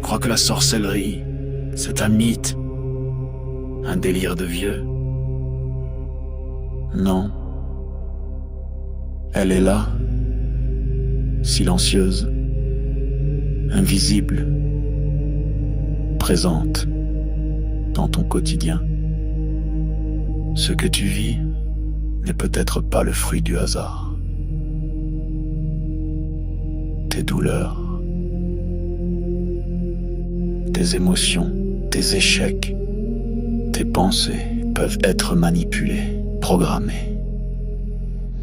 crois que la sorcellerie, c'est un mythe, un délire de vieux? Non. Elle est là, silencieuse, invisible, présente dans ton quotidien. Ce que tu vis n'est peut-être pas le fruit du hasard. Tes douleurs, tes émotions, tes échecs, tes pensées peuvent être manipulées, programmées.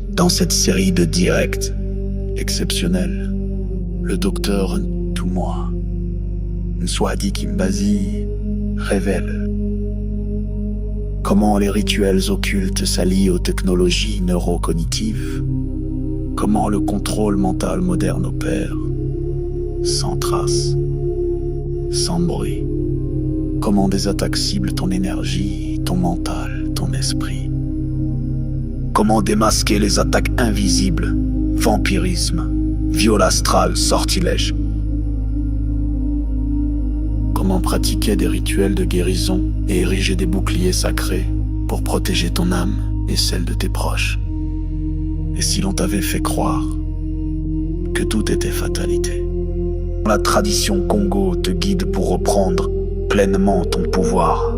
Dans cette série de directs exceptionnels, le docteur Ntumwa Nswadi Kimbazi révèle comment les rituels occultes s'allient aux technologies neurocognitives, comment le contrôle mental moderne opère, sans trace, sans bruit, comment des attaques ciblent ton énergie, ton mental, ton esprit, comment démasquer les attaques invisibles, vampirisme, viol astral, sortilège, comment pratiquer des rituels de guérison et ériger des boucliers sacrés pour protéger ton âme et celle de tes proches. Et si l'on t'avait fait croire que tout était fatalité? La tradition Congo te guide pour reprendre pleinement ton pouvoir.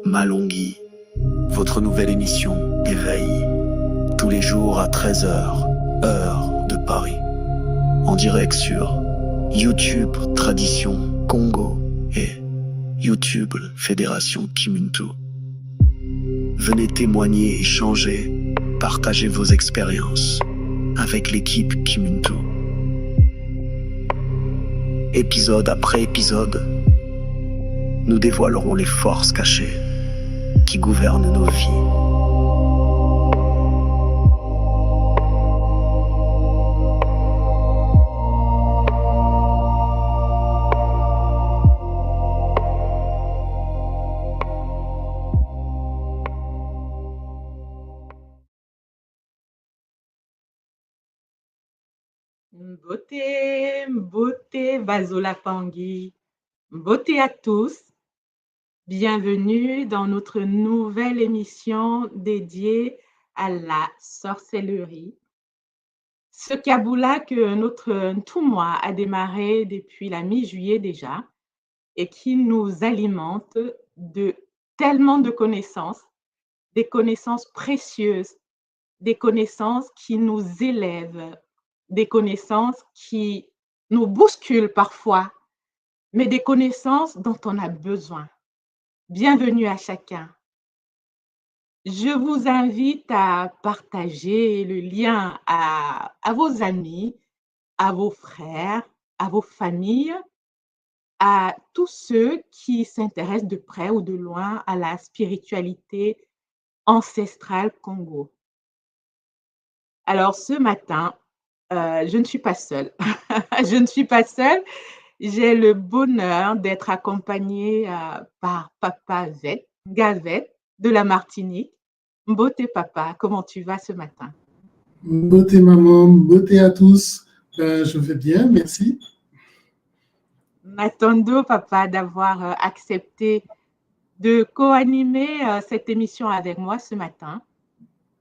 Malongui, votre nouvelle émission Éveil, tous les jours à 13h, heure de Paris, en direct sur YouTube Tradition Congo et YouTube Fédération Kimuntu. Venez témoigner, échanger, partager vos expériences avec l'équipe Kimuntu. Épisode après épisode, nous dévoilerons les forces cachées qui gouvernent nos vies. Beauté, Bazola Pangui. Beauté à tous. Bienvenue dans notre nouvelle émission dédiée à la sorcellerie. Ce Kaboula que notre Ntumwa a démarré depuis la mi-juillet déjà et qui nous alimente de tellement de connaissances, des connaissances précieuses, des connaissances qui nous élèvent, des connaissances qui nous bousculent parfois, mais des connaissances dont on a besoin. Bienvenue à chacun. Je vous invite à partager le lien à vos amis, à vos frères, à vos familles, à tous ceux qui s'intéressent de près ou de loin à la spiritualité ancestrale Congo. Alors ce matin, je ne suis pas seule. Je ne suis pas seule. J'ai le bonheur d'être accompagnée par Papa Gavet de la Martinique. Beauté papa, comment tu vas ce matin? Beauté maman, beauté à tous. Je vais bien, merci. Matondo papa d'avoir accepté de co-animer cette émission avec moi ce matin.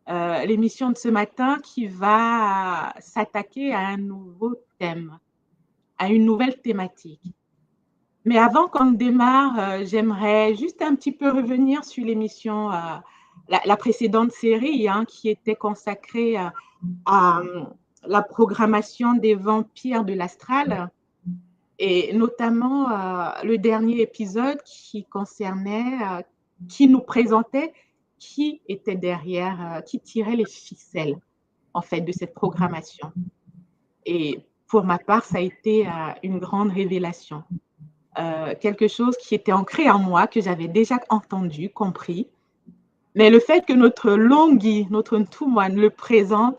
L'émission de ce matin qui va s'attaquer à un nouveau thème, à une nouvelle thématique. Mais avant qu'on démarre, j'aimerais juste un petit peu revenir sur l'émission, la précédente série qui était consacrée à la programmation des vampires de l'astral et notamment le dernier épisode qui concernait, qui nous présentait qui était derrière, qui tirait les ficelles en fait de cette programmation. Et pour ma part, ça a été une grande révélation. Quelque chose qui était ancré en moi, que j'avais déjà entendu, compris. Mais le fait que notre Longui, notre Ntumwa le présente,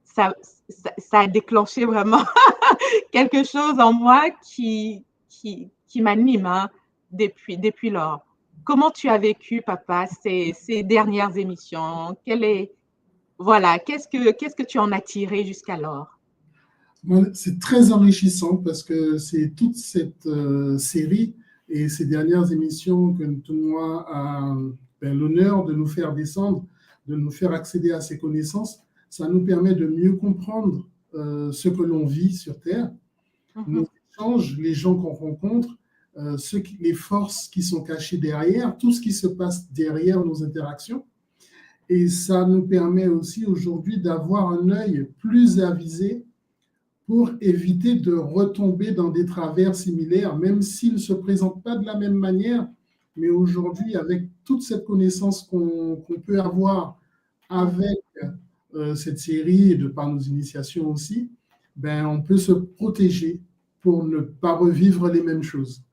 ça a déclenché vraiment quelque chose en moi qui m'anime depuis lors. Comment tu as vécu, papa, ces dernières émissions? Qu'est-ce que tu en as tiré jusqu'alors? C'est très enrichissant parce que c'est toute cette série et ces dernières émissions que Tournois a l'honneur de nous faire descendre, de nous faire accéder à ces connaissances. Ça nous permet de mieux comprendre ce que l'on vit sur Terre, nos échanges, les gens qu'on rencontre, les forces qui sont cachées derrière, tout ce qui se passe derrière nos interactions. Et ça nous permet aussi aujourd'hui d'avoir un œil plus avisé pour éviter de retomber dans des travers similaires, même s'ils ne se présentent pas de la même manière. Mais aujourd'hui, avec toute cette connaissance qu'on peut avoir avec cette série et de par nos initiations aussi, ben, on peut se protéger pour ne pas revivre les mêmes choses.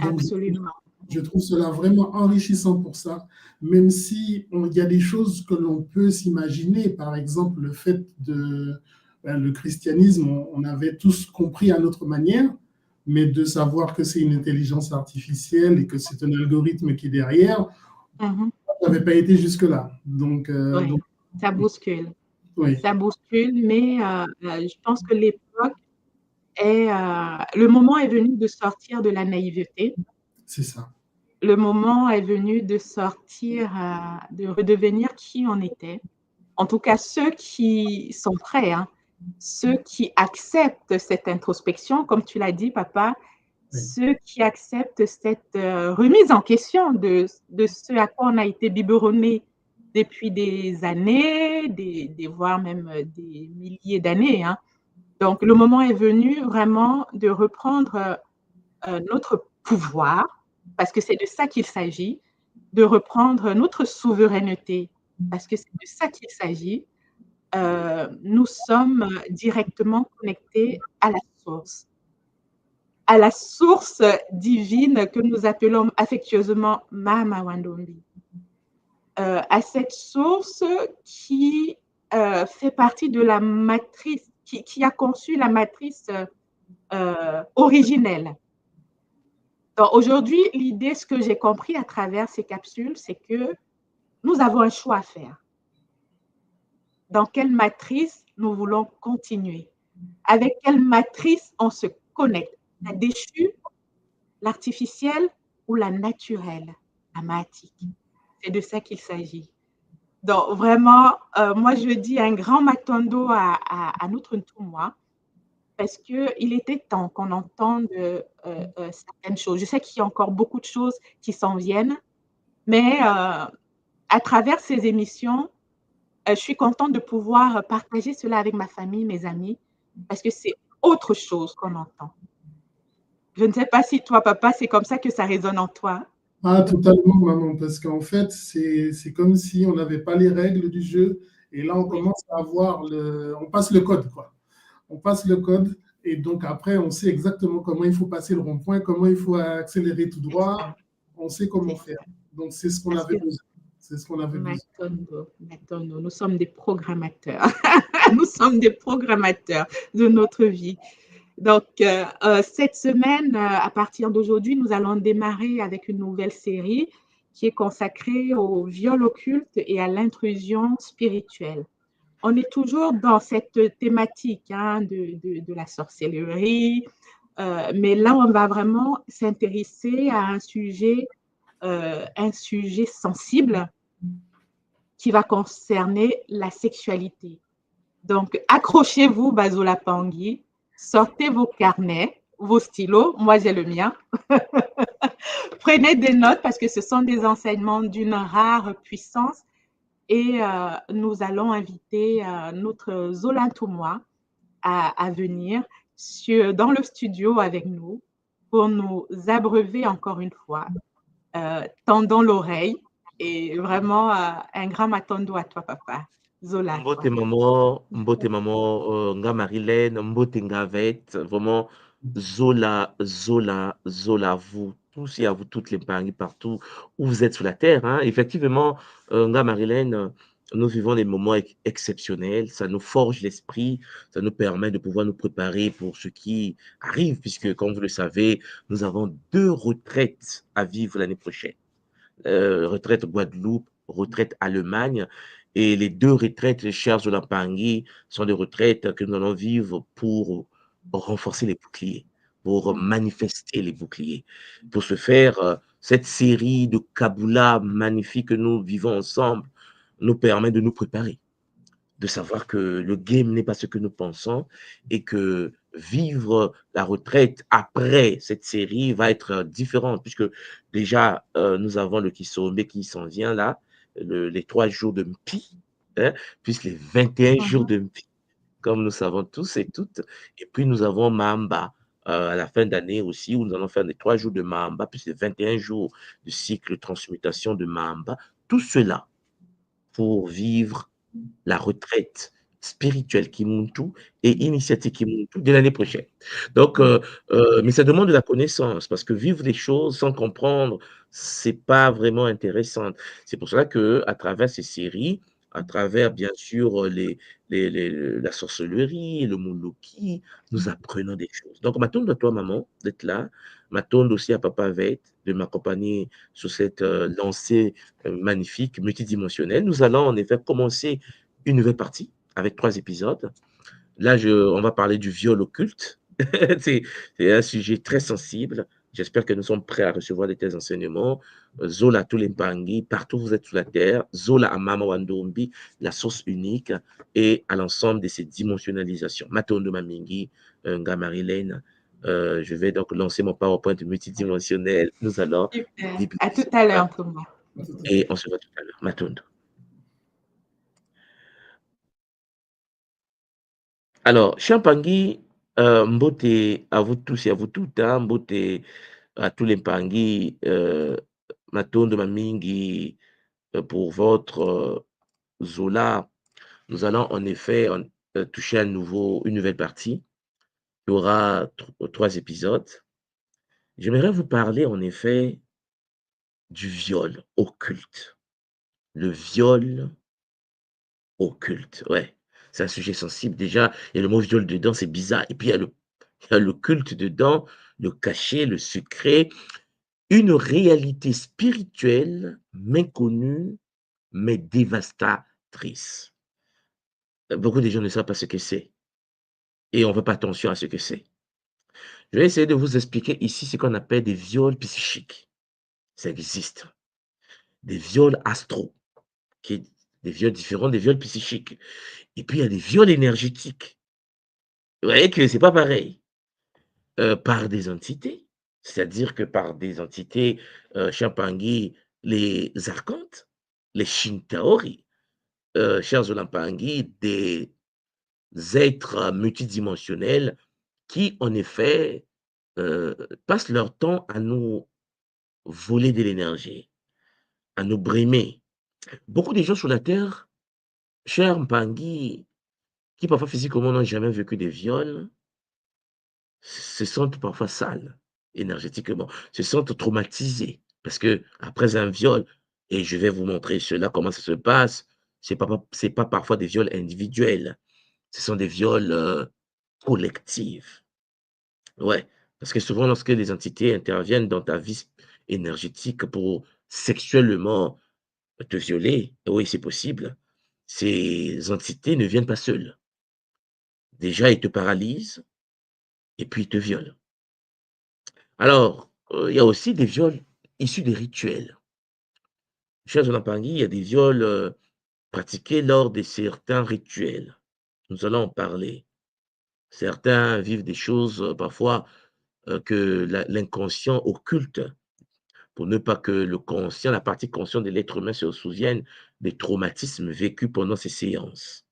Donc, absolument. Je trouve cela vraiment enrichissant pour ça, même si il y a des choses que l'on peut s'imaginer, par exemple le fait de le christianisme, on avait tous compris à notre manière, mais de savoir que c'est une intelligence artificielle et que c'est un algorithme qui est derrière, ça n'avait pas été jusque-là. Donc, ça bouscule. Oui. Ça bouscule, mais je pense que l'époque le moment est venu de sortir de la naïveté. C'est ça. Le moment est venu de sortir, de redevenir qui on était. En tout cas, ceux qui sont prêts, hein, ceux qui acceptent cette introspection, comme tu l'as dit, papa, ceux qui acceptent cette remise en question de ce à quoi on a été biberonné depuis des années, voire même des milliers d'années. Hein. Donc, le moment est venu vraiment de reprendre notre pouvoir, parce que c'est de ça qu'il s'agit, de reprendre notre souveraineté, parce que c'est de ça qu'il s'agit. Nous sommes directement connectés à la source divine que nous appelons affectueusement Mama Wandombi, à cette source qui fait partie de la matrice, qui a conçu la matrice originelle. Donc aujourd'hui, l'idée, ce que j'ai compris à travers ces capsules, c'est que nous avons un choix à faire. Dans quelle matrice nous voulons continuer? Avec quelle matrice on se connecte? La déchue, l'artificielle ou la naturelle, la matique? C'est de ça qu'il s'agit. Donc vraiment, moi je dis un grand matondo à notre Ntumwa, parce qu'il était temps qu'on entende certaines choses. Je sais qu'il y a encore beaucoup de choses qui s'en viennent, mais à travers ces émissions, je suis contente de pouvoir partager cela avec ma famille, mes amis, parce que c'est autre chose qu'on entend. Je ne sais pas si toi, papa, c'est comme ça que ça résonne en toi. Ah, totalement, maman, parce qu'en fait, c'est comme si on n'avait pas les règles du jeu, et là, on commence à avoir on passe le code, quoi. On passe le code, et donc après, on sait exactement comment il faut passer le rond-point, comment il faut accélérer tout droit, on sait comment faire. Donc, c'est ce qu'on avait besoin. C'est ce qu'on avait besoin. Nous sommes des programmateurs. Nous sommes des programmateurs de notre vie. Donc, cette semaine, à partir d'aujourd'hui, nous allons démarrer avec une nouvelle série qui est consacrée au viol occulte et à l'intrusion spirituelle. On est toujours dans cette thématique de la sorcellerie, mais là, on va vraiment s'intéresser à un sujet sensible qui va concerner la sexualité. Donc, accrochez-vous, Bazola Pangui, sortez vos carnets, vos stylos, moi j'ai le mien. Prenez des notes parce que ce sont des enseignements d'une rare puissance et nous allons inviter notre Zola Toumois à venir dans le studio avec nous pour nous abreuver encore une fois. Tendons l'oreille et vraiment un grand matondo à toi, papa. Zola. Mbote maman, nga Marilène, mbote nga Vette, vraiment Zola, vous tous et à vous toutes les Pangui partout où vous êtes sur la terre. Hein. Effectivement, nga Marilène, nous vivons des moments exceptionnels, ça nous forge l'esprit, ça nous permet de pouvoir nous préparer pour ce qui arrive, puisque comme vous le savez, nous avons 2 retraites à vivre l'année prochaine. Retraite Guadeloupe, retraite Allemagne. Et les 2 retraites, chers Zolapangui, sont des retraites que nous allons vivre pour renforcer les boucliers, pour manifester les boucliers. Pour ce faire, cette série de Kabula magnifique que nous vivons ensemble nous permet de nous préparer, de savoir que le game n'est pas ce que nous pensons et que vivre la retraite après cette série va être différent puisque déjà, nous avons le Kisombe qui s'en vient là, les 3 jours de Mpi, hein, plus les 21 jours de Mpi, comme nous savons tous et toutes. Et puis nous avons Mamba à la fin d'année aussi, où nous allons faire les 3 jours de Mamba, plus les 21 jours de cycle de transmutation de Mamba. Tout cela pour vivre la retraite spirituelle Kimuntu et initiatique Kimuntu de l'année prochaine. Donc, mais ça demande de la connaissance parce que vivre des choses sans comprendre, c'est pas vraiment intéressant. C'est pour cela que à travers ces séries, à travers bien sûr la sorcellerie, le moloki, nous apprenons des choses. Donc, m'attendre à toi, maman, d'être là. M'attendre aussi à Papa Vette de m'accompagner sur cette lancée magnifique, multidimensionnelle. Nous allons en effet commencer une nouvelle partie avec 3 épisodes. Là, on va parler du viol occulte. C'est un sujet très sensible. J'espère que nous sommes prêts à recevoir de tels enseignements. Zola Tulimpangi, partout où vous êtes sur la terre. Zola Amama Wandombi, la source unique, et à l'ensemble de ces dimensionnalisations. Matondo Mamingi, Nga Marilène. Je vais donc lancer mon PowerPoint multidimensionnel. Nous allons Super. débuter À tout ce à programme l'heure, Thomas. et on se voit tout à l'heure. Matondo. Alors, Champangui, mbote à vous tous et à vous toutes, hein, mbote à tous les Mpangui, Matondo Mamingi, pour votre Zola. Nous allons en effet toucher une nouvelle partie. Il y aura 3 épisodes. J'aimerais vous parler en effet du viol occulte. Le viol occulte, ouais. C'est un sujet sensible. Déjà, il y a le mot viol dedans, c'est bizarre. Et puis, il y a le culte dedans, le caché, le secret, une réalité spirituelle méconnue, mais dévastatrice. Beaucoup de gens ne savent pas ce que c'est. Et on ne fait pas attention à ce que c'est. Je vais essayer de vous expliquer ici ce qu'on appelle des viols psychiques. Ça existe. Des viols astraux, des viols différents des viols psychiques. Et puis, il y a des viols énergétiques. Vous voyez que c'est pas pareil. Par des entités, c'est-à-dire que par des entités, Champangui, les archontes, les Shintaori, chers Olampangui, des êtres multidimensionnels qui, en effet, heu, passent leur temps à nous voler de l'énergie, à nous brimer. Beaucoup de gens sur la terre, chers Mpangui, qui parfois physiquement n'ont jamais vécu des viols, se sentent parfois sales énergétiquement, se sentent traumatisés parce que après un viol, et je vais vous montrer cela, comment ça se passe, c'est pas parfois des viols individuels, ce sont des viols collectifs. Ouais, parce que souvent lorsque les entités interviennent dans ta vie énergétique pour sexuellement te violer, oui, c'est possible. Ces entités ne viennent pas seules. Déjà, ils te paralysent et puis ils te violent. Alors, il y a aussi des viols issus des rituels. Chez Zonapangui, il y a des viols, pratiqués lors de certains rituels. Nous allons en parler. Certains vivent des choses, parfois, que l'inconscient occulte pour ne pas que le conscient, la partie consciente de l'être humain se souvienne des traumatismes vécus pendant ces séances.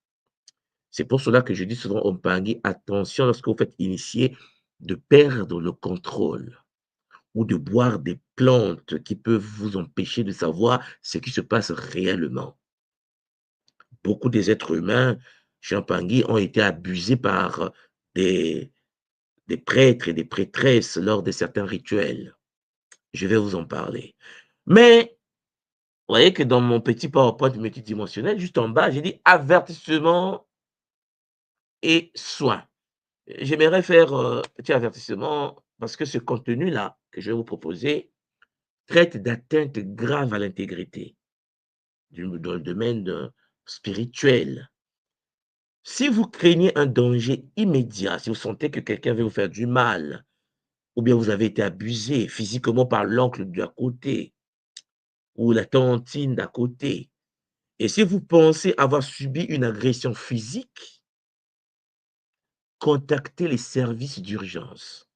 C'est pour cela que je dis souvent aux Mpangui: «Attention lorsque vous faites initier, de perdre le contrôle». Ou de boire des plantes qui peuvent vous empêcher de savoir ce qui se passe réellement. Beaucoup des êtres humains, Champangui, ont été abusés par des, des prêtres et des prêtresses lors de certains rituels. Je vais vous en parler. Mais, vous voyez que dans mon petit PowerPoint multidimensionnel, juste en bas, j'ai dit avertissement et soins. J'aimerais faire un petit avertissement parce que ce contenu-là que je vais vous proposer traite d'atteintes graves à l'intégrité dans le domaine spirituel. Si vous craignez un danger immédiat, si vous sentez que quelqu'un veut vous faire du mal, ou bien vous avez été abusé physiquement par l'oncle d'à côté ou la tantine d'à côté, et si vous pensez avoir subi une agression physique, contactez les services d'urgence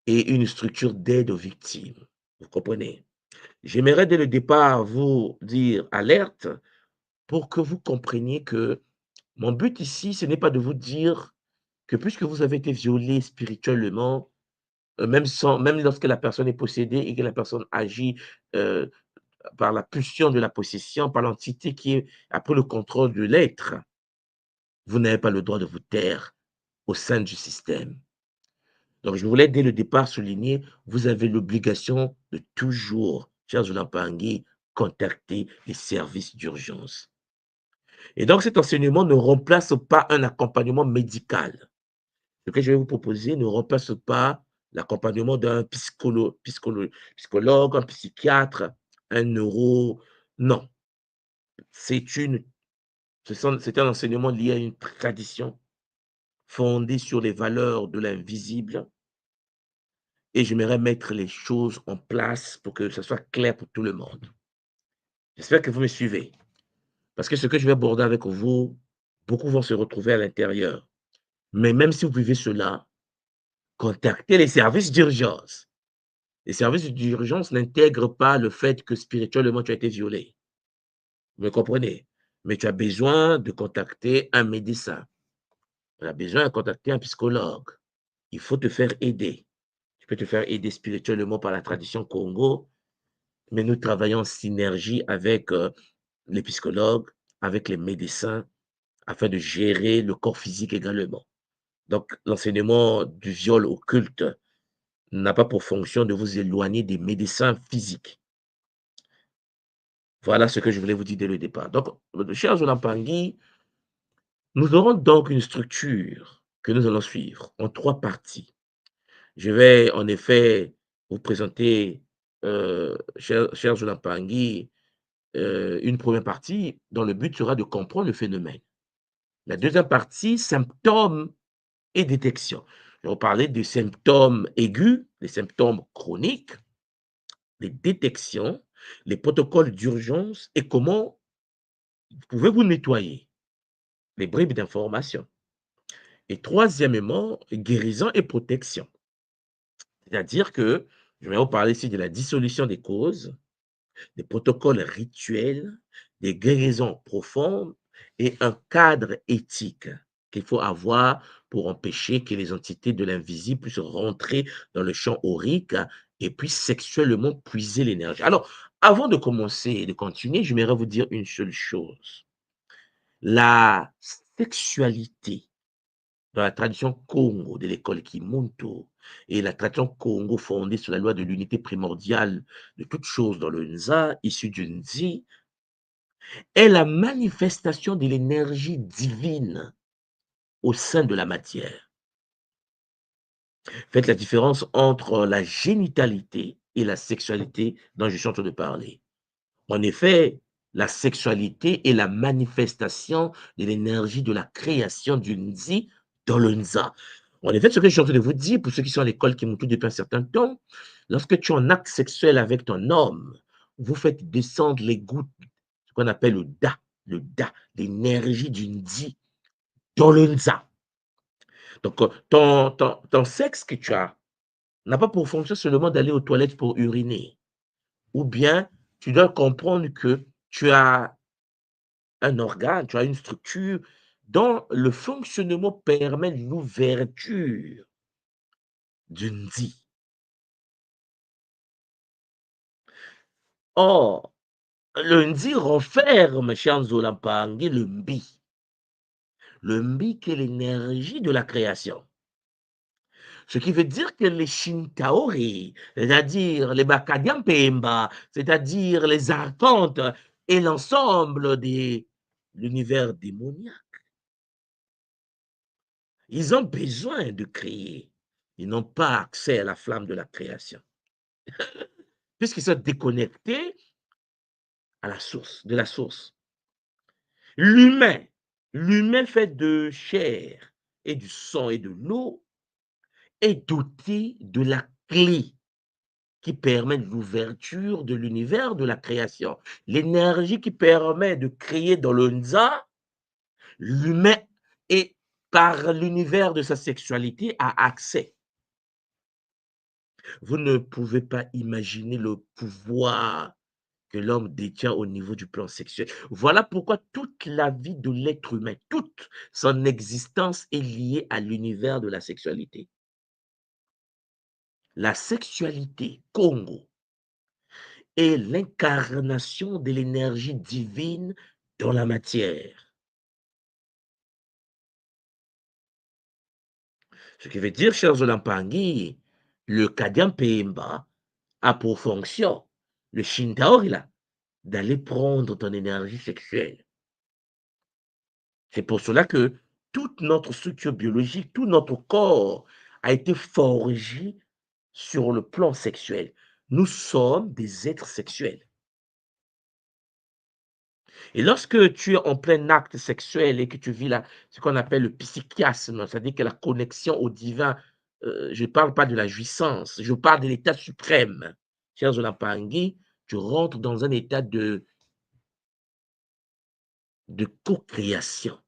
et une structure d'aide aux victimes. Vous comprenez? J'aimerais dès le départ vous dire alerte pour que vous compreniez que mon but ici, ce n'est pas de vous dire que puisque vous avez été violé spirituellement, même lorsque la personne est possédée et que la personne agit euh, par la pulsion de la possession, par l'entité qui est après le contrôle de l'être, vous n'avez pas le droit de vous taire au sein du système. Donc, je voulais dès le départ souligner, vous avez l'obligation de toujours, chers Olampangi, contacter les services d'urgence. Et donc, cet enseignement ne remplace pas un accompagnement médical. Ce que je vais vous proposer ne remplace pas l'accompagnement d'un psychologue, un psychiatre, un neuro. Non, c'est c'est un enseignement lié à une tradition fondée sur les valeurs de l'invisible. Et j'aimerais mettre les choses en place pour que ce soit clair pour tout le monde. J'espère que vous me suivez. Parce que ce que je vais aborder avec vous, beaucoup vont se retrouver à l'intérieur. Mais même si vous vivez cela, contactez les services d'urgence. Les services d'urgence n'intègrent pas le fait que spirituellement tu as été violé. Vous me comprenez? Mais tu as besoin de contacter un médecin. Tu as besoin de contacter un psychologue. Il faut te faire aider. Tu peux te faire aider spirituellement par la tradition Congo, mais nous travaillons en synergie avec les psychologues, avec les médecins, afin de gérer le corps physique également. Donc, l'enseignement du viol occulte n'a pas pour fonction de vous éloigner des médecins physiques. Voilà ce que je voulais vous dire dès le départ. Donc, chers Olampangi, nous aurons donc une structure que nous allons suivre en 3 parties. Je vais en effet vous présenter, chers Olampangi, une première partie dont le but sera de comprendre le phénomène. La deuxième partie, symptômes et détection. Je vais vous parler des symptômes aigus, des symptômes chroniques, les détections, les protocoles d'urgence et comment vous pouvez vous nettoyer, les bribes d'information. Et troisièmement, guérison et protection. C'est-à-dire que je vais vous parler ici de la dissolution des causes, des protocoles rituels, des guérisons profondes et un cadre éthique qu'il faut avoir pour empêcher que les entités de l'invisible puissent rentrer dans le champ aurique et puissent sexuellement puiser l'énergie. Alors, avant de commencer et de continuer, j'aimerais vous dire une seule chose. La sexualité dans la tradition Congo de l'école Kimuntu et la tradition Congo fondée sur la loi de l'unité primordiale de toute chose dans le Nza, issu du Nzi, est la manifestation de l'énergie divine au sein de la matière. Faites la différence entre la génitalité et la sexualité dont je suis en train de parler. En effet, la sexualité est la manifestation de l'énergie de la création du Nzi dans le Nza. En effet, ce que je suis en train de vous dire, pour ceux qui sont à l'école qui m'ont tout depuis un certain temps, lorsque tu es en acte sexuel avec ton homme, vous faites descendre les gouttes, ce qu'on appelle le Da, l'énergie du Nzi dans le Nza. Donc, ton sexe que tu as n'a pas pour fonction seulement d'aller aux toilettes pour uriner. Ou bien, tu dois comprendre que tu as un organe, tu as une structure dont le fonctionnement permet l'ouverture du Ndi. Or, le Ndi renferme, chez Anzolampangi, le Mbi. Le Mbi qui est l'énergie de la création. Ce qui veut dire que les Shintaori, c'est-à-dire les Bakadiampemba, c'est-à-dire les archontes et l'ensemble de l'univers démoniaque, ils ont besoin de créer. Ils n'ont pas accès à la flamme de la création, puisqu'ils sont déconnectés à la source, de la source. L'humain, l'humain fait de chair et du sang et de l'eau est doté de la clé qui permet l'ouverture de l'univers de la création. L'énergie qui permet de créer dans le Nza, l'humain et par l'univers de sa sexualité a accès. Vous ne pouvez pas imaginer le pouvoir que l'homme détient au niveau du plan sexuel. Voilà pourquoi toute la vie de l'être humain, toute son existence est liée à l'univers de la sexualité. La sexualité, Congo, est l'incarnation de l'énergie divine dans la matière. Ce qui veut dire, chers Olampangui, le Kadian Pemba a pour fonction, le Shintaorila, d'aller prendre ton énergie sexuelle. C'est pour cela que toute notre structure biologique, tout notre corps a été forgé sur le plan sexuel. Nous sommes des êtres sexuels. Et lorsque tu es en plein acte sexuel et que tu vis ce qu'on appelle le psychiasme, c'est-à-dire que la connexion au divin, je ne parle pas de la jouissance, je parle de l'état suprême. Chers Olampangui, tu rentres dans un état de co-création.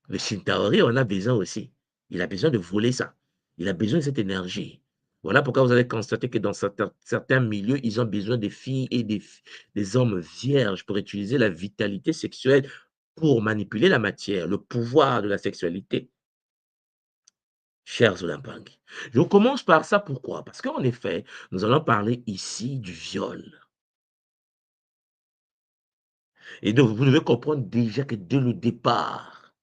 Le Shintaori en a besoin aussi. Il a besoin de voler ça. Il a besoin de cette énergie. Voilà pourquoi vous allez constater que dans certains milieux, ils ont besoin des filles et des hommes vierges pour utiliser la vitalité sexuelle pour manipuler la matière, le pouvoir de la sexualité. Chers Olampangui, je commence par ça. Pourquoi? Parce qu'en effet, nous allons parler ici du viol. Et donc, vous devez comprendre déjà que dès le départ,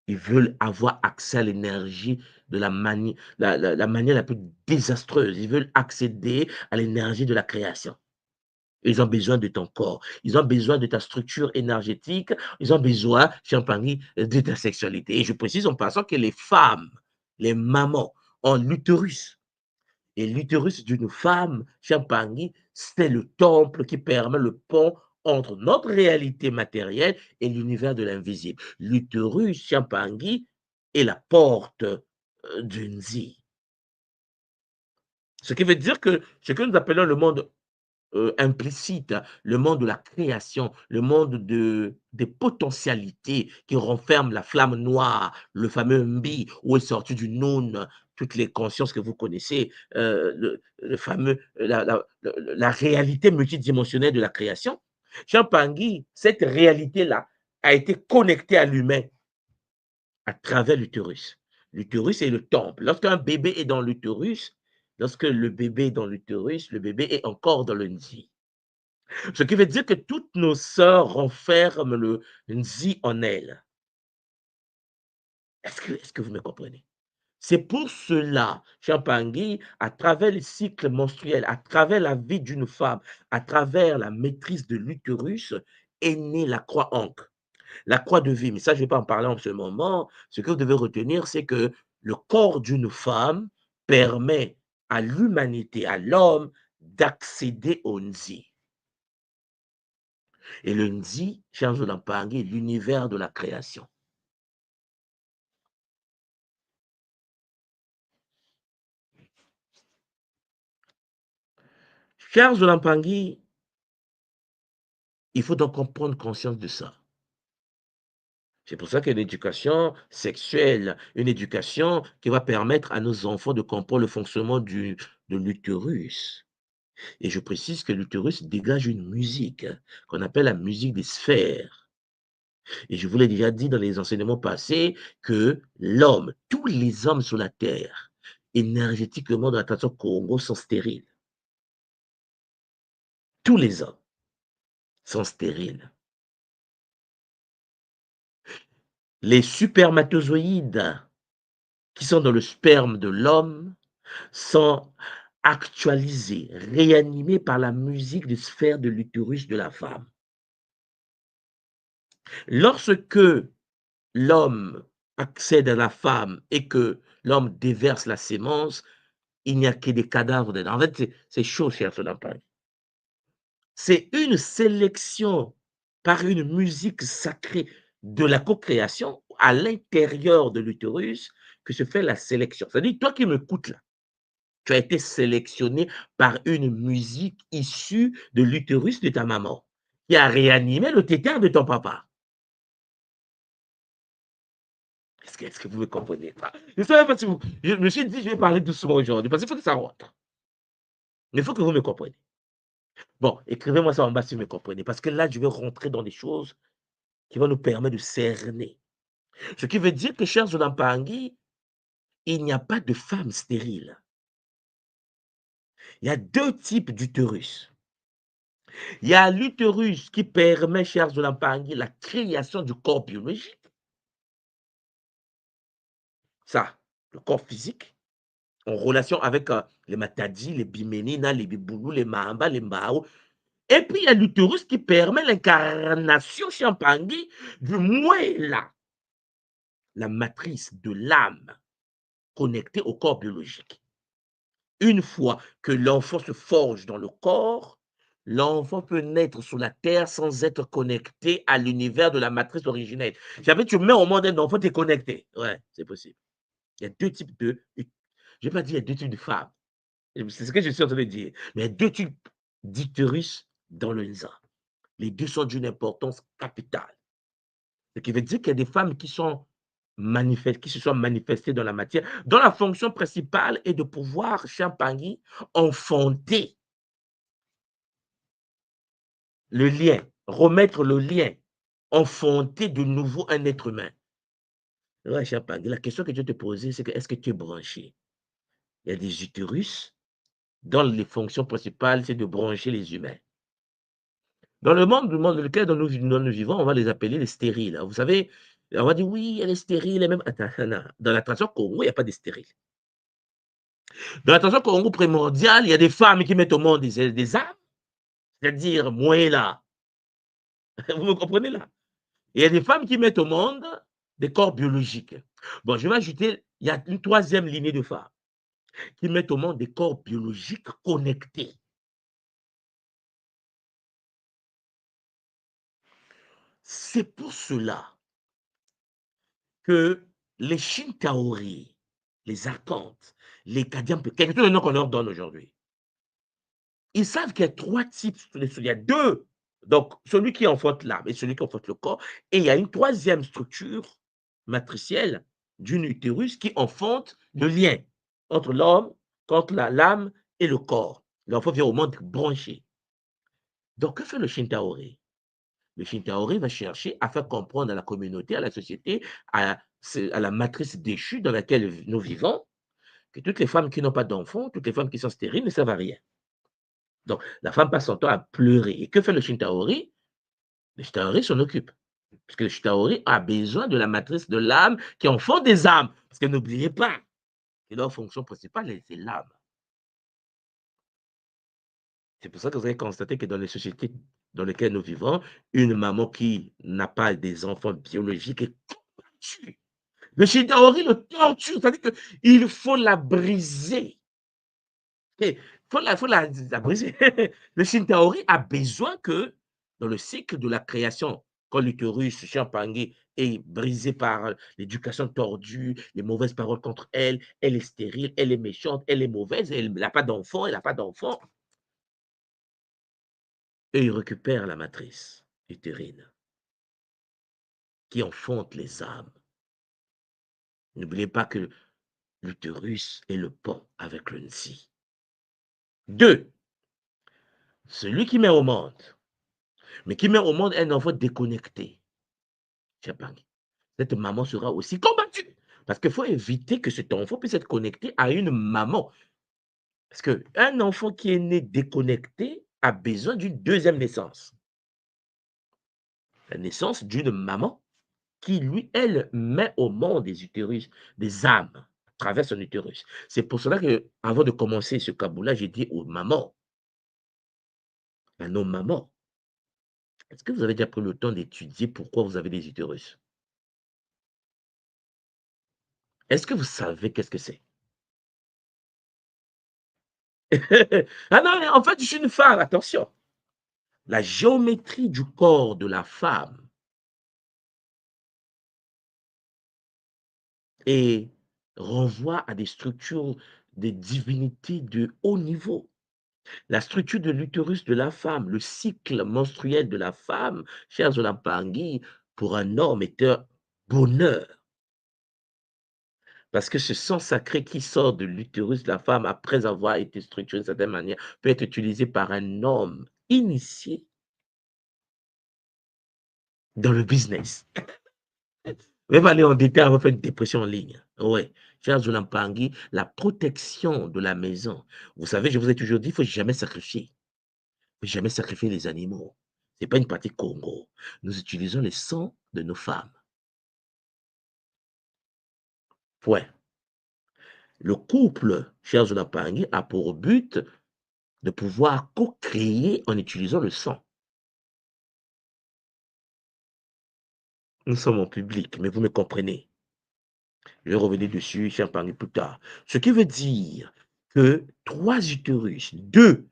ils veulent avoir accès à l'énergie de la manière la plus désastreuse. Ils veulent accéder à l'énergie de la création. Ils ont besoin de ton corps. Ils ont besoin de ta structure énergétique. Ils ont besoin, Champagny, de ta sexualité. Et je précise en passant que les femmes, les mamans, ont l'utérus. Et l'utérus d'une femme, Champagny, c'est le temple qui permet le pont entre notre réalité matérielle et l'univers de l'invisible. L'utérus, Champagny, est la porte d'une vie. Ce qui veut dire que ce que nous appelons le monde implicite, le monde de la création, le monde des potentialités qui renferme la flamme noire, le fameux Mbi, où est sorti du Noun, toutes les consciences que vous connaissez, le fameux, la réalité multidimensionnelle de la création. Jean Pangui, cette réalité-là a été connectée à l'humain à travers l'utérus. L'utérus est le temple. Lorsqu'un bébé est dans l'utérus, lorsque le bébé est dans l'utérus, le bébé est encore dans le nid. Ce qui veut dire que toutes nos sœurs renferment le nzi en elles. Est-ce que vous me comprenez? C'est pour cela, Champangui, à travers les cycles menstruels, à travers la vie d'une femme, à travers la maîtrise de l'utérus, est née la croix ancre, la croix de vie. Mais ça, je ne vais pas en parler en ce moment. Ce que vous devez retenir, c'est que le corps d'une femme permet à l'humanité, à l'homme, d'accéder au nzi. Et le Nzi, chers Olampangui, est l'univers de la création. Chers Olampangui, il faut donc prendre conscience de ça. C'est pour ça qu'il y a une éducation sexuelle, une éducation qui va permettre à nos enfants de comprendre le fonctionnement de l'utérus. Et je précise que l'utérus dégage une musique qu'on appelle la musique des sphères. Et je vous l'ai déjà dit dans les enseignements passés que l'homme, tous les hommes sur la terre, énergétiquement dans la tradition Congo, sont stériles. Tous les hommes sont stériles. Les spermatozoïdes qui sont dans le sperme de l'homme sont actualisés, réanimés par la musique des sphères de l'utérus de la femme. Lorsque l'homme accède à la femme et que l'homme déverse la sémence, il n'y a que des cadavres dedans. En fait, c'est chaud, cher Sonampane. C'est une sélection par une musique sacrée de la co-création à l'intérieur de l'utérus que se fait la sélection. C'est-à-dire, toi qui m'écoutes là, tu as été sélectionné par une musique issue de l'utérus de ta maman qui a réanimé le tétard de ton papa. Est-ce que vous me comprenez pas? Je sais pas si vous... Je me suis dit, je vais parler doucement aujourd'hui parce qu'il faut que ça rentre. Mais il faut que vous me compreniez. Bon, écrivez-moi ça en bas si vous me comprenez. Parce que là, je vais rentrer dans des choses qui vont nous permettre de cerner. Ce qui veut dire que, chers Zolampangi, il n'y a pas de femme stérile. Il y a deux types d'utérus. Il y a l'utérus qui permet, chers Zolampangi, la création du corps biologique. Ça, le corps physique, en relation avec les matadis, les biménina, les biboulous, les mahamba, les mbao. Et puis, il y a l'utérus qui permet l'incarnation, Champangui, du moella, la matrice de l'âme connectée au corps biologique. Une fois que l'enfant se forge dans le corps, l'enfant peut naître sur la terre sans être connecté à l'univers de la matrice originelle. Jamais tu mets au monde un enfant, tu es connecté. Ouais, c'est possible. Il y a deux types de... Je ne vais pas dire il y a deux types de femmes. C'est ce que je suis en train de dire. Mais il y a deux types d'utérus dans le Nza. Les deux sont d'une importance capitale. Ce qui veut dire qu'il y a des femmes qui sont qui se sont manifestées dans la matière, dont la fonction principale est de pouvoir, Champangui, enfanter le lien, remettre le lien, enfanter de nouveau un être humain. Ouais, Champangui, la question que je vais te poser, c'est que est-ce que tu es branché? Il y a des utérus dont les fonctions principales, c'est de brancher les humains. Dans le monde dans lequel nous vivons, on va les appeler les stériles. Vous savez, on va dire oui, elle est stérile. Et même... Attends, non. Dans la tradition Congo, il n'y a pas de stériles. Dans la tradition Congo primordiale, il y a des femmes qui mettent au monde des âmes, c'est-à-dire moi là. Vous me comprenez là? Il y a des femmes qui mettent au monde des corps biologiques. Bon, je vais ajouter, il y a une troisième lignée de femmes qui mettent au monde des corps biologiques connectés. C'est pour cela que les Shintaori, les Arkantes, les Kadiampé, quels sont les noms qu'on leur donne aujourd'hui, ils savent qu'il y a trois types. Il y a deux. Donc, celui qui enfante l'âme et celui qui enfante le corps. Et il y a une troisième structure matricielle d'une utérus qui enfante le lien entre l'homme, entre l'âme et le corps. L'enfant vient au monde branché. Donc, que fait le Shintaori? Le Shintaori va chercher à faire comprendre à la communauté, à la société, à la matrice déchue dans laquelle nous vivons, que toutes les femmes qui n'ont pas d'enfants, toutes les femmes qui sont stériles ne servent à rien. Donc, la femme passe son temps à pleurer. Et que fait le Shintaori? Le Shintaori s'en occupe. Parce que le Shintaori a besoin de la matrice de l'âme qui enfante des âmes. Parce que n'oubliez pas que leur fonction principale, c'est l'âme. C'est pour ça que vous avez constaté que dans les sociétés dans lesquelles nous vivons, une maman qui n'a pas des enfants biologiques est combattue. Le Shintaori le torture, c'est-à-dire qu'il faut la briser. Il faut la briser. Le Shintaori a besoin que, dans le cycle de la création, quand l'utérus Champangui est brisé par l'éducation tordue, les mauvaises paroles contre elle, elle est stérile, elle est méchante, elle est mauvaise, elle n'a pas d'enfant, elle n'a pas d'enfant. Et il récupère la matrice utérine qui enfante les âmes. N'oubliez pas que l'utérus est le pont avec le Nsi. 2. Celui qui met au monde, mais qui met au monde un enfant déconnecté. Cette maman sera aussi combattue. Parce qu'il faut éviter que cet enfant puisse être connecté à une maman. Parce qu'un enfant qui est né déconnecté a besoin d'une deuxième naissance. La naissance d'une maman qui, lui, elle, met au monde des utérus, des âmes, à travers son utérus. C'est pour cela que, avant de commencer ce kaboula, j'ai dit aux mamans, à nos mamans, est-ce que vous avez déjà pris le temps d'étudier pourquoi vous avez des utérus? Est-ce que vous savez qu'est-ce que c'est? Ah non, en fait, je suis une femme, attention. la géométrie du corps de la femme et renvoie à des structures, des divinités de haut niveau. La structure de l'utérus de la femme, le cycle menstruel de la femme, chers Olampangi, pour un homme est un bonheur. Parce que ce sang sacré qui sort de l'utérus de la femme après avoir été structuré d'une certaine manière peut être utilisé par un homme initié dans le business. Même aller en détail, on va faire une dépression en ligne. Ouais. Cher Zolampangi, la protection de la maison. Vous savez, je vous ai toujours dit, il ne faut jamais sacrifier. Il ne faut jamais sacrifier les animaux. Ce n'est pas une pratique Congo. Nous utilisons les sangs de nos femmes. Point. Le couple, cher Zolampangi, a pour but de pouvoir co-créer en utilisant le sang. Nous sommes en public, mais vous me comprenez. Je vais revenir dessus, je vais en parler plus tard. Ce qui veut dire que 3 utérus, 2,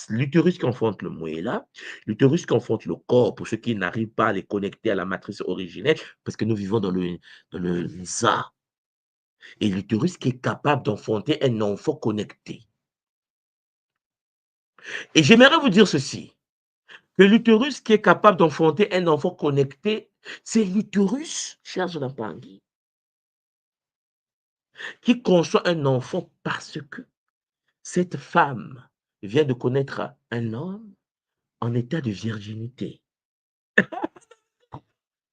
l'utérus qui enfante le moella, l'utérus qui enfante le corps, pour ceux qui n'arrivent pas à les connecter à la matrice originelle, parce que nous vivons dans le Nza, et l'utérus qui est capable d'enfanter un enfant connecté. Et j'aimerais vous dire ceci, que l'utérus qui est capable d'enfanter un enfant connecté, c'est l'utérus, chers Olampangi, qui conçoit un enfant parce que cette femme vient de connaître un homme en état de virginité. C'est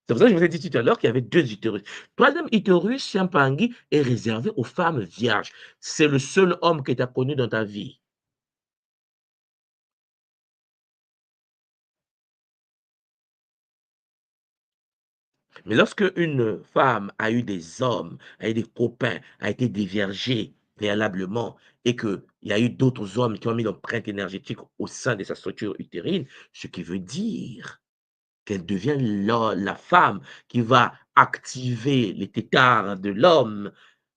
pour ça que je vous ai dit tout à l'heure qu'il y avait 2 utérus. Troisième utérus, Chiampangui, est réservé aux femmes vierges. C'est le seul homme que tu as connu dans ta vie. Mais lorsque une femme a eu des hommes, a eu des copains, a été déviergée préalablement, et qu'il y a eu d'autres hommes qui ont mis l'empreinte énergétique au sein de sa structure utérine, ce qui veut dire qu'elle devient la femme qui va activer les tétards de l'homme,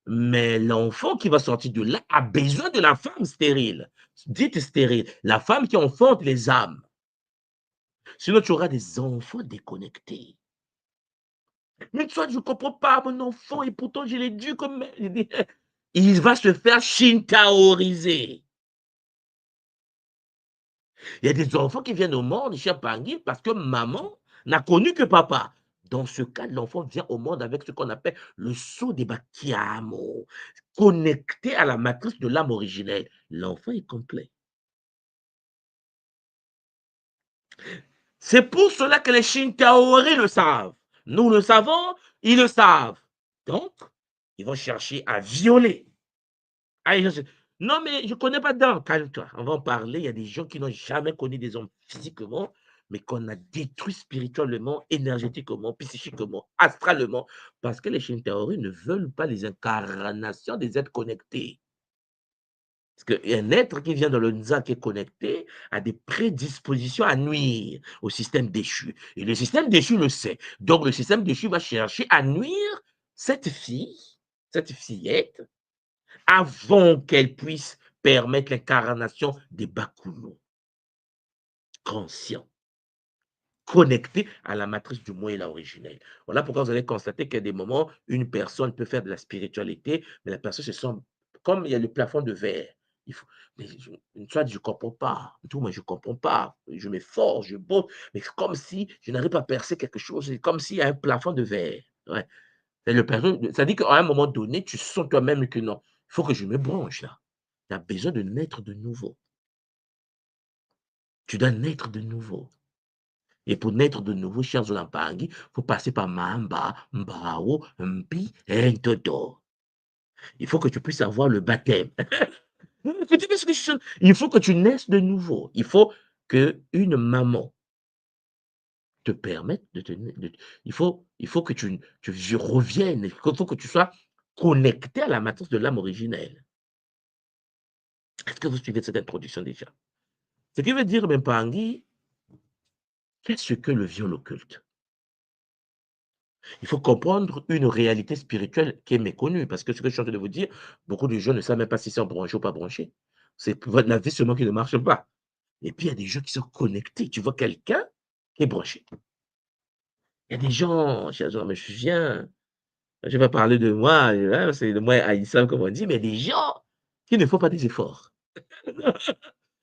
mais l'enfant qui va sortir de là a besoin de la femme stérile, dite stérile, la femme qui enfante les âmes. Sinon, tu auras des enfants déconnectés. Mais toi, je ne comprends pas mon enfant, et pourtant je l'ai dû comme... Il va se faire shintaoriser. Il y a des enfants qui viennent au monde, cher Pangui, parce que maman n'a connu que papa. Dans ce cas, l'enfant vient au monde avec ce qu'on appelle le saut des bakiamo, connecté à la matrice de l'âme originelle. L'enfant est complet. C'est pour cela que les Shintaori le savent. Nous le savons, ils le savent. Donc, ils vont chercher à violer. Non, mais je ne connais pas dedans. Calme-toi. On va en parler. Il y a des gens qui n'ont jamais connu des hommes physiquement, mais qu'on a détruits spirituellement, énergétiquement, psychiquement, astralement, parce que les Shintaori ne veulent pas les incarnations des êtres connectés. Parce qu'un être qui vient dans le Nza qui est connecté a des prédispositions à nuire au système déchu. Et le système déchu le sait. Donc, le système déchu va chercher à nuire cette fille, cette fillette, avant qu'elle puisse permettre l'incarnation des Bakuno, conscients, connectés à la matrice du moyen originelle. Voilà pourquoi vous allez constater qu'à des moments, une personne peut faire de la spiritualité, mais la personne se sent comme il y a le plafond de verre. Il faut, mais soit je ne comprends pas, tout, moi je ne comprends pas, je m'efforce, je bosse, mais c'est comme si je n'arrive pas à percer quelque chose, c'est comme s'il y a un plafond de verre. Ouais. Ça dit qu'à un moment donné, tu sens toi-même que non, il faut que je me branche là. Tu as besoin de naître de nouveau. Tu dois naître de nouveau. Et pour naître de nouveau, chers Olampangi, il faut passer par Mamba, Mbao, Mpi et Ntoto. Il faut que tu puisses avoir le baptême. Il faut que tu naisses de nouveau. Il faut qu'une maman te permette de te... il faut que tu reviennes. Il faut que tu sois connecté à la matrice de l'âme originelle. Est-ce que vous suivez cette introduction déjà? Ce qui veut dire, Mpangi, qu'est-ce que le viol occulte? Il faut comprendre une réalité spirituelle qui est méconnue, parce que ce que je suis en train de vous dire, beaucoup de gens ne savent même pas si c'est branché ou pas branché. C'est la vie seulement qui ne marche pas. Et puis, il y a des gens qui sont connectés. Tu vois quelqu'un qui est branché. Il y a des gens, mais je viens, je vais pas parler de moi, hein, c'est de moi à Islam, comme on dit, mais des gens qui ne font pas des efforts.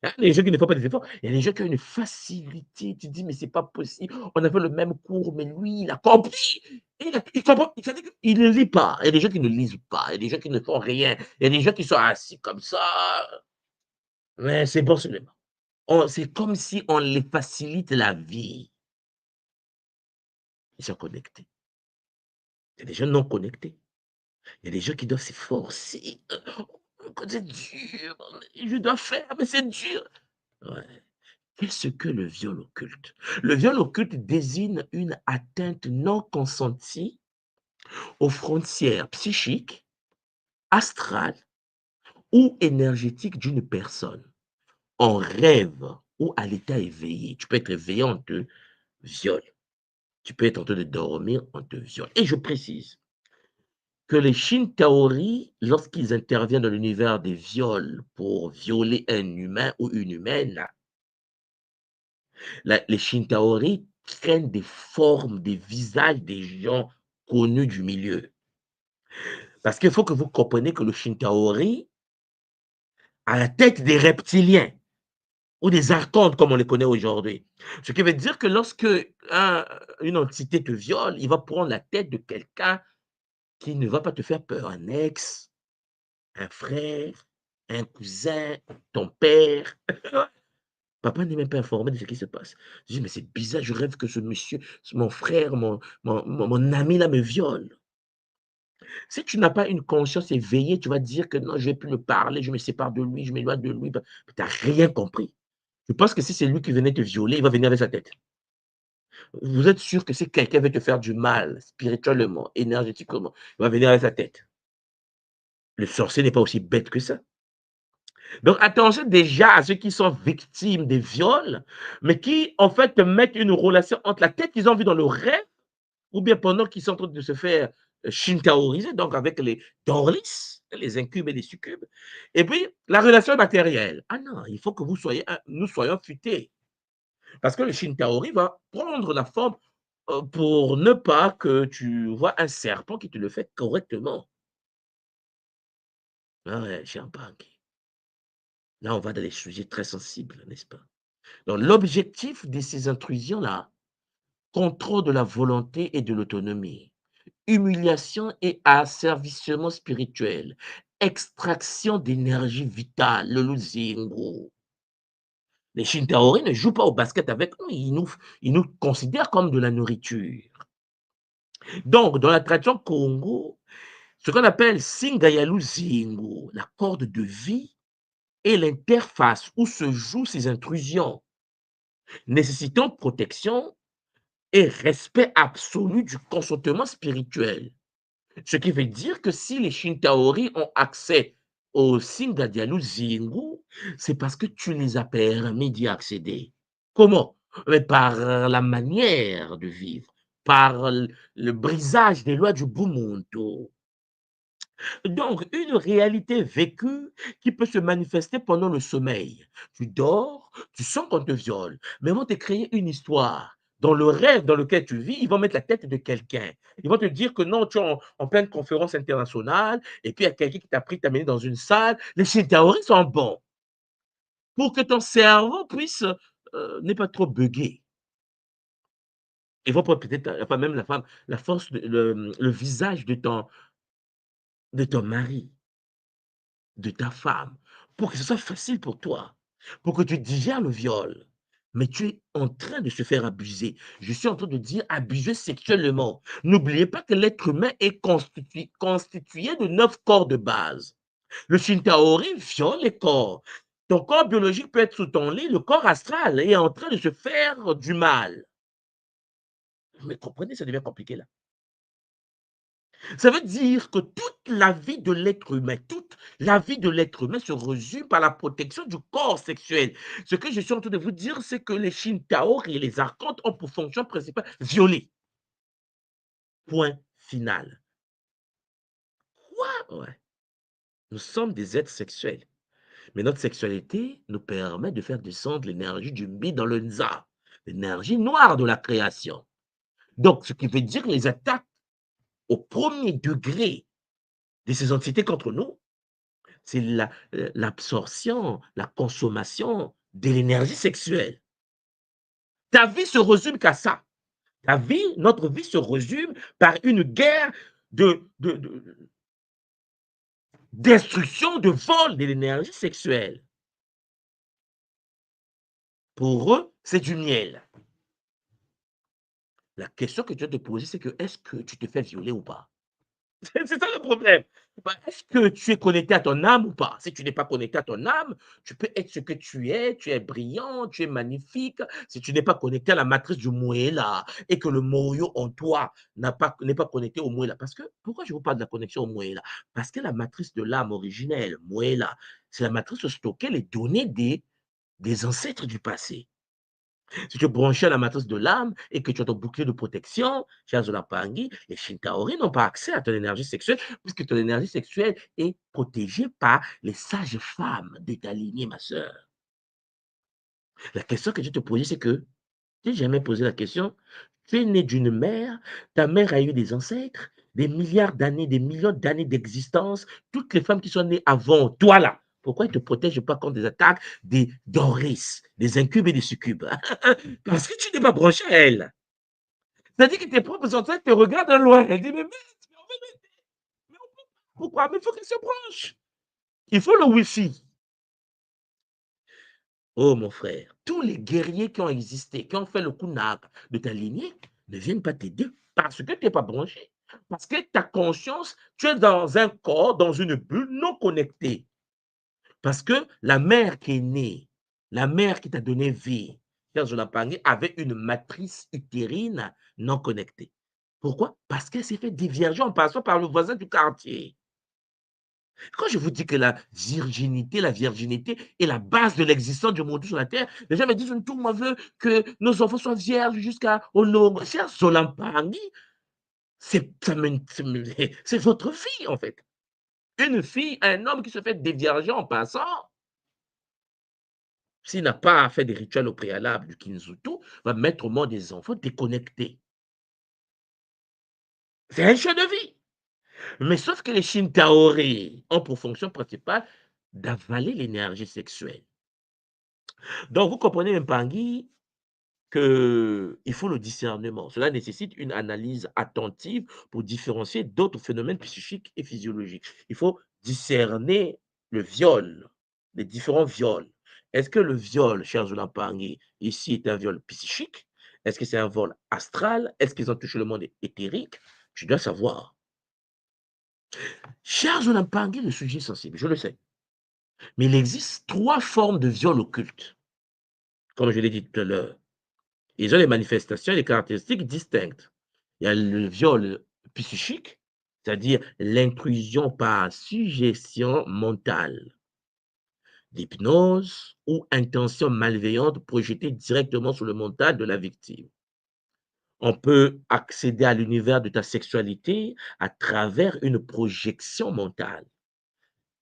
Hein, les gens qui ne font pas des efforts. Il y a des gens qui ont une facilité. Tu dis, mais c'est pas possible. On a fait le même cours, mais lui, il a compris. Il comprend. C'est-à-dire qu'il ne lit pas. Il y a des gens qui ne lisent pas. Il y a des gens qui ne font rien. Il y a des gens qui sont assis comme ça. Mais c'est bon seulement. C'est comme si on les facilite la vie. Ils sont connectés. Il y a des gens non connectés. Il y a des gens qui doivent s'efforcer. C'est dur. Je dois faire, mais c'est dur. Ouais. Qu'est-ce que le viol occulte? Le viol occulte désigne une atteinte non consentie aux frontières psychiques, astrales ou énergétiques d'une personne, en rêve ou à l'état éveillé. Tu peux être éveillé, on te viole. Tu peux être en train de dormir, on te viole. Et je précise que les Shintaori, lorsqu'ils interviennent dans l'univers des viols pour violer un humain ou une humaine, les Shintaori prennent des formes, des visages des gens connus du milieu. Parce qu'il faut que vous compreniez que le Shintaori a la tête des reptiliens ou des archontes comme on les connaît aujourd'hui. Ce qui veut dire que lorsque une entité te viole, il va prendre la tête de quelqu'un qui ne va pas te faire peur. Un ex, un frère, un cousin, ton père. Papa n'est même pas informé de ce qui se passe. Je dis, mais c'est bizarre, je rêve que ce monsieur, mon frère, mon ami là me viole. Si tu n'as pas une conscience éveillée, tu vas dire que non, je ne vais plus le parler, je me sépare de lui, je m'éloigne de lui. Tu n'as rien compris. Je pense que si c'est lui qui venait te violer, il va venir avec sa tête. Vous êtes sûr que si quelqu'un veut te faire du mal, spirituellement, énergétiquement, il va venir avec sa tête. Le sorcier n'est pas aussi bête que ça. Donc, attention déjà à ceux qui sont victimes des viols, mais qui, en fait, mettent une relation entre la tête qu'ils ont vue dans le rêve, ou bien pendant qu'ils sont en train de se faire shintaoriser, donc avec les dorlis, les incubes et les succubes, et puis la relation matérielle. Ah non, il faut que nous soyons futés. Parce que le shintaori va prendre la forme pour ne pas que tu vois un serpent qui te le fait correctement. Ah ouais, Champagne. Là, on va dans des sujets très sensibles, n'est-ce pas? Donc, l'objectif de ces intrusions-là, contrôle de la volonté et de l'autonomie, humiliation et asservissement spirituel, extraction d'énergie vitale, le Luzingo. Les Shintaori ne jouent pas au basket avec nous, ils nous considèrent comme de la nourriture. Donc, dans la tradition Congo, ce qu'on appelle Singayalu Zingo, la corde de vie, est l'interface où se jouent ces intrusions, nécessitant protection et respect absolu du consentement spirituel. Ce qui veut dire que si les Shintaori ont accès au Singadialu Zingu, c'est parce que tu les as permis d'y accéder. Comment? Mais par la manière de vivre, par le brisage des lois du Bumuntu. Donc, une réalité vécue qui peut se manifester pendant le sommeil. Tu dors, tu sens qu'on te viole, mais ils vont te créer une histoire. Dans le rêve dans lequel tu vis, ils vont mettre la tête de quelqu'un. Ils vont te dire que non, tu es en pleine conférence internationale, et puis il y a quelqu'un qui t'a pris, t'a mené dans une salle. Les théories sont bons pour que ton cerveau puisse n'est pas trop buggé. Ils vont prendre peut-être, enfin même la femme, la force, le visage de ton mari, de ta femme, pour que ce soit facile pour toi, pour que tu digères le viol. Mais tu es en train de se faire abuser. Je suis en train de dire abuser sexuellement. N'oubliez pas que l'être humain est constitué de 9 corps de base. Le Shintaori viole les corps. Ton corps biologique peut être sous ton lit, le corps astral est en train de se faire du mal. Mais comprenez, ça devient compliqué là. Ça veut dire que toute la vie de l'être humain, toute la vie de l'être humain se résume par la protection du corps sexuel. Ce que je suis en train de vous dire, c'est que les Shintaori et les archontes ont pour fonction principale violer. Point final. Quoi? Ouais. Nous sommes des êtres sexuels. Mais notre sexualité nous permet de faire descendre l'énergie du Mbi dans le Nza, l'énergie noire de la création. Donc, ce qui veut dire que les attaques au premier degré de ces entités contre nous, c'est l'absorption, la consommation de l'énergie sexuelle. Ta vie se résume qu'à ça. Ta vie, notre vie se résume par une guerre destruction, de vol de l'énergie sexuelle. Pour eux, c'est du miel. La question que tu dois te poser, c'est que est-ce que tu te fais violer ou pas? C'est ça le problème. Bah, est-ce que tu es connecté à ton âme ou pas? Si tu n'es pas connecté à ton âme, tu peux être ce que tu es brillant, tu es magnifique. Si tu n'es pas connecté à la matrice du Moëla et que le Moyo en toi n'est pas connecté au Moëla. Parce que, pourquoi je vous parle de la connexion au Moëla? Parce que la matrice de l'âme originelle, Moëla, c'est la matrice où stocker les données des ancêtres du passé. Si tu es branché à la matrice de l'âme et que tu as ton bouclier de protection, cher Zolapangui, les Shintaori n'ont pas accès à ton énergie sexuelle puisque ton énergie sexuelle est protégée par les sages femmes de ta lignée, ma sœur. La question que je te posais, c'est que tu n'as jamais posé la question. Tu es né d'une mère, ta mère a eu des ancêtres, des milliards d'années, des millions d'années d'existence. Toutes les femmes qui sont nées avant toi là, pourquoi ils ne te protègent pas contre des attaques des Doris, des incubes et des succubes? Parce que tu n'es pas branché à elle. C'est-à-dire que tes propres ancêtres te regardent de loin. Elle dit, mais merde, mais on veut m'aider. Mais on peut pas. Pourquoi? Mais il faut qu'elle se branche. Il faut le Wi-Fi. Oh mon frère, tous les guerriers qui ont existé, qui ont fait le coup de ta lignée, ne viennent pas t'aider parce que tu n'es pas branché. Parce que ta conscience, tu es dans un corps, dans une bulle non connectée. Parce que la mère qui est née, la mère qui t'a donné vie, Pierre Zolapangé, avait une matrice utérine non connectée. Pourquoi? Parce qu'elle s'est fait diverger en passant par le voisin du quartier. Quand je vous dis que la virginité est la base de l'existence du monde sur la terre, les gens me disent, tout le monde veut que nos enfants soient vierges jusqu'à honorer. Cher Zolapangé, c'est votre fille, en fait. Une fille, un homme qui se fait dévierger en passant, s'il n'a pas fait des rituels au préalable du Kinzutu, va mettre au monde des enfants déconnectés. C'est un choix de vie. Mais sauf que les Shintaori ont pour fonction principale d'avaler l'énergie sexuelle. Donc, vous comprenez, Mpangi, qu'il faut le discernement. Cela nécessite une analyse attentive pour différencier d'autres phénomènes psychiques et physiologiques. Il faut discerner le viol, les différents viols. Est-ce que le viol, cher Zulampangui, ici est un viol psychique? Est-ce que c'est un vol astral? Est-ce qu'ils ont touché le monde éthérique? Tu dois savoir. Cher Zulampangui, le sujet est sensible, je le sais. Mais il existe 3 formes de viol occulte, comme je l'ai dit tout à l'heure. Ils ont des manifestations et des caractéristiques distinctes. Il y a le viol psychique, c'est-à-dire l'intrusion par suggestion mentale, l'hypnose ou intention malveillante projetée directement sur le mental de la victime. On peut accéder à l'univers de ta sexualité à travers une projection mentale.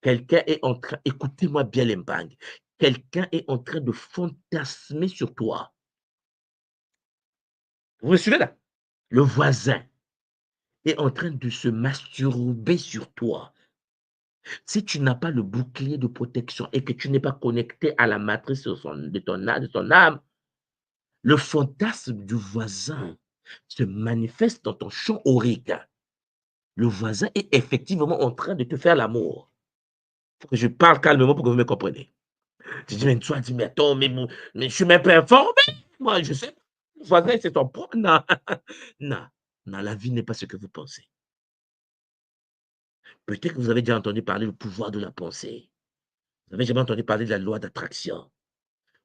Quelqu'un est en train, écoutez-moi bien les mbangs, quelqu'un est en train de fantasmer sur toi. Vous me suivez là? Le voisin est en train de se masturber sur toi. Si tu n'as pas le bouclier de protection et que tu n'es pas connecté à la matrice de ton âme, le fantasme du voisin se manifeste dans ton champ aurique. Le voisin est effectivement en train de te faire l'amour. Il faut que je parle calmement pour que vous me compreniez. Tu dis, mais toi, dis, mais attends, mais je suis même pas informé. Moi, je sais pas. Le voisin, c'est ton propre. Non, non, non, la vie n'est pas ce que vous pensez. Peut-être que vous avez déjà entendu parler du pouvoir de la pensée. Vous n'avez jamais entendu parler de la loi d'attraction.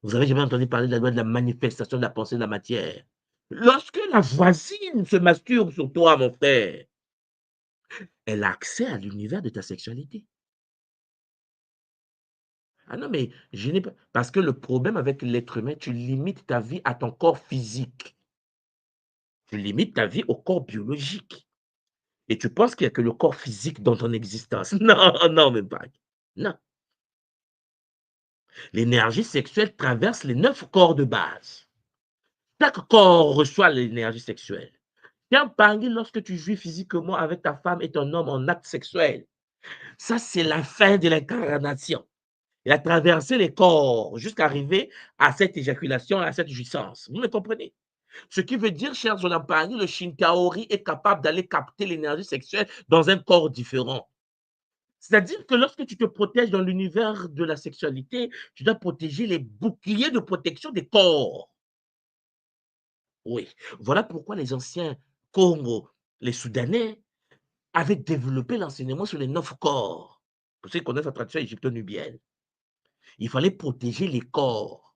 Vous n'avez jamais entendu parler de la loi de la manifestation de la pensée de la matière. Lorsque la voisine se masturbe sur toi, mon frère, elle a accès à l'univers de ta sexualité. Ah non, mais je n'ai pas. Parce que le problème avec l'être humain, tu limites ta vie à ton corps physique. Tu limites ta vie au corps biologique. Et tu penses qu'il n'y a que le corps physique dans ton existence. Non, non, même pas. Non. L'énergie sexuelle traverse les 9 corps de base. Chaque corps reçoit l'énergie sexuelle. Tiens, Pangui, lorsque tu jouis physiquement avec ta femme et ton homme en acte sexuel, ça, c'est la fin de l'incarnation. Il a traversé les corps jusqu'à arriver à cette éjaculation, à cette jouissance. Vous me comprenez? Ce qui veut dire, chers Zonampani, le Shinkaori est capable d'aller capter l'énergie sexuelle dans un corps différent. C'est-à-dire que lorsque tu te protèges dans l'univers de la sexualité, tu dois protéger les boucliers de protection des corps. Oui, voilà pourquoi les anciens Congo, les Soudanais, avaient développé l'enseignement sur les 9 corps. Pour ceux qui connaissent la tradition égypto-nubienne, il fallait protéger les corps.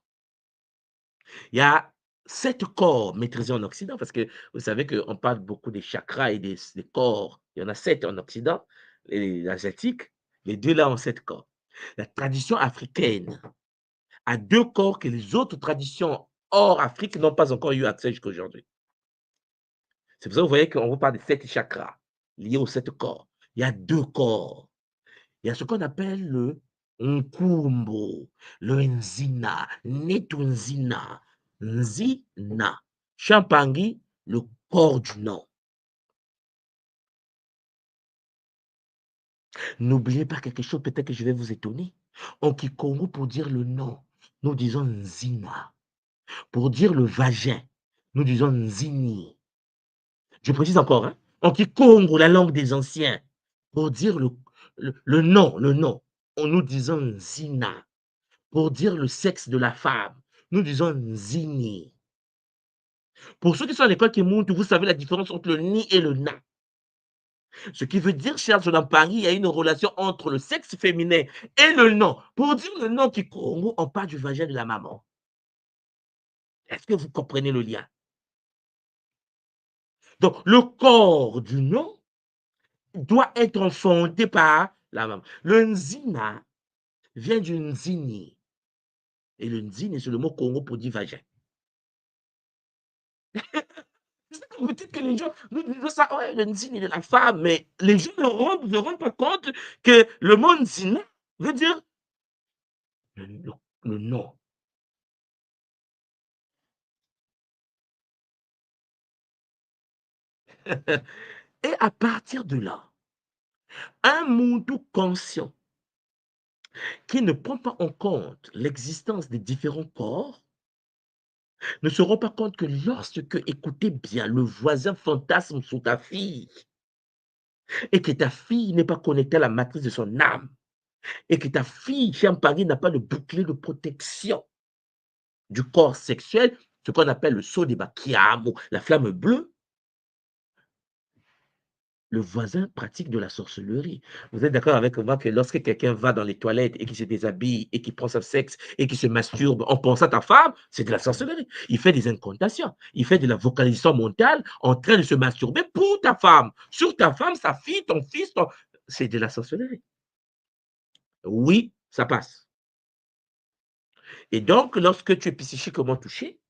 Il y a 7 corps maîtrisés en Occident, parce que vous savez qu'on parle beaucoup des chakras et des corps. Il y en a 7 en Occident, les asiatiques, les deux là ont 7 corps. La tradition africaine a 2 corps que les autres traditions hors Afrique n'ont pas encore eu accès jusqu'à aujourd'hui. C'est pour ça que vous voyez qu'on vous parle de 7 chakras liés aux 7 corps. Il y a 2 corps. Il y a ce qu'on appelle le Nkumbo, le Nzina, Netunzina, Nzina. Champangi, le corps du nom. N'oubliez pas quelque chose, peut-être que je vais vous étonner. En Kikongo, pour dire le nom, nous disons Nzina. Pour dire le vagin, nous disons Nzini. Je précise encore, hein? En Kikongo, la langue des anciens, pour dire le nom, nous disons Nzina. Pour dire le sexe de la femme, nous disons Nzini. Pour ceux qui sont à l'école qui montent, vous savez la différence entre le ni et le na. Ce qui veut dire, cher Jonathan Paris, il y a une relation entre le sexe féminin et le nom. Pour dire le nom qui Congo, on parle du vagin de la maman. Est-ce que vous comprenez le lien? Donc, le corps du nom doit être enfanté par la maman. Le nzina vient du nzini. Et le nzini, c'est le mot Congo pour dire vagin. Vous dites que les gens nous disent ça, ouais, le nzini de la femme, mais les gens ne rendent pas compte que le mot nzina veut dire le nom. Et à partir de là, un monde conscient qui ne prend pas en compte l'existence des différents corps ne se rend pas compte que lorsque, écoutez bien, le voisin fantasme sur ta fille et que ta fille n'est pas connectée à la matrice de son âme et que ta fille, chez Paris, n'a pas de bouclier de protection du corps sexuel, ce qu'on appelle le saut des Bakiamo, la flamme bleue, le voisin pratique de la sorcellerie. Vous êtes d'accord avec moi que lorsque quelqu'un va dans les toilettes et qui se déshabille et qui prend son sexe et qui se masturbe en pensant à ta femme, c'est de la sorcellerie. Il fait des incantations, il fait de la vocalisation mentale en train de se masturber pour ta femme, sur ta femme, sa fille, ton fils, c'est de la sorcellerie. Oui, ça passe. Et donc, lorsque tu es psychiquement touché,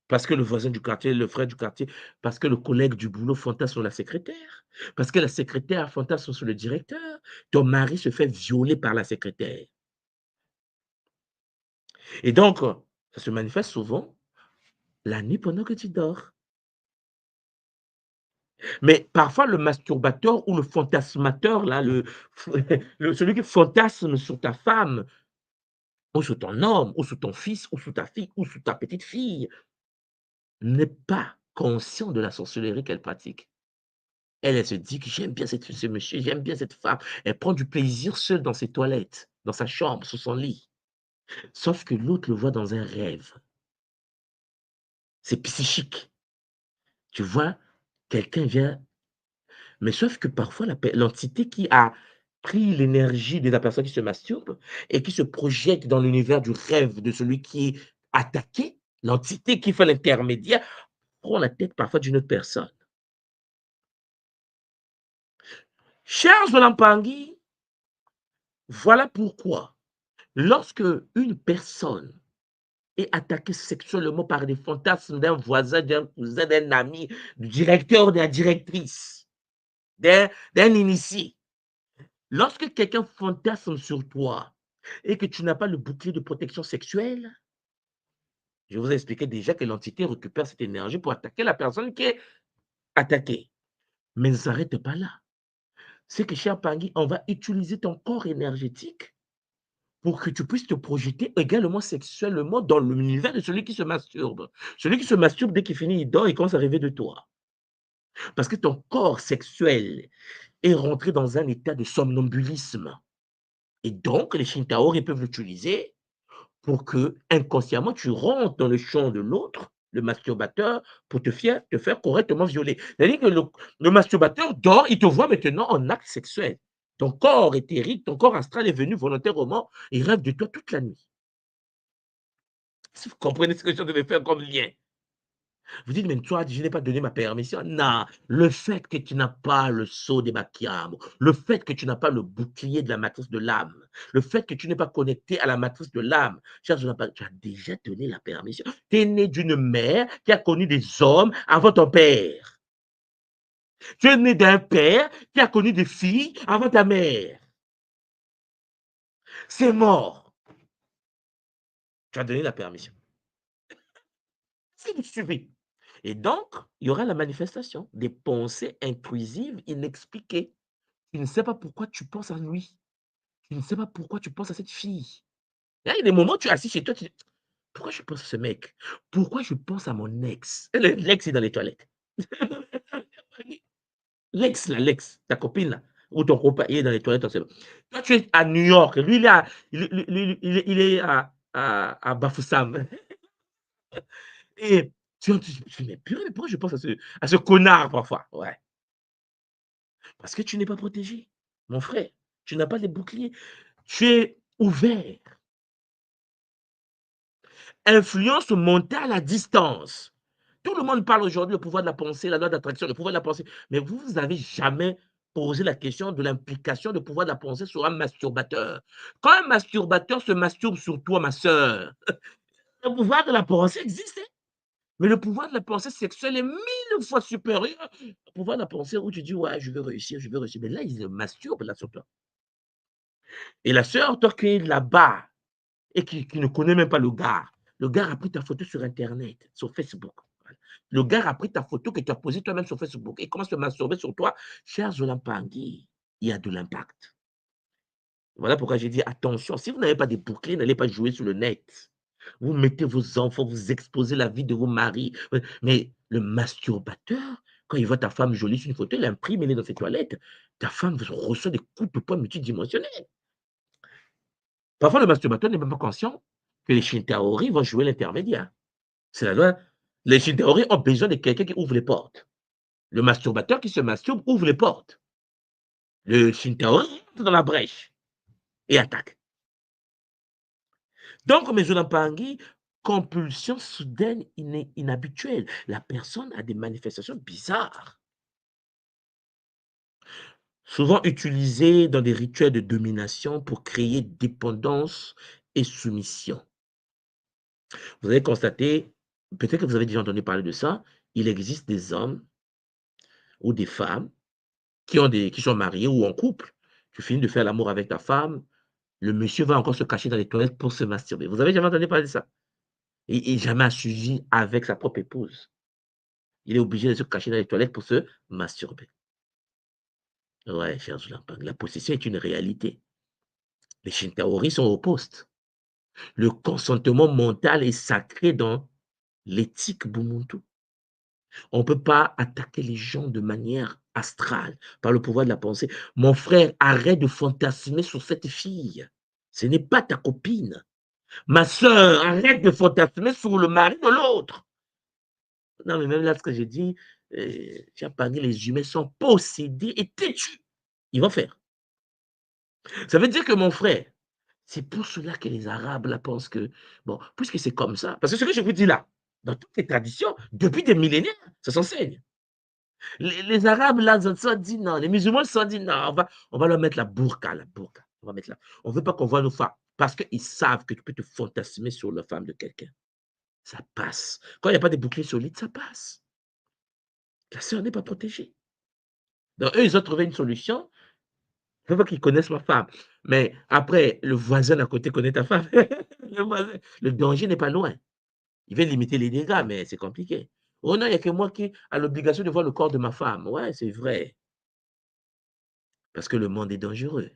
parce que le voisin du quartier, le frère du quartier, parce que le collègue du boulot fantasme sur la secrétaire, parce que la secrétaire fantasme sur le directeur, ton mari se fait violer par la secrétaire. Et donc, ça se manifeste souvent la nuit pendant que tu dors. Mais parfois, le masturbateur ou le fantasmateur, là, celui qui fantasme sur ta femme, ou sur ton homme, ou sur ton fils, ou sur ta fille, ou sur ta petite fille, n'est pas conscient de la sorcellerie qu'elle pratique. Elle se dit que j'aime bien ce monsieur, j'aime bien cette femme. Elle prend du plaisir seule dans ses toilettes, dans sa chambre, sur son lit. Sauf que l'autre le voit dans un rêve. C'est psychique. Tu vois, quelqu'un vient. Mais sauf que parfois, l'entité qui a pris l'énergie de la personne qui se masturbe et qui se projette dans l'univers du rêve de celui qui est attaqué, l'entité qui fait l'intermédiaire, prend la tête parfois d'une autre personne. Chers Olampangi, voilà pourquoi, lorsque une personne est attaquée sexuellement par des fantasmes d'un voisin, d'un cousin, d'un ami, du directeur, de la directrice, d'un initié, lorsque quelqu'un fantasme sur toi et que tu n'as pas le bouclier de protection sexuelle, je vous ai expliqué déjà que l'entité récupère cette énergie pour attaquer la personne qui est attaquée. Mais ne s'arrête pas là. C'est que, cher Pangui, on va utiliser ton corps énergétique pour que tu puisses te projeter également sexuellement dans l'univers de celui qui se masturbe. Celui qui se masturbe, dès qu'il finit, il dort, il commence à rêver de toi. Parce que ton corps sexuel est rentré dans un état de somnambulisme. Et donc, les Shintaori peuvent l'utiliser pour que, inconsciemment, tu rentres dans le champ de l'autre, le masturbateur, pour te faire correctement violer. C'est-à-dire que le masturbateur dort, il te voit maintenant en acte sexuel. Ton corps éthérique, ton corps astral est venu volontairement, il rêve de toi toute la nuit. Si vous comprenez ce que je devais faire comme lien. Vous dites, mais toi, je n'ai pas donné ma permission. Non, le fait que tu n'as pas le sceau des Machiamo, le fait que tu n'as pas le bouclier de la matrice de l'âme, le fait que tu n'es pas connecté à la matrice de l'âme, cher Jonathan, tu as déjà donné la permission. Tu es né d'une mère qui a connu des hommes avant ton père. Tu es né d'un père qui a connu des filles avant ta mère. C'est mort. Tu as donné la permission. C'est du suivi. Et donc, il y aura la manifestation des pensées intrusives inexpliquées. Tu ne sais pas pourquoi tu penses à lui. Tu ne sais pas pourquoi tu penses à cette fille. Il y a des moments où tu es assis chez toi, tu dis, pourquoi je pense à ce mec? Pourquoi je pense à mon ex? L'ex est dans les toilettes. L'ex, là, l'ex, ta copine, là, ou ton copain, il est dans les toilettes. Toi, tu es à New York. Lui, il est à Bafoussam. Et tu dis, mais purée, mais pourquoi je pense à ce connard parfois? Ouais. Parce que tu n'es pas protégé, mon frère. Tu n'as pas de bouclier. Tu es ouvert. Influence mentale à distance. Tout le monde parle aujourd'hui du pouvoir de la pensée, la loi d'attraction, le pouvoir de la pensée. Mais vous n'avez jamais posé la question de l'implication du pouvoir de la pensée sur un masturbateur. Quand un masturbateur se masturbe sur toi, ma soeur, le pouvoir de la pensée existe, hein. Mais le pouvoir de la pensée sexuelle est 1000 fois supérieur au pouvoir de la pensée où tu dis, ouais, je veux réussir, je veux réussir. Mais là, il se masturbe là sur toi. Et la sœur, toi qui es là-bas et qui ne connaît même pas le gars a pris ta photo sur Internet, sur Facebook. Voilà. Le gars a pris ta photo que tu as posée toi-même sur Facebook et commence à se masturber sur toi. Cher Zolampangui, il y a de l'impact. Voilà pourquoi j'ai dit attention, si vous n'avez pas des boucliers, n'allez pas jouer sur le net. Vous mettez vos enfants, vous exposez la vie de vos maris. Mais le masturbateur, quand il voit ta femme jolie sur une photo, il imprime, elle est dans ses toilettes. Ta femme reçoit des coups de poing multidimensionnels. Parfois, le masturbateur n'est même pas conscient que les Shintaori vont jouer l'intermédiaire. C'est la loi. Les Shintaori ont besoin de quelqu'un qui ouvre les portes. Le masturbateur qui se masturbe ouvre les portes. Le Shintaori rentre dans la brèche et attaque. Donc, mes Pangui, compulsion soudaine inhabituelle. La personne a des manifestations bizarres, souvent utilisées dans des rituels de domination pour créer dépendance et soumission. Vous avez constaté, peut-être que vous avez déjà entendu parler de ça, il existe des hommes ou des femmes qui sont mariés ou en couple. Tu finis de faire l'amour avec ta femme, le monsieur va encore se cacher dans les toilettes pour se masturber. Vous avez jamais entendu parler de ça? Et jamais assuji avec sa propre épouse. Il est obligé de se cacher dans les toilettes pour se masturber. Ouais, cher Zulampang, la possession est une réalité. Les Shintaori sont au poste. Le consentement mental est sacré dans l'éthique Bumuntu. On ne peut pas attaquer les gens de manière astrale, par le pouvoir de la pensée. Mon frère, arrête de fantasmer sur cette fille. Ce n'est pas ta copine. Ma soeur, arrête de fantasmer sur le mari de l'autre. Non, mais même là, ce que j'ai dit, tu as parlé, les humains sont possédés et têtus. Ils vont faire. Ça veut dire que mon frère, c'est pour cela que les Arabes là, pensent que, bon, puisque c'est comme ça, parce que ce que je vous dis là, dans toutes les traditions, depuis des millénaires, ça s'enseigne. Les Arabes, là, ils se sont dit non. Les musulmans se sont dit non, on va leur mettre la burqa, la burqa. On va mettre là. On ne veut pas qu'on voit nos femmes. Parce qu'ils savent que tu peux te fantasmer sur la femme de quelqu'un. Ça passe. Quand il n'y a pas de bouclier solide, ça passe. La sœur n'est pas protégée. Donc, eux, ils ont trouvé une solution. faut pas qu'ils connaissent ma femme. Mais après, le voisin d'à côté connaît ta femme. Le danger n'est pas loin. Il veut limiter les dégâts, mais c'est compliqué. Oh non, il n'y a que moi qui a l'obligation de voir le corps de ma femme. Ouais, c'est vrai. Parce que le monde est dangereux.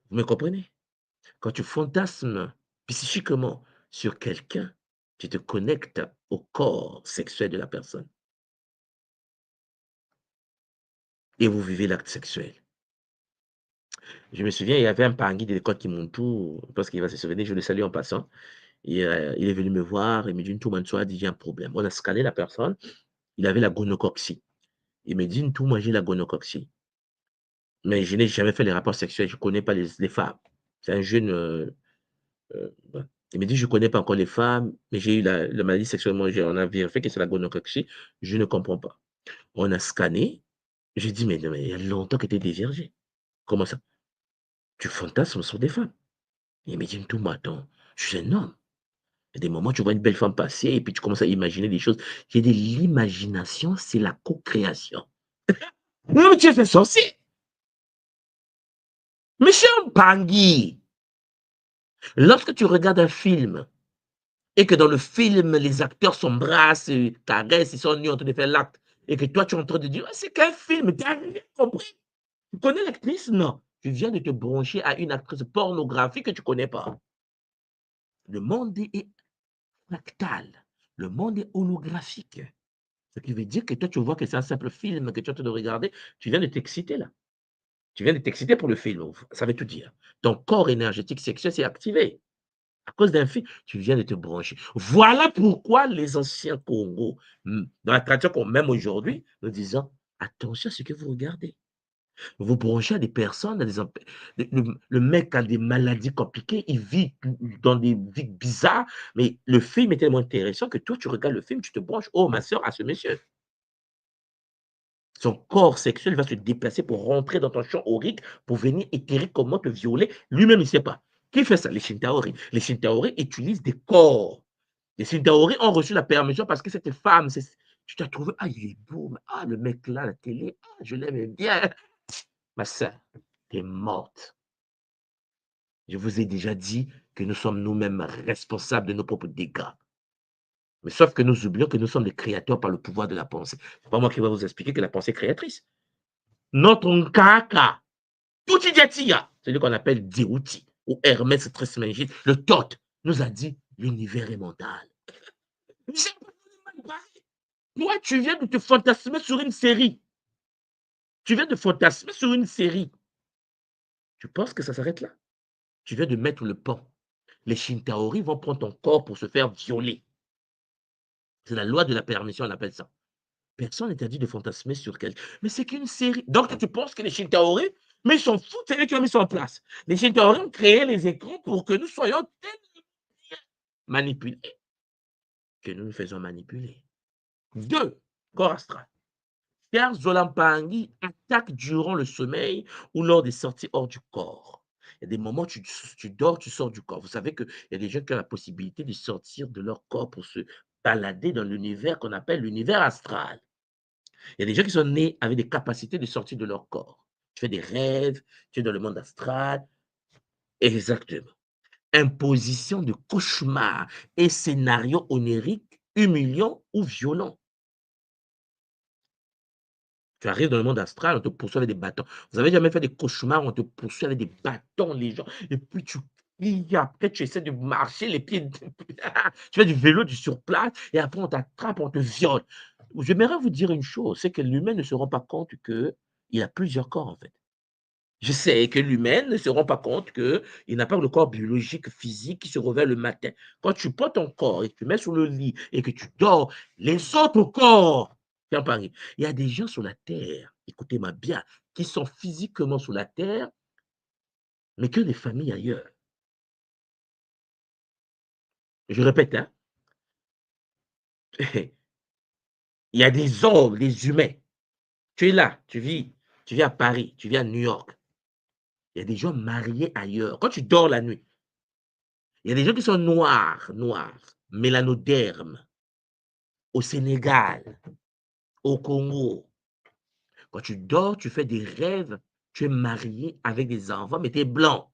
Vous me comprenez? Quand tu fantasmes psychiquement sur quelqu'un, tu te connectes au corps sexuel de la personne et vous vivez l'acte sexuel. Je me souviens, il y avait un pangui de l'école qui monte tout, parce qu'il va se souvenir, je le salue en passant. Et il est venu me voir, il me dit une tour, il dit j'ai un problème. On a scanné la personne, il avait la gonocoxie. Il me dit une tour, moi j'ai la gonocoxie. Mais je n'ai jamais fait les rapports sexuels, je ne connais pas les femmes. C'est un jeune. Ouais. Il me dit je ne connais pas encore les femmes, mais j'ai eu la maladie sexuellement, on a vérifié que c'est la gonocoxie, je ne comprends pas. On a scanné, j'ai dit mais, non, mais il y a longtemps que tu es déviergé. Comment ça? Tu fantasmes sur des femmes. Il me dit tout, mais attends, je suis un homme. Il y a des moments, tu vois une belle femme passer et puis tu commences à imaginer des choses. J'ai dit, l'imagination, c'est la co-création. Non, mais tu es fait sorcier. Monsieur Bangui, lorsque tu regardes un film et que dans le film, les acteurs s'embrassent, caressent, ils sont nus en train de faire l'acte, et que toi, tu es en train de dire, ah, c'est qu'un film, tu n'as rien compris. Tu connais l'actrice? Non. Tu viens de te brancher à une actrice pornographique que tu ne connais pas. Le monde est fractal. Le monde est holographique. Ce qui veut dire que toi, tu vois que c'est un simple film que tu es en train de regarder, tu viens de t'exciter là. Tu viens de t'exciter pour le film, ça veut tout dire. Ton corps énergétique sexuel s'est activé. À cause d'un film, tu viens de te brancher. Voilà pourquoi les anciens Congo, dans la tradition, même aujourd'hui, nous disons, attention à ce que vous regardez. Vous branchez à des personnes, le mec a des maladies compliquées, il vit dans des vies bizarres, mais le film est tellement intéressant que toi, tu regardes le film, tu te branches, oh ma soeur, à ce monsieur. Son corps sexuel va se déplacer pour rentrer dans ton champ aurique, pour venir éthériquement te violer. Lui-même, il ne sait pas. Qui fait ça? Les Shintaori. Les Shintaori utilisent des corps. Les Shintaori ont reçu la permission parce que cette femme, tu t'as trouvé, ah, il est beau, ah, le mec là, la télé, ah, je l'aimais bien. Ma soeur, tu es morte. Je vous ai déjà dit que nous sommes nous-mêmes responsables de nos propres dégâts. Mais sauf que nous oublions que nous sommes des créateurs par le pouvoir de la pensée. Ce n'est pas moi qui vais vous expliquer que la pensée est créatrice. Notre nkaka, tout idiatia, celui qu'on appelle Diouti ou Hermès Trismégiste, le Thoth, nous a dit l'univers est mental. Toi, tu viens de te fantasmer sur une série. Tu viens de fantasmer sur une série. Tu penses que ça s'arrête là? Tu viens de mettre le pan. Les Shintaori vont prendre ton corps pour se faire violer. C'est la loi de la permission, on appelle ça. Personne n'interdit de fantasmer sur quelqu'un. Mais c'est qu'une série. Donc, tu penses que les Shintaori, mais ils s'en foutent, c'est eux qui ont mis ça en place. Les Shintaori ont créé les écrans pour que nous soyons tellement manipulés que nous nous faisons manipuler. 2. Corps astral. Pierre Zolampangi attaque durant le sommeil ou lors des sorties hors du corps. Il y a des moments où tu dors, tu sors du corps. Vous savez qu'il y a des gens qui ont la possibilité de sortir de leur corps pour se balader dans l'univers qu'on appelle l'univers astral. Il y a des gens qui sont nés avec des capacités de sortir de leur corps. Tu fais des rêves, tu es dans le monde astral. Exactement. Imposition de cauchemars et scénarios oniriques, humiliants ou violents. Tu arrives dans le monde astral, on te poursuit avec des bâtons. Vous avez jamais fait des cauchemars, on te poursuit avec des bâtons, les gens, et puis tu cries, après tu essaies de marcher les pieds, tu fais du vélo, du surplace, et après on t'attrape, on te viole. J'aimerais vous dire une chose, c'est que l'humain ne se rend pas compte qu'il a plusieurs corps, en fait. Je sais que l'humain ne se rend pas compte qu'il n'a pas le corps biologique, physique, qui se réveille le matin. Quand tu prends ton corps et que tu mets sur le lit et que tu dors, les autres corps, tiens, Paris, il y a des gens sur la Terre, écoutez-moi bien, qui sont physiquement sur la Terre, mais que des familles ailleurs. Je répète, hein, il y a des hommes, des humains. Tu es là, tu vis à Paris, tu vis à New York. Il y a des gens mariés ailleurs. Quand tu dors la nuit, il y a des gens qui sont noirs, mélanodermes, au Sénégal, au Congo. Quand tu dors, tu fais des rêves, tu es marié avec des enfants, mais tu es blanc.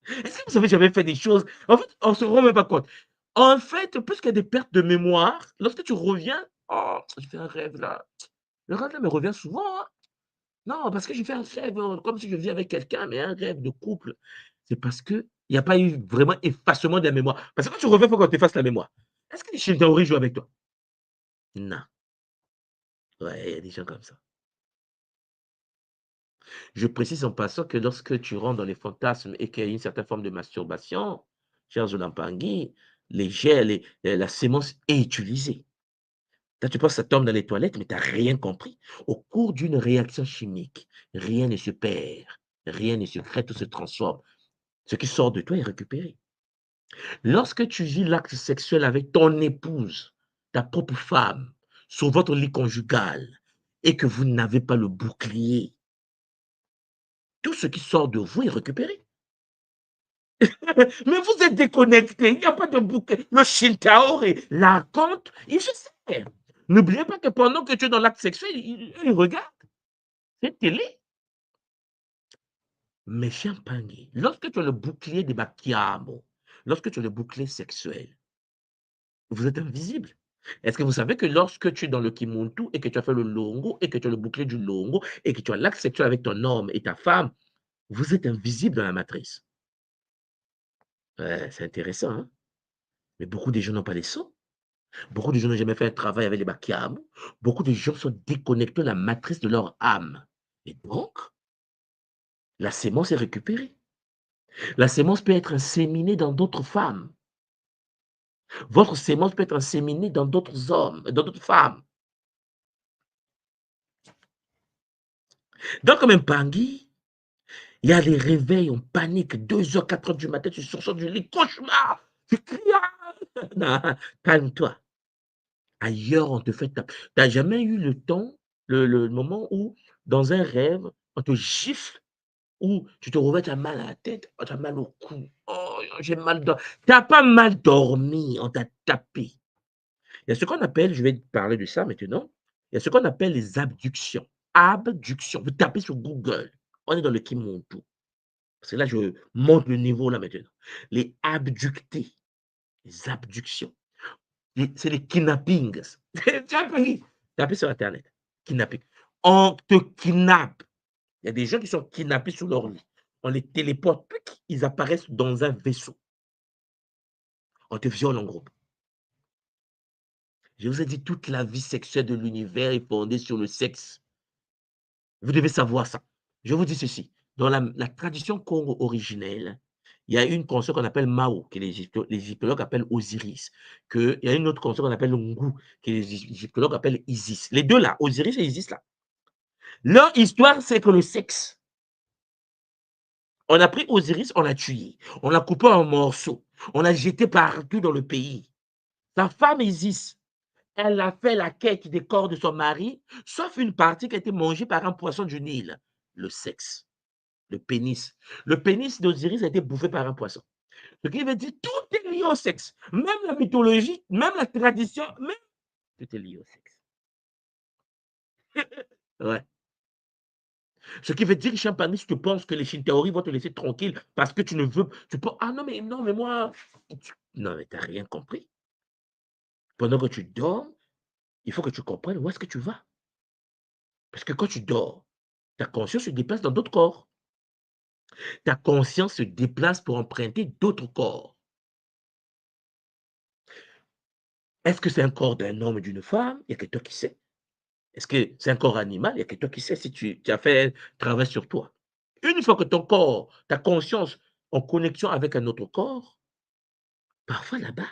Est-ce que vous avez jamais fait des choses? En fait, on se rend même pas compte. En fait, puisqu'il y a des pertes de mémoire, lorsque tu reviens, oh, j'ai fait un rêve là. Le rêve là me revient souvent, hein. Non, parce que j'ai fait un rêve, comme si je vis avec quelqu'un, mais un rêve de couple. C'est parce qu'il n'y a pas eu vraiment effacement de la mémoire. Parce que quand tu reviens, il faut qu'on t'efface la mémoire. Est-ce que les Shintaori jouent avec toi? Non. Ouais, il y a des gens comme ça. Je précise en passant que lorsque tu rentres dans les fantasmes et qu'il y a une certaine forme de masturbation, cher Zolampangi, la sémence est utilisée. Là, tu penses que ça tombe dans les toilettes, mais tu n'as rien compris. Au cours d'une réaction chimique, rien ne se perd, rien ne se crée, tout se transforme. Ce qui sort de toi est récupéré. Lorsque tu vis l'acte sexuel avec ton épouse, ta propre femme, sur votre lit conjugal, et que vous n'avez pas le bouclier, tout ce qui sort de vous est récupéré. Mais vous êtes déconnecté, il n'y a pas de bouclier. Le Shintaori, la compte, il se sert. N'oubliez pas que pendant que tu es dans l'acte sexuel, il regarde. C'est télé. Mais Champagne, lorsque tu as le bouclier de Bakiamo, lorsque tu as le bouclier sexuel, vous êtes invisible. Est-ce que vous savez que lorsque tu es dans le Kimuntu et que tu as fait le Longo et que tu as le bouclier du Longo et que tu as l'acte sexuel avec ton homme et ta femme, vous êtes invisible dans la matrice. Ouais, c'est intéressant, hein? Mais beaucoup de gens n'ont pas les sons. Beaucoup de gens n'ont jamais fait un travail avec les Bakiamo. Beaucoup de gens sont déconnectés de la matrice de leur âme. Et donc, la sémence est récupérée. La sémence peut être inséminée dans d'autres femmes. Votre sémence peut être inséminée dans d'autres hommes, dans d'autres femmes. Donc, comme un pangui, il y a les réveils, on panique, 2 heures, 4 heures du matin, tu sors du lit, cauchemar, tu cries, non, calme-toi. Ailleurs, on te fait taper. Tu n'as jamais eu le temps, le moment où, dans un rêve, on te gifle, où tu te réveilles, tu as mal à la tête, tu as mal au cou, oh, j'ai mal dormi. Tu n'as pas mal dormi, on t'a tapé. Il y a ce qu'on appelle, je vais te parler de ça maintenant, il y a ce qu'on appelle les abductions. Abduction, vous tapez sur Google, on est dans le Kimuntu. Parce que là, je monte le niveau là maintenant. Les abductés, les abductions, c'est les kidnappings. Tu as compris? Tapez sur Internet, kidnapping. On te kidnappe. Il y a des gens qui sont kidnappés sous leur lit. On les téléporte, ils apparaissent dans un vaisseau. On te viole en groupe. Je vous ai dit, toute la vie sexuelle de l'univers est fondée sur le sexe. Vous devez savoir ça. Je vous dis ceci. Dans la tradition Congo originelle, il y a une consort qu'on appelle Mao, que les égyptologues appellent Osiris. Il y a une autre consort qu'on appelle Ngu, que les égyptologues appellent Isis. Les deux là, Osiris et Isis là. Leur histoire, c'est que le sexe. On a pris Osiris, on l'a tué. On l'a coupé en morceaux. On l'a jeté partout dans le pays. Sa femme Isis, elle a fait la quête des corps de son mari, sauf une partie qui a été mangée par un poisson du Nil, le sexe, le pénis. Le pénis d'Osiris a été bouffé par un poisson. Ce qui veut dire tout est lié au sexe. Même la mythologie, même la tradition, même tout est lié au sexe. Ouais. Ce qui veut dire, Champagne, si tu penses que les Shintaori vont te laisser tranquille parce que tu ne veux. Tu peux. Ah non, mais moi. Non, mais tu n'as rien compris. Pendant que tu dors, il faut que tu comprennes où est-ce que tu vas. Parce que quand tu dors, ta conscience se déplace dans d'autres corps. Ta conscience se déplace pour emprunter d'autres corps. Est-ce que c'est un corps d'un homme et d'une femme? Il n'y a que toi qui sais. Est-ce que c'est un corps animal? Il n'y a que toi qui sais si tu as fait un travail sur toi. Une fois que ton corps, ta conscience en connexion avec un autre corps, parfois là-bas,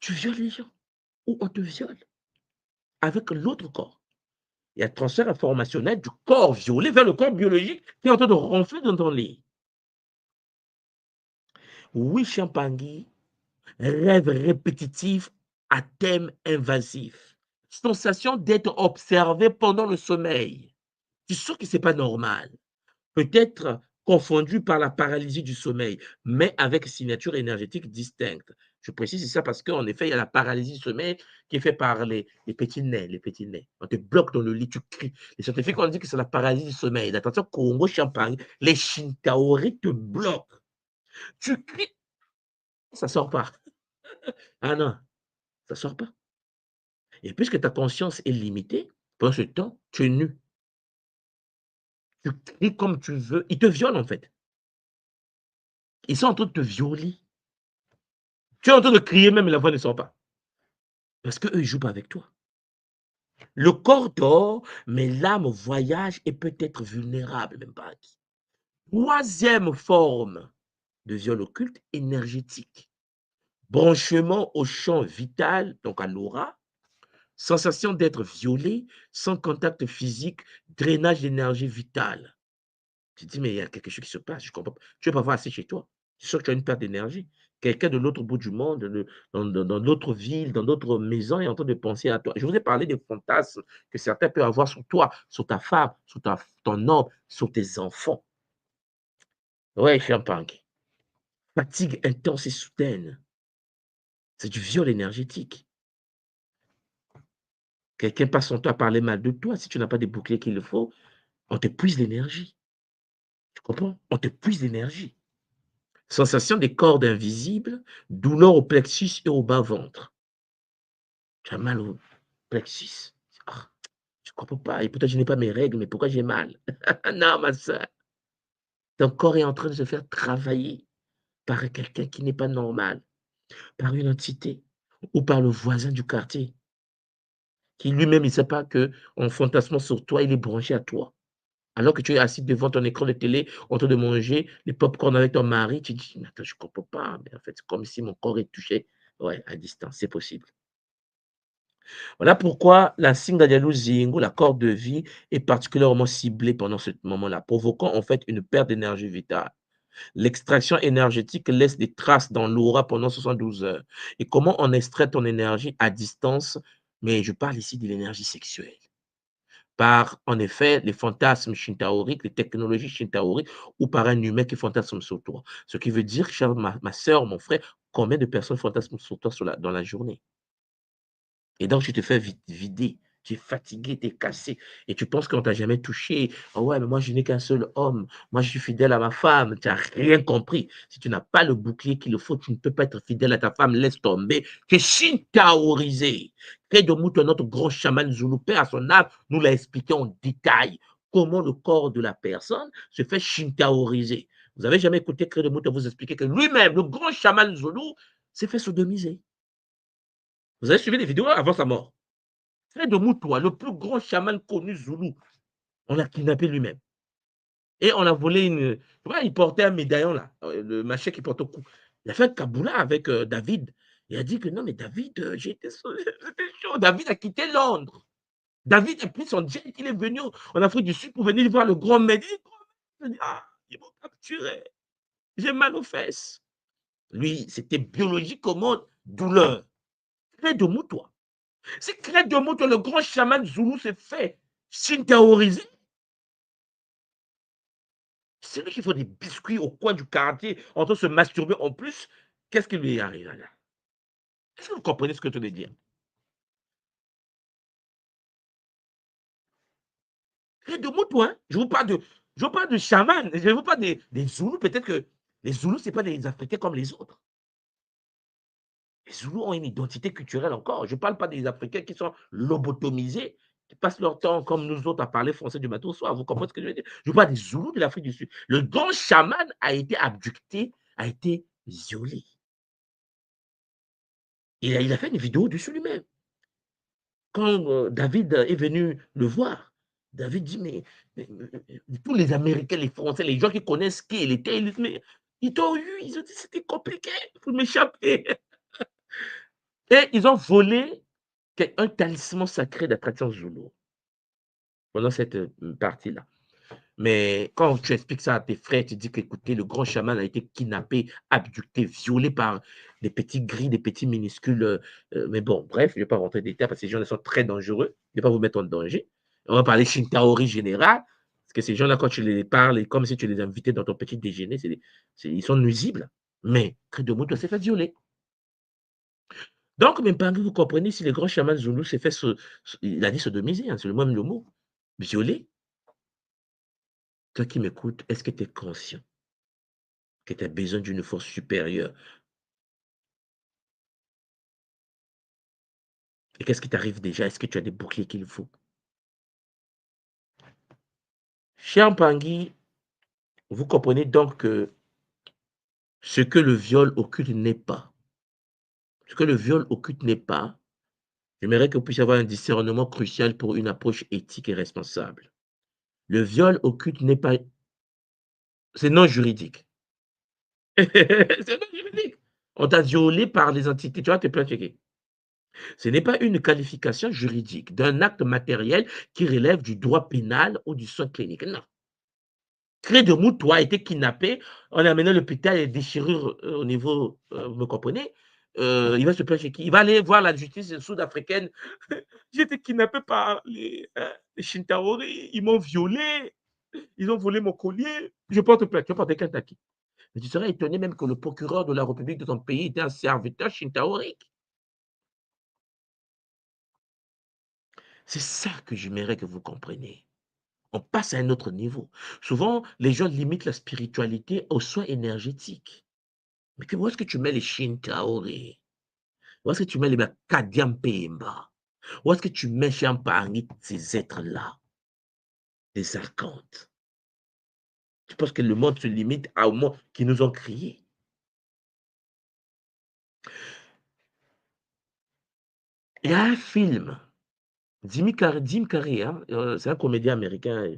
tu violes les gens ou on te viole avec l'autre corps. Il y a un transfert informationnel du corps violé vers le corps biologique qui est en train de ronfler dans ton lit. Oui, Champangui, rêve répétitif à thème invasif. Sensation d'être observé pendant le sommeil. Tu sens que ce n'est pas normal. Peut-être confondu par la paralysie du sommeil, mais avec signature énergétique distincte. Je précise ça parce qu'en effet, il y a la paralysie du sommeil qui est faite par les petits nez, les petits nez. On te bloque dans le lit, tu cries. Les scientifiques ont dit que c'est la paralysie du sommeil. Attention, Congo, Champagne, les Shintaori te bloquent. Tu cries, ça sort pas. Ah non, ça sort pas. Et puisque ta conscience est limitée, pendant ce temps, tu es nu. Tu cries comme tu veux. Ils te violent, en fait. Ils sont en train de te violer. Tu es en train de crier, même la voix ne sort pas. Parce qu'eux, ils ne jouent pas avec toi. Le corps dort, mais l'âme voyage et peut être vulnérable, même pas acquis. Troisième forme de viol occulte, énergétique. Branchement au champ vital, donc à l'aura, sensation d'être violé, sans contact physique, drainage d'énergie vitale. Tu te dis, mais il y a quelque chose qui se passe, je comprends pas. Tu ne peux pas voir assez chez toi. C'est sûr que tu as une perte d'énergie. Quelqu'un de l'autre bout du monde, dans d'autres villes, dans d'autres maisons, est en train de penser à toi. Je vous ai parlé des fantasmes que certains peuvent avoir sur toi, sur ta femme, sur ton homme, sur tes enfants. Ouais, Champagne. Fatigue intense et soudaine. C'est du viol énergétique. Quelqu'un passe son temps à parler mal de toi. Si tu n'as pas des boucliers qu'il faut, on te puise l'énergie. Tu comprends? On te puise l'énergie. Sensation des cordes invisibles, douleur au plexus et au bas-ventre. Tu as mal au plexus. Ah, je ne comprends pas. Et pourtant, je n'ai pas mes règles, mais pourquoi j'ai mal? Non, ma soeur. Ton corps est en train de se faire travailler par quelqu'un qui n'est pas normal, par une entité ou par le voisin du quartier, qui lui-même, il ne sait pas qu'en fantasmant sur toi, il est branché à toi. Alors que tu es assis devant ton écran de télé, en train de manger les pop-corn avec ton mari, tu dis, mais attends, je ne comprends pas. Mais en fait, c'est comme si mon corps est touché. Ouais, à distance, c'est possible. Voilà pourquoi la Singadjalu Zingu, la corde de vie, est particulièrement ciblée pendant ce moment-là, provoquant en fait une perte d'énergie vitale. L'extraction énergétique laisse des traces dans l'aura pendant 72 heures. Et comment on extrait ton énergie à distance? Mais je parle ici de l'énergie sexuelle. Par, en effet, les fantasmes shintaoriques, les technologies shintaoriques, ou par un humain qui fantasme sur toi. Ce qui veut dire, chère ma soeur, mon frère, combien de personnes fantasment sur toi dans la journée? Et donc, tu te fais vider. Tu es fatigué, tu es cassé. Et tu penses qu'on ne t'a jamais touché. Ah ouais, mais moi, je n'ai qu'un seul homme. Moi, je suis fidèle à ma femme. Tu n'as rien compris. Si tu n'as pas le bouclier qu'il faut, tu ne peux pas être fidèle à ta femme. Laisse tomber. Tu es shintaorisé. Kedomuto, notre grand chaman Zulu, père à son âme, nous l'a expliqué en détail comment le corps de la personne se fait shintaoriser. Vous n'avez jamais écouté Kedomuto vous expliquer que lui-même, le grand chaman Zulu, s'est fait sodomiser. Vous avez suivi les vidéos avant sa mort. Fred Moutoua, le plus grand chaman connu Zoulou, on l'a kidnappé lui-même. Et on a volé une. Tu vois, il portait un médaillon là, le machin qu'il porte au cou. Il a fait un caboula avec David. Il a dit que non, mais David, j'ai été sauvé. C'était chaud. David a quitté Londres. David a pris son jet, il est venu en Afrique du Sud pour venir voir le grand médaillon. Il a dit, ah, ils m'ont capturé. J'ai mal aux fesses. Lui, c'était biologiquement douleur. Fred Moutoua. C'est Fred Moutoua, le grand chaman Zoulou, s'est fait shintaoriser. C'est lui qui fait des biscuits au coin du quartier en train de se masturber en plus. Qu'est-ce qui lui arrive là? Est-ce que vous comprenez ce que je veux dire? Rien de moto, hein? Je vous parle de chaman, je vous parle des Zoulous. Peut-être que les Zoulous, ce n'est pas des Africains comme les autres. Les Zoulous ont une identité culturelle encore. Je ne parle pas des Africains qui sont lobotomisés, qui passent leur temps comme nous autres à parler français du matin au soir. Vous comprenez ce que je veux dire? Je parle des Zoulous de l'Afrique du Sud. Le grand chaman a été abducté, a été violé. Il a fait une vidéo dessus lui-même. Quand David est venu le voir, David dit, mais tous les Américains, les Français, les gens qui connaissent qui il était, ils disent, mais ils t'ont eu, ils ont dit, c'était compliqué, il faut m'échapper. Et ils ont volé un talisman sacré d'attraction Zoulou pendant cette partie-là. Mais quand tu expliques ça à tes frères, tu dis qu'écoutez, le grand chaman a été kidnappé, abducté, violé par des petits gris, des petits minuscules. Mais bon, bref, je ne vais pas rentrer dans les détails parce que ces gens-là sont très dangereux. Je ne vais pas vous mettre en danger. On va parler Shintaori général. Parce que ces gens-là, quand tu les parles, comme si tu les invitais dans ton petit déjeuner, ils sont nuisibles. Mais Credomo doit s'est fait violer. Donc, même pas que vous comprenez si le grand chaman Zoulou s'est fait il a dit sodomiser, hein, c'est le même le mot. Violer. Toi qui m'écoutes, est-ce que tu es conscient que tu as besoin d'une force supérieure? Et qu'est-ce qui t'arrive déjà? Est-ce que tu as des boucliers qu'il faut? Cher Mpangui, vous comprenez donc que ce que le viol occulte n'est pas, ce que le viol occulte n'est pas, j'aimerais que vous puissiez avoir un discernement crucial pour une approche éthique et responsable. Le viol occulte n'est pas, c'est non juridique. C'est non juridique. On t'a violé par les entités, tu vas te plaindre. Ce n'est pas une qualification juridique d'un acte matériel qui relève du droit pénal ou du soin clinique. Non. Cré de Moutou a été kidnappé, on a amené à l'hôpital et déchirure au niveau, vous me comprenez? Il va se plaindre chez qui? Il va aller voir la justice sud-africaine. J'ai été kidnappé par les Shintaori, ils m'ont violé, ils ont volé mon collier. Je porte plainte. Tu vas porter plainte à qui? Mais tu serais étonné même que le procureur de la République de ton pays était un serviteur shintaorique. C'est ça que j'aimerais que vous compreniez. On passe à un autre niveau. Souvent, les gens limitent la spiritualité aux soins énergétiques. Mais où est-ce que tu mets les Shintaori? Où est-ce que tu mets les Kadiam Pemba? Où est-ce que tu mets chez Ampangui ces êtres-là, les archontes? Tu penses que le monde se limite au monde qui nous ont créés? Il y a un film, Jim Carrey, hein, c'est un comédien américain.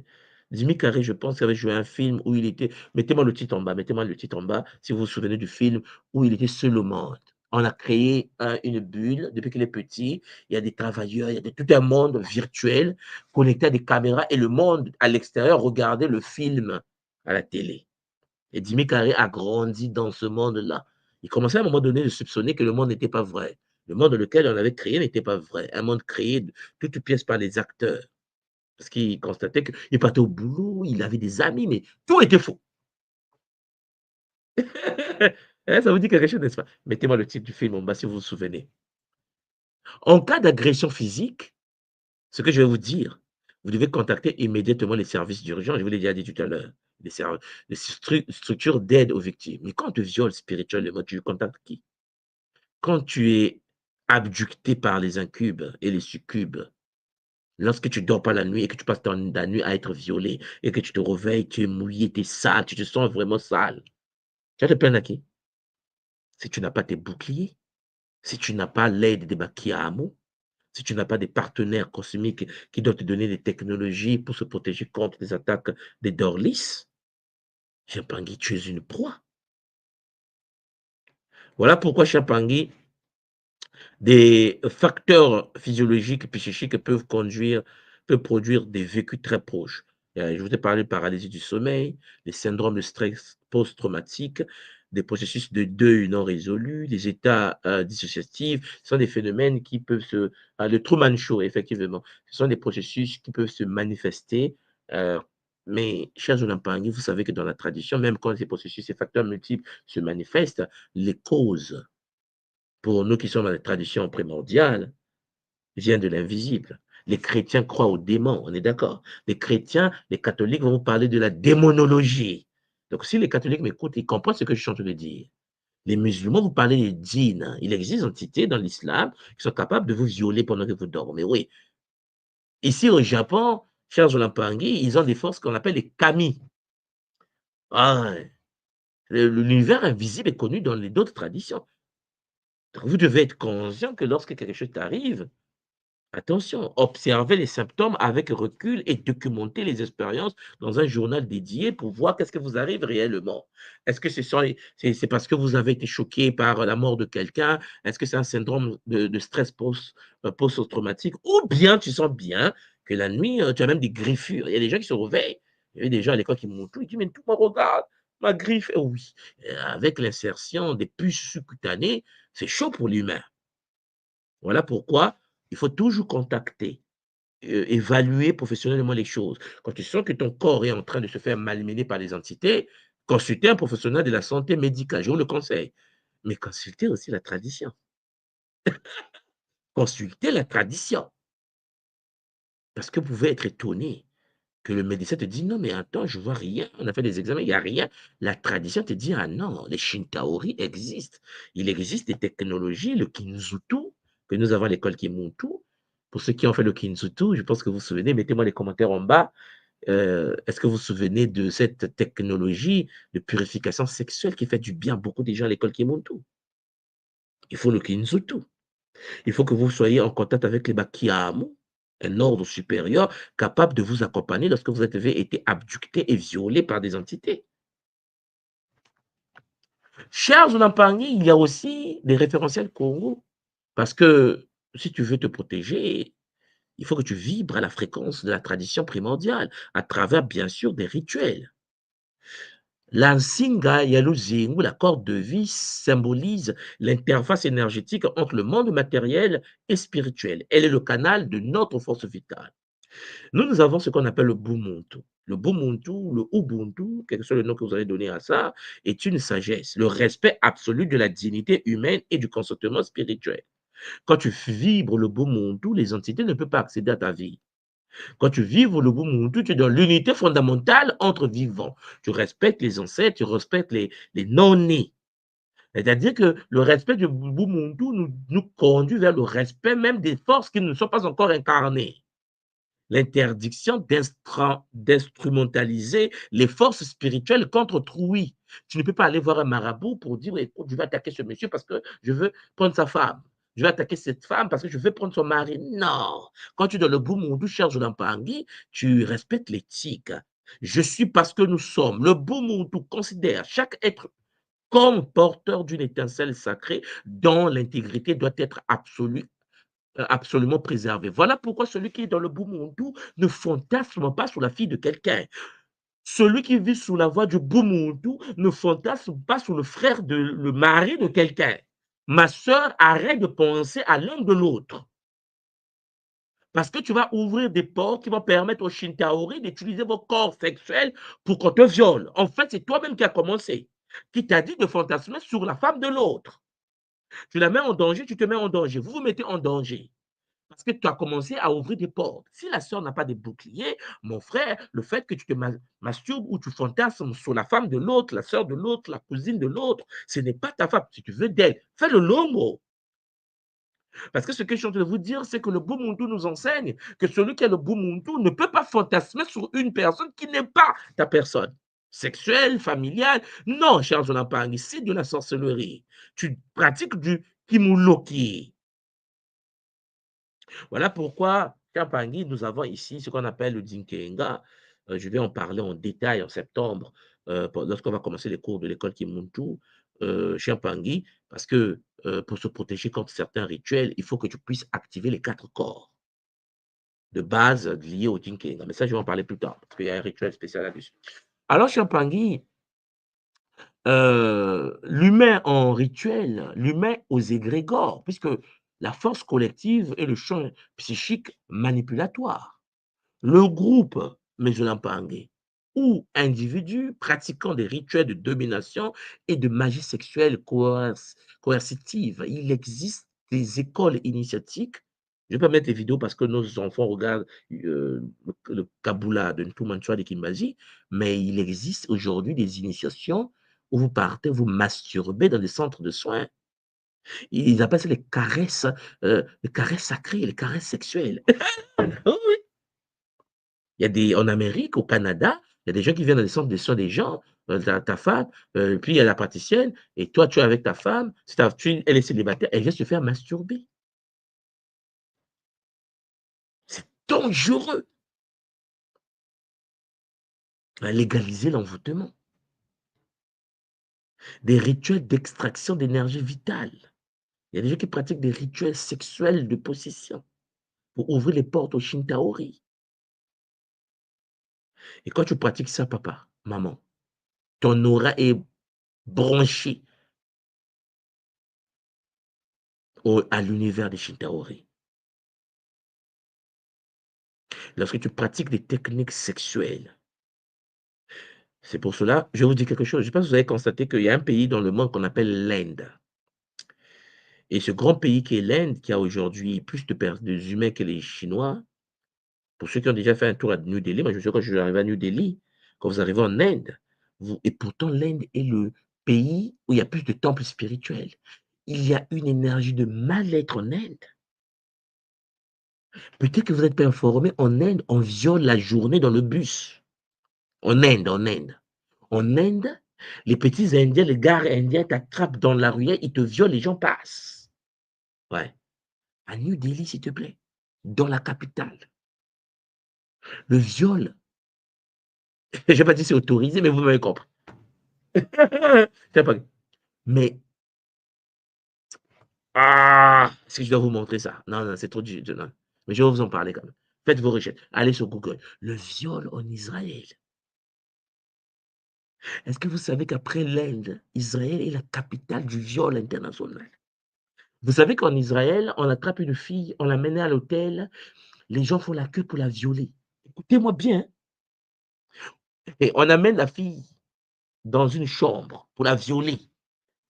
Jimmy Carrey, je pense qu'il avait joué un film où il était. Mettez-moi le titre en bas, mettez-moi le titre en bas, si vous vous souvenez du film où il était seul au monde. On a créé une bulle depuis qu'il est petit. Il y a des travailleurs, il y a tout un monde virtuel connecté à des caméras et le monde à l'extérieur regardait le film à la télé. Et Jimmy Carrey a grandi dans ce monde-là. Il commençait à un moment donné de soupçonner que le monde n'était pas vrai. Le monde dans lequel on avait créé n'était pas vrai. Un monde créé de toutes pièces par les acteurs. Parce qu'il constatait qu'il partait au boulot, il avait des amis, mais tout était faux. Hein, ça vous dit quelque chose, n'est-ce pas? Mettez-moi le titre du film en bas si vous vous souvenez. En cas d'agression physique, ce que je vais vous dire, vous devez contacter immédiatement les services d'urgence, je vous l'ai déjà dit tout à l'heure, les structures d'aide aux victimes. Mais quand on te viole spirituellement, tu contactes qui? Quand tu es abducté par les incubes et les succubes, lorsque tu dors pas la nuit et que tu passes la nuit à être violé et que tu te réveilles, tu es mouillé, tu es sale, tu te sens vraiment sale. Tu vas te plaindre à qui? Si tu n'as pas tes boucliers, si tu n'as pas l'aide des Bakiamo, si tu n'as pas des partenaires cosmiques qui doivent te donner des technologies pour se protéger contre les attaques des Dorlis, Champangui, tu es une proie. Voilà pourquoi Champangui, des facteurs physiologiques et psychiques peuvent produire des vécus très proches. Je vous ai parlé de paralysie du sommeil, des syndromes de stress post-traumatique, des processus de deuil non résolus, des états dissociatifs. Ce sont des phénomènes qui peuvent le Truman Show, effectivement. Ce sont des processus qui peuvent se manifester. Mais, chers Olampangui, vous savez que dans la tradition, même quand ces processus, ces facteurs multiples se manifestent, les causes pour nous qui sommes dans la tradition primordiale, vient de l'invisible. Les chrétiens croient aux démons, on est d'accord. Les chrétiens, les catholiques vont vous parler de la démonologie. Donc, si les catholiques m'écoutent, ils comprennent ce que je suis en train de dire. Les musulmans, vous parlez des djinns. Il existe des entités dans l'islam qui sont capables de vous violer pendant que vous dormez. Oui. Ici, au Japon, chers Olampangui, ils ont des forces qu'on appelle les kami. Ah, l'univers invisible est connu dans d'autres traditions. Donc, vous devez être conscient que lorsque quelque chose t'arrive, attention, observez les symptômes avec recul et documenter les expériences dans un journal dédié pour voir qu'est-ce que vous arrive réellement. Est-ce que c'est parce que vous avez été choqué par la mort de quelqu'un? Est-ce que c'est un syndrome de stress post-traumatique? Ou bien tu sens bien que la nuit, tu as même des griffures. Il y a des gens qui se réveillent. Il y a des gens à l'école qui m'ont tout, ils disent, mais tout me regarde, ma griffe. Eh oui, avec l'insertion des puces sous-cutanées, c'est chaud pour l'humain. Voilà pourquoi il faut toujours contacter, évaluer professionnellement les choses. Quand tu sens que ton corps est en train de se faire malmener par les entités, consultez un professionnel de la santé médicale, je vous le conseille. Mais consultez aussi la tradition. Consultez la tradition. Parce que vous pouvez être étonné que le médecin te dit: «Non, mais attends, je vois rien. On a fait des examens, il y a rien». La tradition te dit: «Ah non, les Shintaori existent». Il existe des technologies, le Kinzutu, que nous avons à l'école Kimuntu. Pour ceux qui ont fait le Kinzutu, je pense que vous vous souvenez, mettez-moi les commentaires en bas. Est-ce que vous vous souvenez de cette technologie de purification sexuelle qui fait du bien à beaucoup de gens à l'école Kimuntu? Il faut le Kinzutu. Il faut que vous soyez en contact avec les Bakiamu, un ordre supérieur capable de vous accompagner lorsque vous avez été abducté et violé par des entités. Chers Onampangui, il y a aussi des référentiels Congo. Parce que si tu veux te protéger, il faut que tu vibres à la fréquence de la tradition primordiale, à travers, bien sûr, des rituels. L'Ansinga Yaluzingu, la corde de vie, symbolise l'interface énergétique entre le monde matériel et spirituel. Elle est le canal de notre force vitale. Nous avons ce qu'on appelle le Bumuntu. Le Bumuntu, le Ubuntu, quel que soit le nom que vous allez donner à ça, est une sagesse, le respect absolu de la dignité humaine et du consentement spirituel. Quand tu vibres le Bumuntu, les entités ne peuvent pas accéder à ta vie. Quand tu vibres le Bumuntu, tu es dans l'unité fondamentale entre vivants. Tu respectes les ancêtres, tu respectes les non-nés. C'est-à-dire que le respect du Bumuntu nous conduit vers le respect même des forces qui ne sont pas encore incarnées. L'interdiction d'instrumentaliser les forces spirituelles contre autrui. Tu ne peux pas aller voir un marabout pour dire: écoute, je vais attaquer ce monsieur parce que je veux prendre sa femme. Je vais attaquer cette femme parce que je veux prendre son mari. Non. Quand tu es dans le Bumundu, cher Jonampangui, tu respectes l'éthique. Je suis parce que nous sommes. Le Bumundu considère chaque être comme porteur d'une étincelle sacrée dont l'intégrité doit être absolument préservé. Voilà pourquoi celui qui est dans le Bumundu ne fantasme pas sur la fille de quelqu'un. Celui qui vit sous la voie du Bumundu ne fantasme pas sur le mari de quelqu'un. Ma sœur, arrête de penser à l'un de l'autre. Parce que tu vas ouvrir des portes qui vont permettre aux Shintaori d'utiliser vos corps sexuels pour qu'on te viole. En fait, c'est toi-même qui as commencé, qui t'a dit de fantasmer sur la femme de l'autre. Tu la mets en danger, tu te mets en danger. Vous vous mettez en danger. Parce que tu as commencé à ouvrir des portes. Si la sœur n'a pas de bouclier, mon frère, le fait que tu te masturbes ou tu fantasmes sur la femme de l'autre, la sœur de l'autre, la cousine de l'autre, ce n'est pas ta femme. Si tu veux d'elle, fais le lomo. Parce que ce que je suis en train de vous dire, c'est que le Bumuntu nous enseigne que celui qui a le Bumuntu ne peut pas fantasmer sur une personne qui n'est pas ta personne. Sexuelle, familiale. Non, cher Jonathan, c'est de la sorcellerie. Tu pratiques du kimuloki. Voilà pourquoi, Champangui, nous avons ici ce qu'on appelle le Dinkenga. Je vais en parler en détail en septembre, lorsqu'on va commencer les cours de l'école Kimuntu, Champangui, parce que pour se protéger contre certains rituels, il faut que tu puisses activer les 4 corps de base liés au Dinkenga. Mais ça, je vais en parler plus tard, parce qu'il y a un rituel spécial là-dessus. Alors, Champangui, l'humain en rituel, l'humain aux égrégores, puisque la force collective est le champ psychique manipulatoire. Le groupe Mejolampangue ou individus pratiquant des rituels de domination et de magie sexuelle coercitive. Il existe des écoles initiatiques. Je vais pas mettre les vidéos parce que nos enfants regardent le Kabula de Ntumanchua de Kimbaji, mais il existe aujourd'hui des initiations où vous partez, vous masturbez dans des centres de soins. Ils appellent ça les caresses sacrées, les caresses sexuelles. Oui. Il y a en Amérique, au Canada, il y a des gens qui viennent dans les centres de soins des gens, ta femme, puis il y a la praticienne, et toi, tu es avec ta femme, elle est célibataire, elle vient se faire masturber. C'est dangereux. À légaliser l'envoûtement. Des rituels d'extraction d'énergie vitale. Il y a des gens qui pratiquent des rituels sexuels de possession pour ouvrir les portes au Shintaori. Et quand tu pratiques ça, papa, maman, ton aura est branché à l'univers des Shintaori. Lorsque tu pratiques des techniques sexuelles, c'est pour cela, je vais vous dire quelque chose. Je ne sais pas si vous avez constaté qu'il y a un pays dans le monde qu'on appelle l'Inde. Et ce grand pays qui est l'Inde, qui a aujourd'hui plus de humains que les Chinois, pour ceux qui ont déjà fait un tour à New Delhi, moi je me souviens quand je suis arrivé à New Delhi, quand vous arrivez en Inde, et pourtant l'Inde est le pays où il y a plus de temples spirituels. Il y a une énergie de mal-être en Inde. Peut-être que vous n'êtes pas informé, en Inde, on viole la journée dans le bus. En Inde, en Inde. En Inde, les petits Indiens, les gars indiens t'attrapent dans la ruelle, ils te violent, les gens passent. Ouais. À New Delhi, s'il te plaît. Dans la capitale. Le viol, je ne vais pas dire c'est autorisé, mais vous m'avez compris. Mais, est-ce que je dois vous montrer ça? Non, non, c'est trop non. Mais je vais vous en parler quand même. Faites vos recherches. Allez sur Google. Le viol en Israël. Est-ce que vous savez qu'après l'Inde, Israël est la capitale du viol international? Vous savez qu'en Israël, on attrape une fille, on la mène à l'hôtel, les gens font la queue pour la violer. Écoutez-moi bien. Et on amène la fille dans une chambre pour la violer.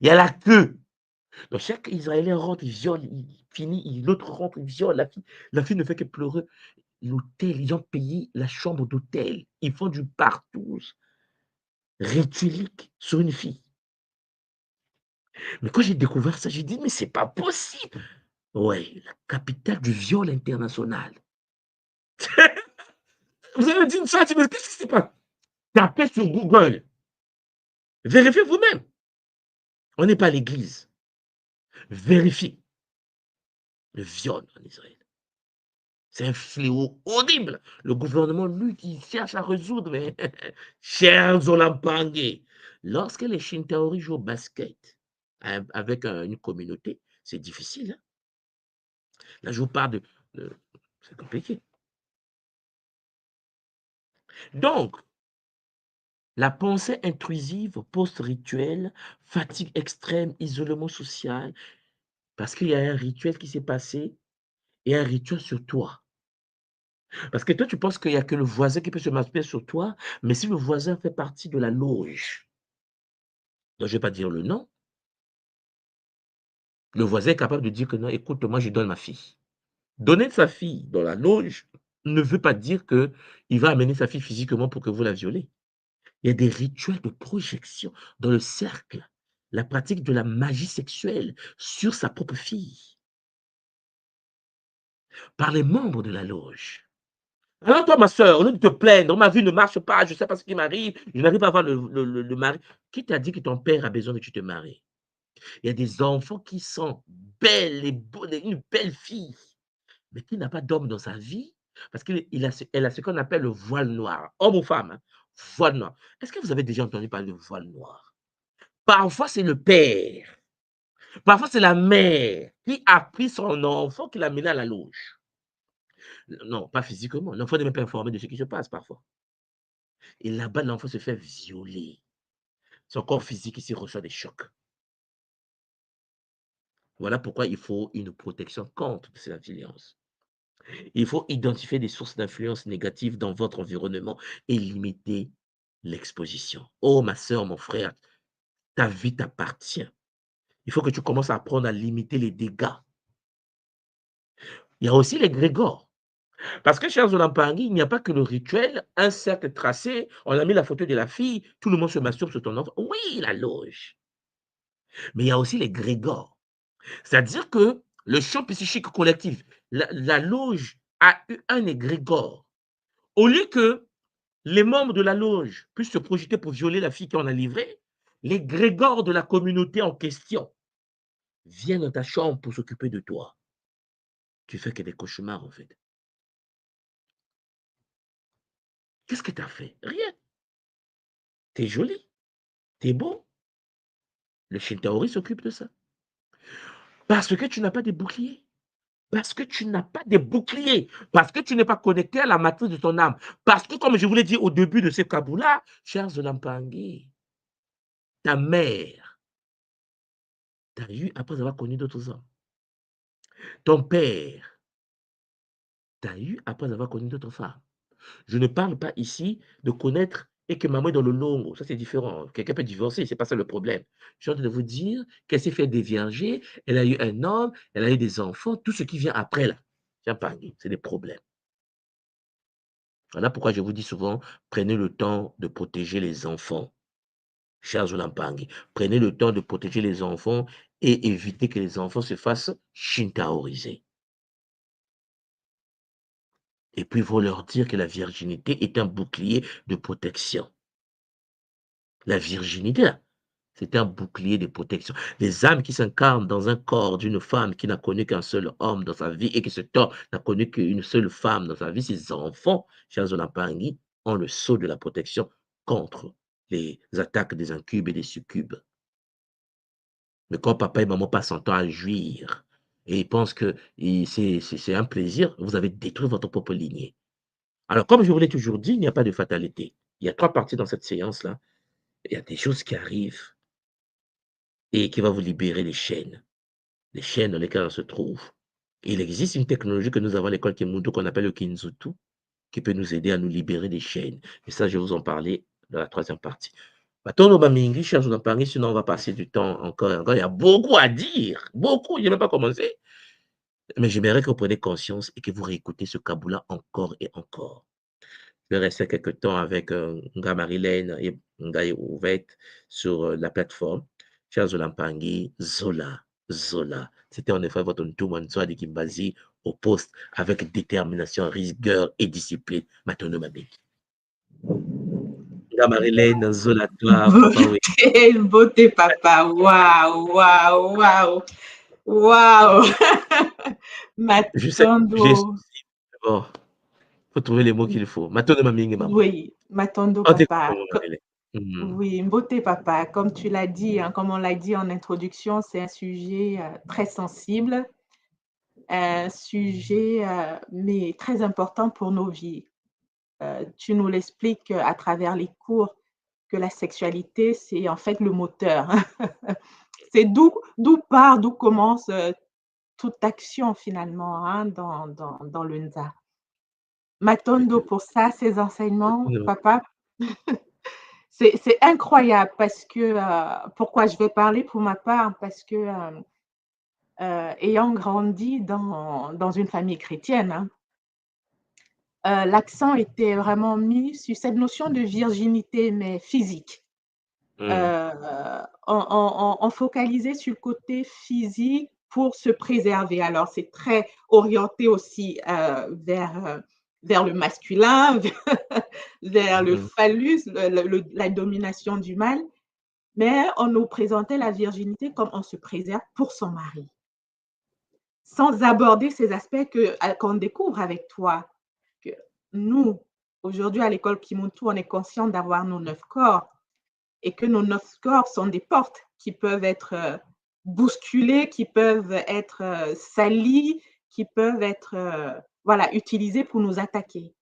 Il y a la queue. Donc chaque Israélien rentre, il viole, il finit, l'autre rentre, il viole la fille. La fille ne fait que pleurer. L'hôtel, ils ont payé la chambre d'hôtel. Ils font du partouze rituelique sur une fille. Mais quand j'ai découvert ça, j'ai dit, mais c'est pas possible. Ouais, la capitale du viol international. Vous avez dit ça, mais qu'est-ce qui se passe? Tapez sur Google. Vérifiez vous-même. On n'est pas à l'église. Vérifiez le viol en Israël. C'est un fléau horrible. Le gouvernement, lui, qui cherche à résoudre, mais chers Olampangé, lorsque les Shintaori jouent au basket avec une communauté, c'est difficile. Hein? Là, je vous parle c'est compliqué. Donc, la pensée intrusive, post-rituelle, fatigue extrême, isolement social, parce qu'il y a un rituel qui s'est passé et un rituel sur toi. Parce que toi, tu penses qu'il n'y a que le voisin qui peut se masturber sur toi, mais si le voisin fait partie de la loge, donc je ne vais pas dire le nom, le voisin est capable de dire que non, écoute, moi, je donne ma fille. Donner sa fille dans la loge ne veut pas dire qu'il va amener sa fille physiquement pour que vous la violez. Il y a des rituels de projection dans le cercle, la pratique de la magie sexuelle sur sa propre fille, par les membres de la loge. Alors toi, ma soeur, au lieu de te plaindre, ma vie ne marche pas, je ne sais pas ce qui m'arrive, je n'arrive pas à avoir le mari. Qui t'a dit que ton père a besoin que tu te maries? Il y a des enfants qui sont belles et une belle fille, mais qui n'a pas d'homme dans sa vie, parce qu'elle a ce qu'on appelle le voile noir, homme ou femme, hein, voile noir. Est-ce que vous avez déjà entendu parler de voile noir? Parfois, c'est le père, parfois, c'est la mère qui a pris son enfant, qui l'a mené à la loge. Non, pas physiquement. L'enfant n'est même pas informé de ce qui se passe parfois. Et là-bas, l'enfant se fait violer. Son corps physique ici reçoit des chocs. Voilà pourquoi il faut une protection contre cette influence. Il faut identifier des sources d'influence négatives dans votre environnement et limiter l'exposition. Oh, ma soeur, mon frère, ta vie t'appartient. Il faut que tu commences à apprendre à limiter les dégâts. Il y a aussi les grégores. Parce que, chers Olampangui, il n'y a pas que le rituel, un cercle tracé, on a mis la photo de la fille, tout le monde se masturbe sur ton enfant. Oui, la loge. Mais il y a aussi les grégores. C'est-à-dire que le champ psychique collectif, la loge a eu un égrégore. Au lieu que les membres de la loge puissent se projeter pour violer la fille qu'on a livrée, les grégores de la communauté en question viennent dans ta chambre pour s'occuper de toi. Tu fais que des cauchemars, en fait. Qu'est-ce que tu as fait? Rien. Tu es joli, tu es beau. Le Shintaori s'occupe de ça. Parce que tu n'as pas de bouclier. Parce que tu n'as pas de bouclier. Parce que tu n'es pas connecté à la matrice de ton âme. Parce que, comme je vous l'ai dit au début de ce Kaboula, chers Olampangui, ta mère t'a eu après avoir connu d'autres hommes. Ton père t'a eu après avoir connu d'autres femmes. Je ne parle pas ici de connaître et que maman est dans le longo. Ça, c'est différent. Quelqu'un peut divorcer, c'est pas ça le problème. Je suis en train de vous dire qu'elle s'est fait dévierger, elle a eu un homme, elle a eu des enfants, tout ce qui vient après là. Tiens, pardon, c'est des problèmes. Voilà pourquoi je vous dis souvent, prenez le temps de protéger les enfants, chers Olampangi. Prenez le temps de protéger les enfants et évitez que les enfants se fassent shintaoriser. Et puis, il faut leur dire que la virginité est un bouclier de protection. La virginité, là, c'est un bouclier de protection. Les âmes qui s'incarnent dans un corps d'une femme qui n'a connu qu'un seul homme dans sa vie et que cet homme n'a connu qu'une seule femme dans sa vie, ces enfants, chers Olampangi, ont le sceau de la protection contre les attaques des incubes et des succubes. Mais quand papa et maman passent son temps à jouir et ils pensent que c'est un plaisir, vous avez détruit votre propre lignée. Alors, comme je vous l'ai toujours dit, il n'y a pas de fatalité. Il y a 3 parties dans cette séance-là. Il y a des choses qui arrivent et qui vont vous libérer les chaînes dans lesquelles on se trouve. Il existe une technologie que nous avons à l'école Kemundo qu'on appelle le Kinzutu, qui peut nous aider à nous libérer des chaînes. Et ça, je vais vous en parler dans la 3e partie. Maintenant, on va mingi, chers, on en parler, sinon on va passer du temps encore et encore. Il y a beaucoup à dire, beaucoup, je n'ai même pas commencé. Mais j'aimerais que vous preniez conscience et que vous réécoutez ce Kaboula encore et encore. Je vais rester quelque temps avec Nga Marilène et Nga Ouvette sur la plateforme. Chers Olampangi, Zola, Zola. C'était en effet votre Ntumansoa de Kimbazi au poste avec détermination, rigueur et discipline. Maintenant, ma belle. Nga Marilène, Zola, toi, papa, oui. Beauté, papa. Waouh, waouh, waouh. Waouh. Je sais, j'ai Matondo. bon, faut trouver les mots qu'il faut. Maintenant, ma mingi, maman. Oui, Matondo, On t'écoute, papa. maman Marilène. Oui, beauté, papa. Comme tu l'as dit, hein, comme on l'a dit en introduction, c'est un sujet très sensible, un sujet mais très important pour nos vies. Tu nous l'expliques à travers les cours que la sexualité, c'est en fait le moteur. C'est d'où commence toute action finalement hein, dans le Nza. Matondo pour ça, ces enseignements, papa, c'est incroyable parce que, pourquoi je vais parler pour ma part? Parce que, ayant grandi dans une famille chrétienne, hein, l'accent était vraiment mis sur cette notion de virginité, mais physique. Heu, on focalisait sur le côté physique pour se préserver. Alors c'est très orienté aussi, vers le masculin, vers le phallus, la domination du mâle, mais on nous présentait la virginité comme on se préserve pour son mari, sans aborder ces aspects qu'on découvre avec toi, que nous, aujourd'hui à l'école Kimuntu, on est conscient d'avoir nos 9 corps et que nos 9 corps sont des portes qui peuvent être bousculées, qui peuvent être salies, qui peuvent être voilà, utilisées pour nous attaquer.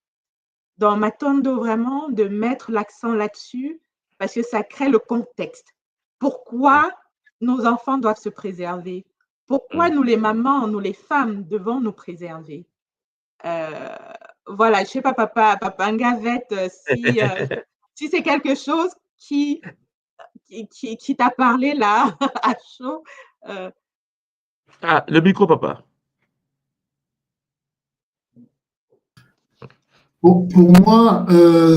Dans Matondo, vraiment, de mettre l'accent là-dessus, parce que ça crée le contexte. Pourquoi nos enfants doivent se préserver? Pourquoi nous, les mamans, nous, les femmes, devons nous préserver? Voilà, je ne sais pas, papa Ngavette, si c'est quelque chose qui t'a parlé là, à chaud. Ah, le micro, papa. Bon, pour moi,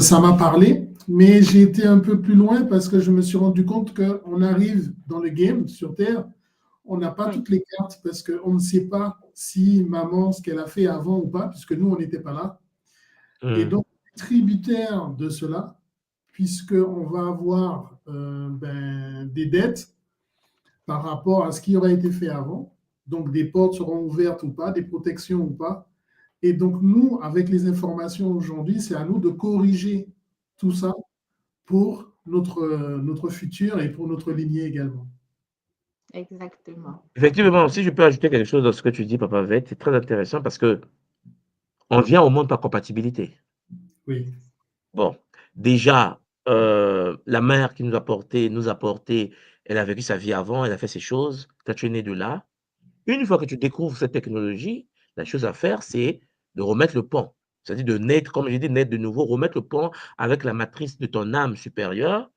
ça m'a parlé, mais j'ai été un peu plus loin parce que je me suis rendu compte qu'on arrive dans le game sur Terre, on n'a pas toutes les cartes parce qu'on ne sait pas si maman, ce qu'elle a fait avant ou pas, puisque nous, on n'était pas là. Et donc, tributaire de cela, puisqu'on va avoir des dettes par rapport à ce qui aurait été fait avant. Donc, des portes seront ouvertes ou pas, des protections ou pas. Et donc, nous, avec les informations aujourd'hui, c'est à nous de corriger tout ça pour notre futur et pour notre lignée également. Exactement. Effectivement, si je peux ajouter quelque chose dans ce que tu dis, papa Vette, c'est très intéressant parce que on vient au monde par compatibilité. Oui. Bon, déjà, la mère qui nous a porté, elle a vécu sa vie avant, elle a fait ses choses. Toi, tu es né de là. Une fois que tu découvres cette technologie, la chose à faire, c'est de remettre le pont. C'est-à-dire de naître, comme j'ai dit, naître de nouveau, remettre le pont avec la matrice de ton âme supérieure,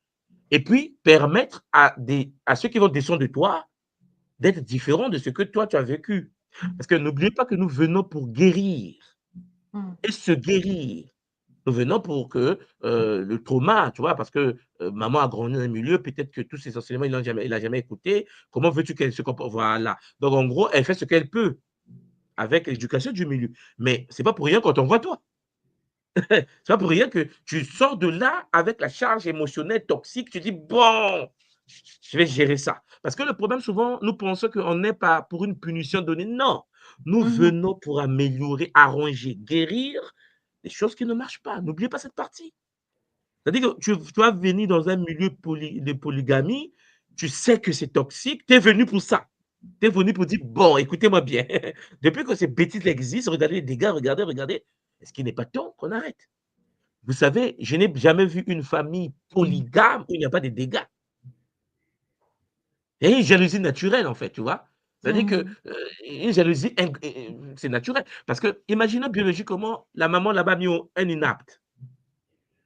et puis permettre à ceux qui vont descendre de toi d'être différents de ce que toi, tu as vécu. Parce que n'oubliez pas que nous venons pour guérir et se guérir. Nous venons pour que le trauma, tu vois, parce que maman a grandi dans un milieu, peut-être que tous ces enseignements, il n'a jamais écouté. Comment veux-tu qu'elle se comporte? Voilà. Donc, en gros, elle fait ce qu'elle peut avec l'éducation du milieu. Mais ce n'est pas pour rien quand on voit toi. C'est pas pour rien que tu sors de là avec la charge émotionnelle toxique. Tu dis, bon, je vais gérer ça. Parce que le problème, souvent, nous pensons qu'on n'est pas pour une punition donnée. Non, nous venons pour améliorer, arranger, guérir des choses qui ne marchent pas. N'oubliez pas cette partie. C'est-à-dire que tu vas venir dans un milieu de polygamie, tu sais que c'est toxique, tu es venu pour ça. Tu es venu pour dire, bon, écoutez-moi bien, depuis que ces bêtises existent, regardez les dégâts, regardez. Est-ce qu'il n'est pas temps qu'on arrête? Vous savez, je n'ai jamais vu une famille polygame où il n'y a pas de dégâts. Il y a une jalousie naturelle, en fait, tu vois? C'est-à-dire que une jalousie, c'est naturel. Parce que, imaginez biologiquement, la maman là-bas a mis un inapte.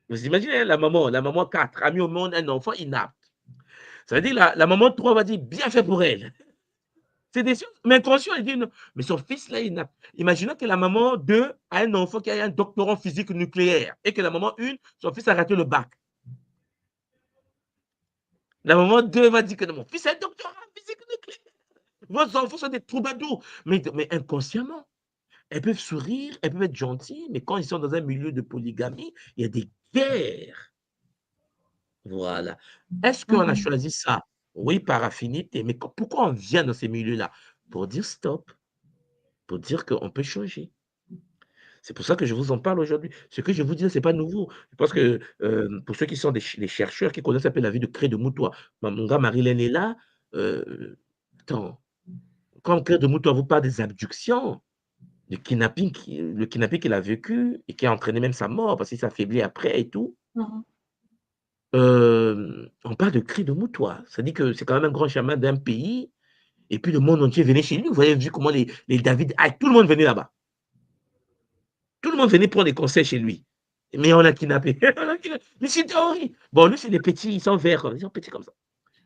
Vous imaginez, la maman 4 a mis au monde un enfant inapte. Ça veut dire la maman 3 va dire, bien fait pour elle. C'est des choses, mais inconscient, elle dit non. Mais son fils là, inapte. Imaginons que la maman 2 a un enfant qui a un doctorat en physique nucléaire et que la maman 1, son fils a raté le bac. La maman 2 va dire que non, mon fils a un doctorat en physique nucléaire. Vos enfants sont des troubadours. Mais inconsciemment, elles peuvent sourire, elles peuvent être gentilles, mais quand ils sont dans un milieu de polygamie, il y a des guerres. Voilà. Est-ce qu'on a choisi ça? Oui, par affinité. Mais pourquoi on vient dans ces milieux-là? Pour dire stop, pour dire qu'on peut changer. C'est pour ça que je vous en parle aujourd'hui. Ce que je vous dis, ce n'est pas nouveau. Je pense que pour ceux qui sont des chercheurs, qui connaissent un peu la vie de Cré de Moutois, mon gars Marilène est là. Attends, quand Cré de Moutois vous parle des abductions, le kidnapping qu'il a vécu et qui a entraîné même sa mort parce qu'il s'affaiblit après et tout, on parle de Cré de Moutois. Ça dit que c'est quand même un grand chaman d'un pays et puis le monde entier venait chez lui. Vous avez vu comment les David, tout le monde venait là-bas. Tout le monde venait prendre des conseils chez lui. Mais on l'a kidnappé. Mais c'est horrible. Bon, lui, c'est des petits, ils sont verts, ils sont petits comme ça.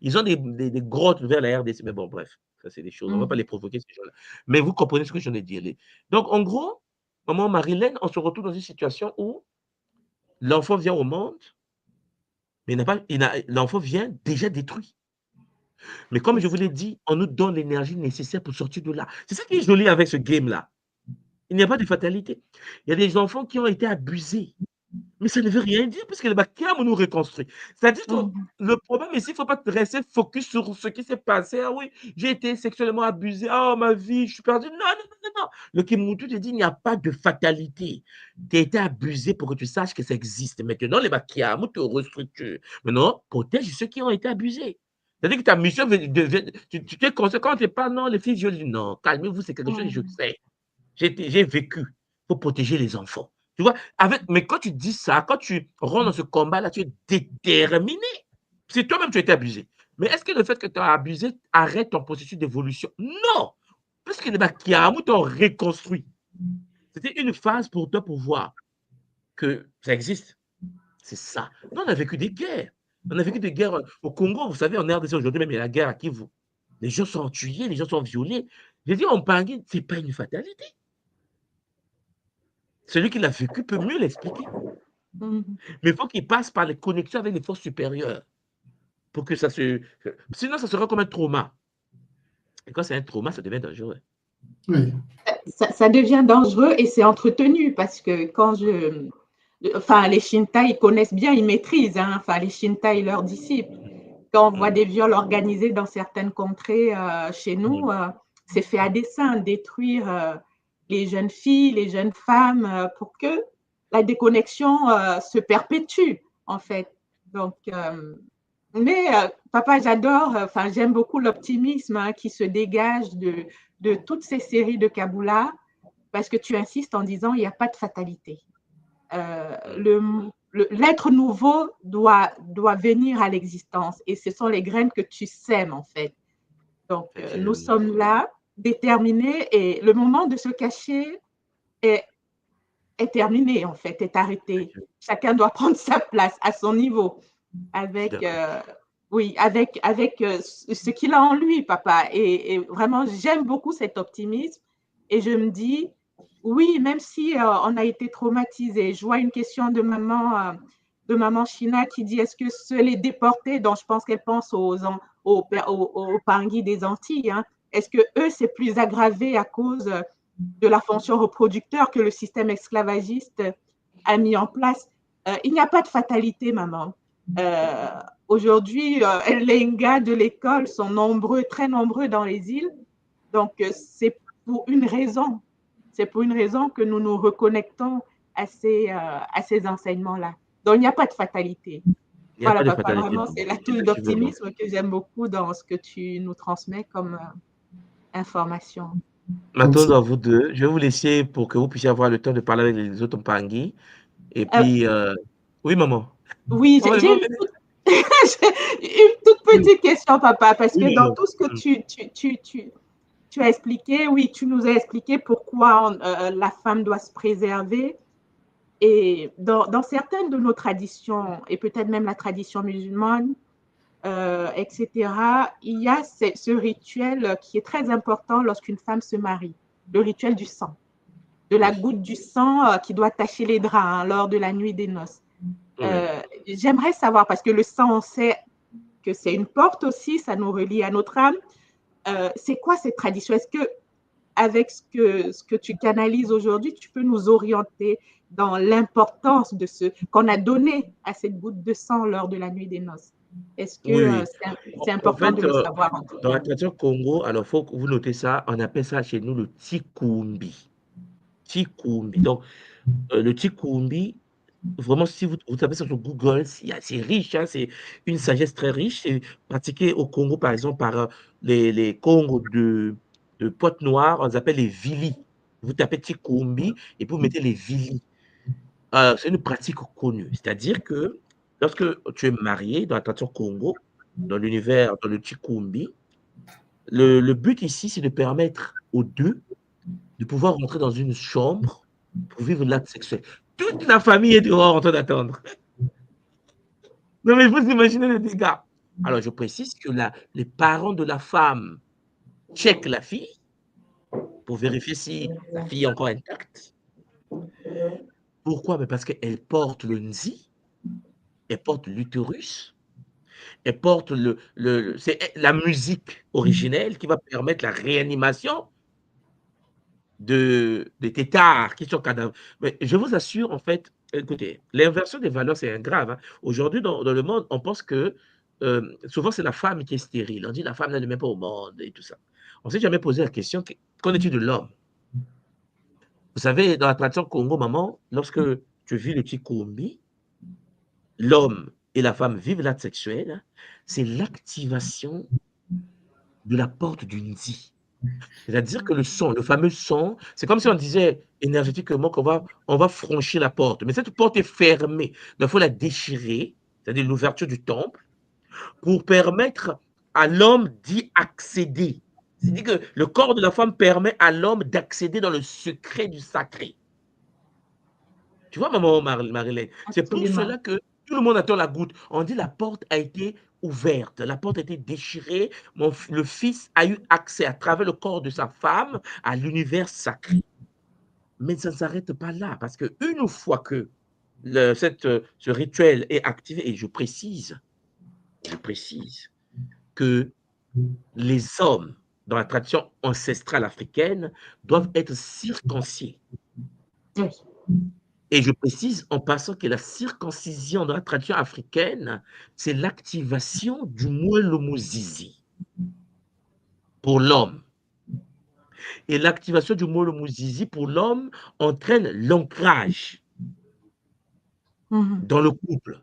Ils ont des grottes vers la RDC. Mais bon, bref, ça, c'est des choses. On ne va pas les provoquer, ces gens-là. Mais vous comprenez ce que j'en ai dit. Donc, en gros, maman Marilène, on se retrouve dans une situation où l'enfant vient au monde, mais l'enfant vient déjà détruit. Mais comme je vous l'ai dit, on nous donne l'énergie nécessaire pour sortir de là. C'est ça qui est joli avec ce game-là. Il n'y a pas de fatalité. Il y a des enfants qui ont été abusés. Mais ça ne veut rien dire puisque le bactère nous reconstruit. C'est-à-dire que le problème ici, il ne faut pas rester focus sur ce qui s'est passé. Ah oui, j'ai été sexuellement abusé. Oh, ma vie, je suis perdu. Non. Le Kimutu te dit, il n'y a pas de fatalité. Tu as été abusé pour que tu saches que ça existe. Maintenant, les bactères te restructurent. Maintenant, protège ceux qui ont été abusés. C'est-à-dire que ta mission, tu t'es conscient quand tu n'es pas, non, les filles, je dis, non, calmez-vous, c'est quelque chose que je sais. J'ai vécu. Il faut protéger les enfants. Tu vois, mais quand tu dis ça, quand tu rentres dans ce combat-là, tu es déterminé. C'est toi-même tu as été abusé. Mais est-ce que le fait que tu as abusé arrête ton processus d'évolution? Non! Parce que les Bakiamu t'ont reconstruit. C'était une phase pour toi pour voir que ça existe. C'est ça. Nous, on a vécu des guerres. On a vécu des guerres au Congo. Vous savez, en RDC aujourd'hui, même il y a la guerre à Kivu. Les gens sont tués, les gens sont violés. Je dis, on parle, ce n'est pas une fatalité. Celui qui l'a vécu peut mieux l'expliquer. Mais il faut qu'il passe par les connexions avec les forces supérieures pour que ça se... Sinon, ça sera comme un trauma. Et quand c'est un trauma, ça devient dangereux. Oui. Ça devient dangereux et c'est entretenu parce que quand Enfin, les Shintai, ils connaissent bien, ils maîtrisent. Hein, enfin, les Shintai, leurs disciples. Quand on voit des viols organisés dans certaines contrées chez nous, c'est fait à dessein, détruire les jeunes filles, les jeunes femmes, pour que la déconnexion se perpétue, en fait. Donc, mais papa, j'adore, j'aime beaucoup l'optimisme qui se dégage de toutes ces séries de Kabula, parce que tu insistes en disant il n'y a pas de fatalité. L'être nouveau doit venir à l'existence et ce sont les graines que tu sèmes en fait. Donc, nous sommes là, déterminés et le moment de se cacher est est terminée, en fait, est arrêtée. Chacun doit prendre sa place à son niveau, avec, oui, avec ce qu'il a en lui, papa. Et vraiment, j'aime beaucoup cet optimisme. Et je me dis, oui, même si on a été traumatisé, je vois une question de maman China qui dit, est-ce que les déportés, dont je pense qu'elle pense aux Pangui des Antilles, hein, est-ce que eux, c'est plus aggravé à cause de la fonction reproducteur que le système esclavagiste a mis en place? Il n'y a pas de fatalité, maman. Aujourd'hui, les gars de l'école sont nombreux, très nombreux dans les îles. Donc, c'est pour une raison. C'est pour une raison que nous nous reconnectons à ces enseignements-là. Donc, il n'y a pas de fatalité. Il n'y a Voilà, pas de papa, fatalité. vraiment, c'est la touche Effectivement. d'optimisme que j'aime beaucoup dans ce que tu nous transmets comme information. Maintenant, à vous deux, je vais vous laisser pour que vous puissiez avoir le temps de parler avec les autres Pangui. Et puis, oui, maman. Oui, Oh, j'ai une toute petite question, papa, parce que dans tout ce que tu as expliqué, oui, tu nous as expliqué pourquoi la femme doit se préserver. Et dans certaines de nos traditions, et peut-être même la tradition musulmane, etc., il y a ce rituel qui est très important lorsqu'une femme se marie, le rituel du sang, de la goutte du sang qui doit tacher les draps, hein, lors de la nuit des noces. J'aimerais savoir, parce que le sang, on sait que c'est une porte aussi, ça nous relie à notre âme. C'est quoi cette tradition? Est-ce que, avec ce que tu canalises aujourd'hui, tu peux nous orienter dans l'importance de ce qu'on a donné à cette goutte de sang lors de la nuit des noces? Est-ce que c'est important en fait, de le savoir en tout dans cas? la tradition Congo, alors il faut que vous notez ça, on appelle ça chez nous le tikumbi. Tikumbi. Donc, le tikumbi, vraiment, si vous tapez ça sur Google, c'est riche, hein, c'est une sagesse très riche. C'est pratiqué au Congo, par exemple, par les Congos de Pointe-Noire, on les appelle les Vili. Vous tapez Tikumbi et vous mettez les Vili. C'est une pratique connue. C'est-à-dire que lorsque tu es marié dans la tradition Congo, dans l'univers, dans le Tikumbi, le but ici, c'est de permettre aux deux de pouvoir rentrer dans une chambre pour vivre l'acte sexuel. Toute la famille est dehors en train d'attendre. Non, mais il faut s'imaginer les dégâts. Alors, je précise que les parents de la femme checkent la fille pour vérifier si la fille est encore intacte. Pourquoi? Mais parce qu'elle porte le nzi, elle porte l'utérus, elle porte c'est la musique originelle qui va permettre la réanimation des têtards qui sont cadavres. Mais je vous assure, en fait, écoutez, l'inversion des valeurs, c'est grave. Hein. Aujourd'hui, dans le monde, on pense que souvent, c'est la femme qui est stérile. On dit la femme ne met pas au monde et tout ça. On ne s'est jamais posé la question, qu'en est-il de l'homme? Vous savez, dans la tradition Congo, maman, lorsque tu vis le Tikumbi, l'homme et la femme vivent l'acte sexuel, c'est l'activation de la porte du Nzi. C'est-à-dire que le son, le fameux son, c'est comme si on disait énergétiquement on va franchir la porte. Mais cette porte est fermée. Donc, il faut la déchirer, c'est-à-dire l'ouverture du temple, pour permettre à l'homme d'y accéder. C'est-à-dire que le corps de la femme permet à l'homme d'accéder dans le secret du sacré. Tu vois, maman Marilyn, c'est pour cela que tout le monde attend la goutte. On dit la porte a été ouverte, la porte a été déchirée, le fils a eu accès à travers le corps de sa femme à l'univers sacré. Mais ça ne s'arrête pas là, parce qu'une fois que ce rituel est activé, et je précise que les hommes, dans la tradition ancestrale africaine, doivent être circoncis. Oui. Et je précise en passant que la circoncision dans la tradition africaine, c'est l'activation du moelle zizi pour l'homme. Et l'activation du moelle zizi pour l'homme entraîne l'ancrage dans le couple.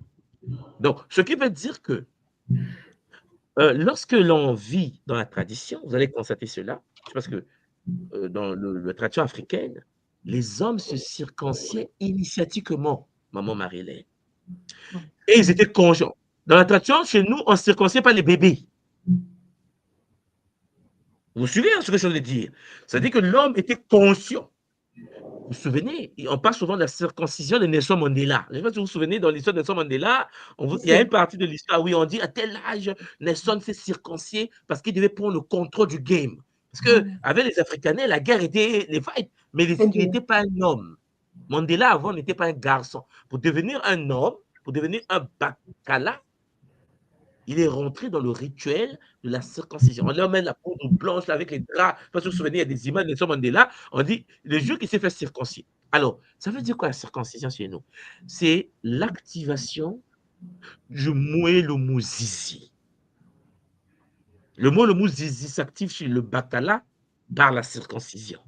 Donc, ce qui veut dire que lorsque l'on vit dans la tradition, vous allez constater cela, parce que dans la tradition africaine, les hommes se circonciaient initiatiquement, maman Marilyn. Et ils étaient conscients. Dans la tradition, chez nous, on ne circonciait pas les bébés. Vous suivez ce que je veux dire? C'est-à-dire que l'homme était conscient vous vous souvenez, on parle souvent de la circoncision de Nelson Mandela. Je ne sais pas si vous vous souvenez, dans l'histoire de Nelson Mandela, il y a une partie de l'histoire où on dit à tel âge, Nelson s'est circoncié parce qu'il devait prendre le contrôle du game. Parce qu'avec les Africanais, la guerre était les fights, mais il n'était pas un homme. Mandela, avant, n'était pas un garçon. Pour devenir un homme, pour devenir un Bakala, il est rentré dans le rituel de la circoncision. On leur met la poudre blanche là, avec les draps. Parce que vous vous souvenez, il y a des images de Nelson Mandela. On dit le jour qu'il s'est fait circoncire. Alors, ça veut dire quoi la circoncision chez nous? C'est l'activation du moelle zizi. Le moelle zizi s'active chez le Bakala par la circoncision.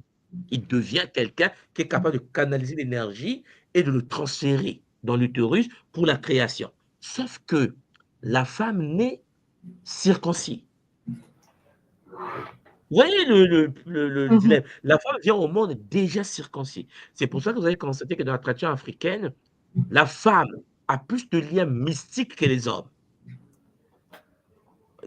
Il devient quelqu'un qui est capable de canaliser l'énergie et de le transférer dans l'utérus pour la création. Sauf que la femme naît circoncis. Vous voyez le dilemme. La femme vient au monde déjà circoncis. C'est pour ça que vous avez constaté que dans la tradition africaine, la femme a plus de liens mystiques que les hommes.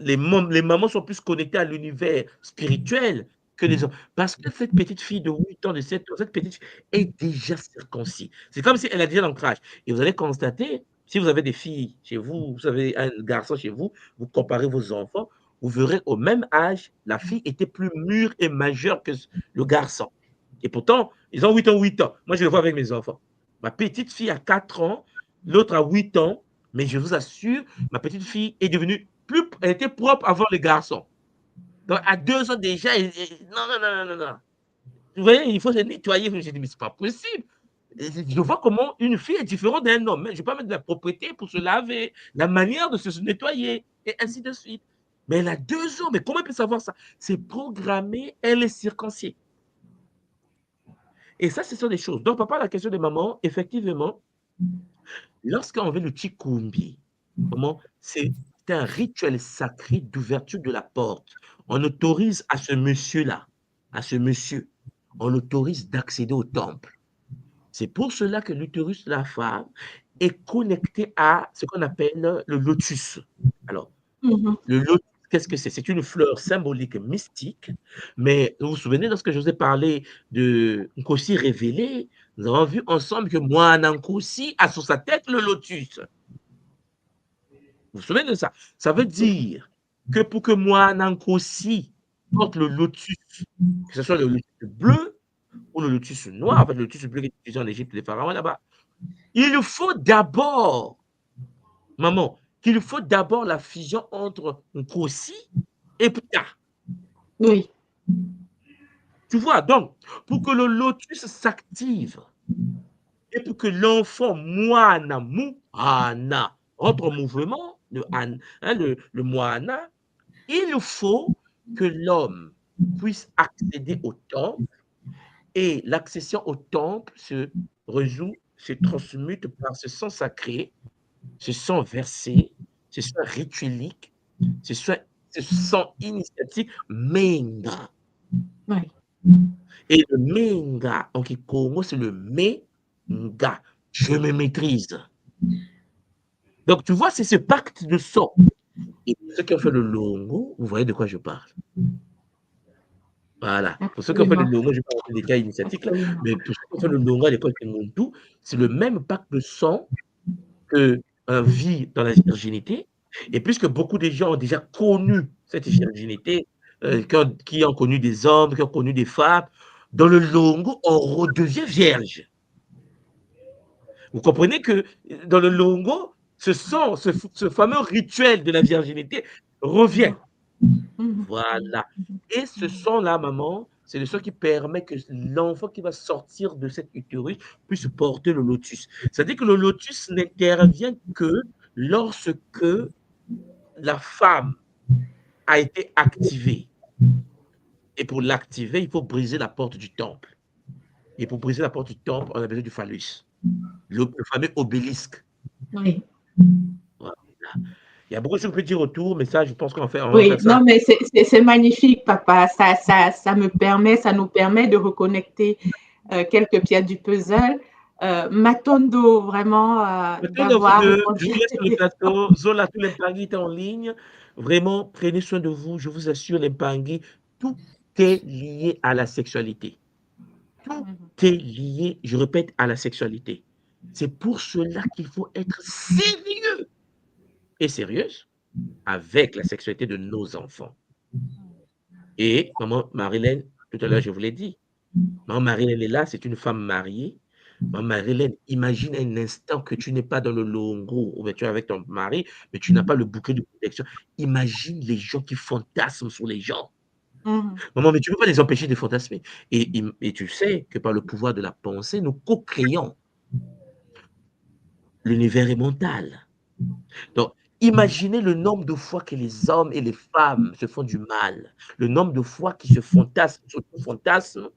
Les mamans sont plus connectées à l'univers spirituel que les hommes. Parce que cette petite fille de 8 ans, de 7 ans, cette petite fille est déjà circoncis. C'est comme si elle a déjà l'ancrage. Et vous allez constater, si vous avez des filles chez vous, vous avez un garçon chez vous, vous comparez vos enfants, vous verrez au même âge, la fille était plus mûre et majeure que le garçon. Et pourtant, ils ont 8 ans, 8 ans. Moi, je le vois avec mes enfants. Ma petite fille a 4 ans, l'autre a 8 ans, mais je vous assure, ma petite fille est devenue elle était propre avant les garçons. Donc, à 2 ans déjà, non. Vous voyez, il faut se nettoyer. Je dis, mais c'est pas possible. Je vois comment une fille est différente d'un homme. Je ne vais pas mettre de la propreté pour se laver, la manière de se nettoyer, et ainsi de suite. Mais elle a 2 ans. Mais comment elle peut savoir ça? C'est programmé, elle est circonciée. Et ça, ce sont des choses. Donc, papa, la question de maman, effectivement, lorsqu'on veut le Chikumbi, c'est un rituel sacré d'ouverture de la porte. On autorise à ce monsieur-là, on l'autorise d'accéder au temple. C'est pour cela que l'utérus de la femme est connecté à ce qu'on appelle le lotus. Alors, le lotus, qu'est-ce que c'est? C'est une fleur symbolique mystique, mais vous vous souvenez, lorsque je vous ai parlé de Nkosi révélé, nous avons vu ensemble que Moana Nkosi a sur sa tête le lotus. Vous vous souvenez de ça? Ça veut dire que pour que Moana Nkosi porte le lotus, que ce soit le lotus bleu ou le lotus noir, en fait, le lotus bleu qui est utilisé en Égypte, les pharaons là-bas, il faut d'abord, maman, qu'il faut d'abord la fusion entre Nkosi et Ptah. Oui. Tu vois, donc, pour que le lotus s'active et pour que l'enfant Moana entre en mouvement, le Moana, il faut que l'homme puisse accéder au temple et l'accession au temple se résout, se transmute par ce sang sacré, ce sang versé, ce sang rituelique, ce sang initiatique, Menga. Oui. Et le Menga, en Kikongo, c'est le Menga. Je me maîtrise. Donc, tu vois, c'est ce pacte de sang. Et ceux qui ont fait le Longo, vous voyez de quoi je parle. Voilà. Pour ceux qui ont fait le Longo, je ne vais pas rentrer des cas initiatiques, là, mais pour ceux qui ont fait le Longo à l'école de Montou, c'est le même pacte de sang qu'on vit dans la virginité. Et puisque beaucoup de gens ont déjà connu cette virginité, qui ont connu des hommes, qui ont connu des femmes, dans le Longo, on redevient vierge. Vous comprenez que dans le Longo, ce fameux rituel de la virginité revient. Voilà. Et ce sang-là, maman, c'est le sang qui permet que l'enfant qui va sortir de cet utérus puisse porter le lotus. C'est-à-dire que le lotus n'intervient que lorsque la femme a été activée. Et pour l'activer, il faut briser la porte du temple. Et pour briser la porte du temple, on a besoin du phallus. Le fameux obélisque. Oui. Voilà. Il y a beaucoup de choses que je peux dire autour, mais ça, je pense qu'on va faire, oui, faire ça. Non, mais c'est magnifique, papa. Ça nous permet de reconnecter quelques pièces du puzzle. Matondo, vraiment, d'avoir répondu. Je vous laisse sur le plateau. Zola, tous les Mpangui est en ligne. Vraiment, prenez soin de vous. Je vous assure, les Mpangui, tout est lié à la sexualité. Tout est lié, je répète, à la sexualité. C'est pour cela qu'il faut être sérieux et sérieuse avec la sexualité de nos enfants. Et maman Marilyn, tout à l'heure, je vous l'ai dit, maman Marilyn est là, c'est une femme mariée. Maman Marilyn, imagine un instant que tu n'es pas dans le longo, ou bien tu es avec ton mari, mais tu n'as pas le bouquet de protection. Imagine les gens qui fantasment sur les gens. Maman, mais tu ne peux pas les empêcher de fantasmer. Et tu sais que par le pouvoir de la pensée, nous co-créons l'univers est mental. Donc, imaginez le nombre de fois que les hommes et les femmes se font du mal, le nombre de fois qu'ils se fantasment, s'auto-fantasment,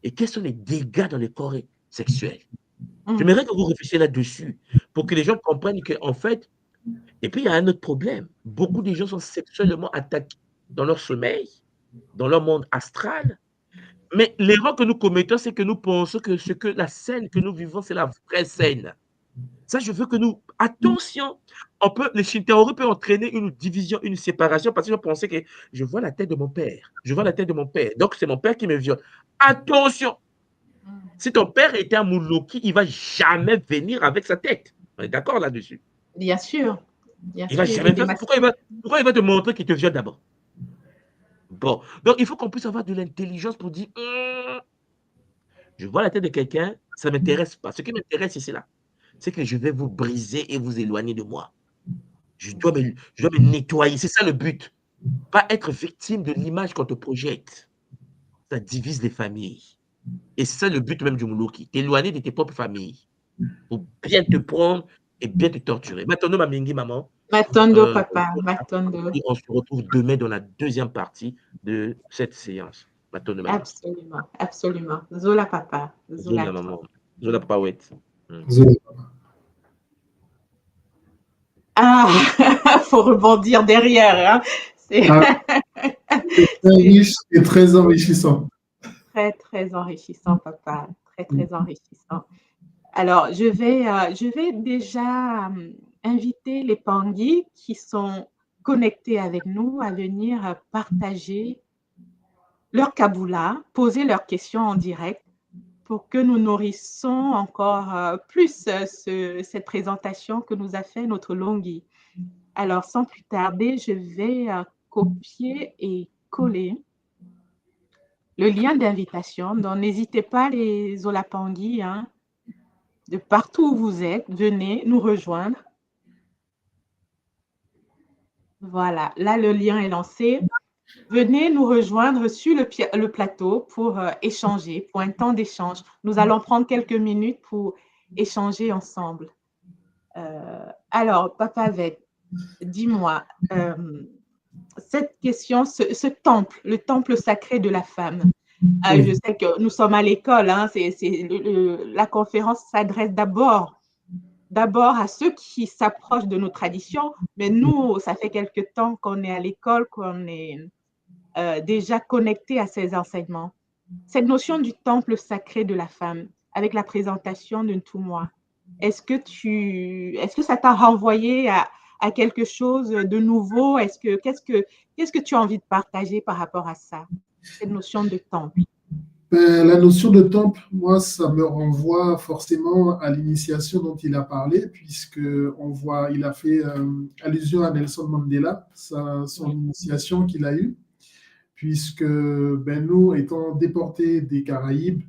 et quels sont les dégâts dans les corps sexuels. J'aimerais que vous réfléchissiez là-dessus pour que les gens comprennent qu'en fait, et puis il y a un autre problème. Beaucoup de gens sont sexuellement attaqués dans leur sommeil, dans leur monde astral. Mais l'erreur que nous commettons, c'est que nous pensons que la scène que nous vivons, c'est la vraie scène. Ça, je veux que nous. Attention, le Shintaori peut entraîner une division, une séparation, parce que je pensais que je vois la tête de mon père. Je vois la tête de mon père. Donc, c'est mon père qui me viole. Attention! Si ton père était un Mouloki, il ne va jamais venir avec sa tête. On est d'accord là-dessus? Bien sûr. Bien Il ne va sûr. jamais faire ça. Pourquoi il va te montrer qu'il te viole d'abord? Bon. Donc, il faut qu'on puisse avoir de l'intelligence pour dire je vois la tête de quelqu'un, ça ne m'intéresse pas. Ce qui m'intéresse, c'est là. C'est que je vais vous briser et vous éloigner de moi. Je dois me nettoyer. C'est ça le but. Pas être victime de l'image qu'on te projette. Ça divise les familles. Et c'est ça le but même du Mouloki. T'éloigner de tes propres familles. Pour bien te prendre et bien te torturer. Maintenant, ma mingi maman. Matondo, papa. Matondo. Et on se retrouve demain dans la deuxième partie de cette séance. Matondo, maman. Absolument. Absolument. Zola, papa. Zola, maman. Zola, papa, ouais. Ah, faut rebondir derrière. Hein. C'est très riche et très enrichissant. Très, très enrichissant, papa. Très, très enrichissant. Alors, je vais déjà inviter les Pangui qui sont connectés avec nous à venir partager leur Kabula, poser leurs questions en direct pour que nous nourrissons encore plus cette présentation que nous a fait notre Longhi. Alors, sans plus tarder, je vais copier et coller le lien d'invitation. Donc, n'hésitez pas, les Olapangui, hein, de partout où vous êtes, venez nous rejoindre. Voilà, là, le lien est lancé. Venez nous rejoindre sur le plateau pour échanger, pour un temps d'échange. Nous allons prendre quelques minutes pour échanger ensemble. Alors, Papa Ved, dis-moi, cette question, ce temple, le temple sacré de la femme, je sais que nous sommes à l'école, hein, la conférence s'adresse d'abord à ceux qui s'approchent de nos traditions, mais nous, ça fait quelque temps qu'on est à l'école, qu'on est déjà connecté à ces enseignements. Cette notion du temple sacré de la femme, avec la présentation d'un tout-moi, est-ce que ça t'a renvoyé à quelque chose de nouveau? Qu'est-ce que tu as envie de partager par rapport à ça, cette notion de temple? La notion de temple, moi, ça me renvoie forcément à l'initiation dont il a parlé, il a fait allusion à Nelson Mandela, son initiation qu'il a eue, puisque nous, étant déportés des Caraïbes,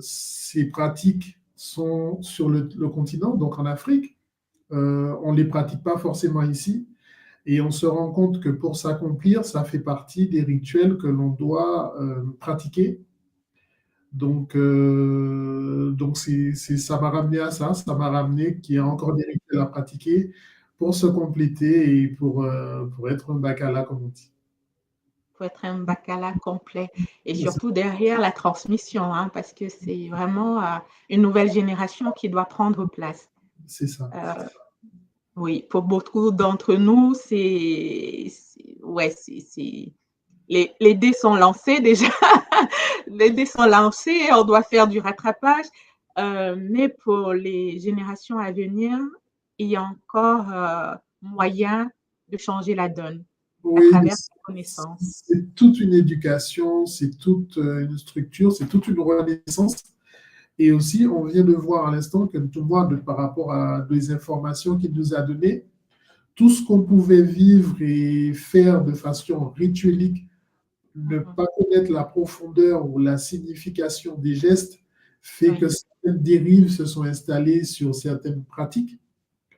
ces pratiques sont sur le continent, donc en Afrique. On ne les pratique pas forcément ici. Et on se rend compte que pour s'accomplir, ça fait partie des rituels que l'on doit pratiquer. Donc ça m'a ramené à ça. Ça m'a ramené qu'il y a encore des rituels à pratiquer pour se compléter et pour être un bakala, comme on dit. Pour être un bakala complet. Et surtout derrière la transmission, hein, parce que c'est vraiment une nouvelle génération qui doit prendre place. C'est ça. Oui, pour beaucoup d'entre nous, les dés sont lancés déjà. Les dés sont lancés, on doit faire du rattrapage. Mais pour les générations à venir, il y a encore moyen de changer la donne. Oui, travers ces connaissances. c'est toute une éducation, c'est toute une structure, c'est toute une renaissance. Et aussi, on vient de voir à l'instant que tout le monde, par rapport à des informations qu'il nous a données, tout ce qu'on pouvait vivre et faire de façon rituelique, ne pas connaître la profondeur ou la signification des gestes, fait que certaines dérives se sont installées sur certaines pratiques.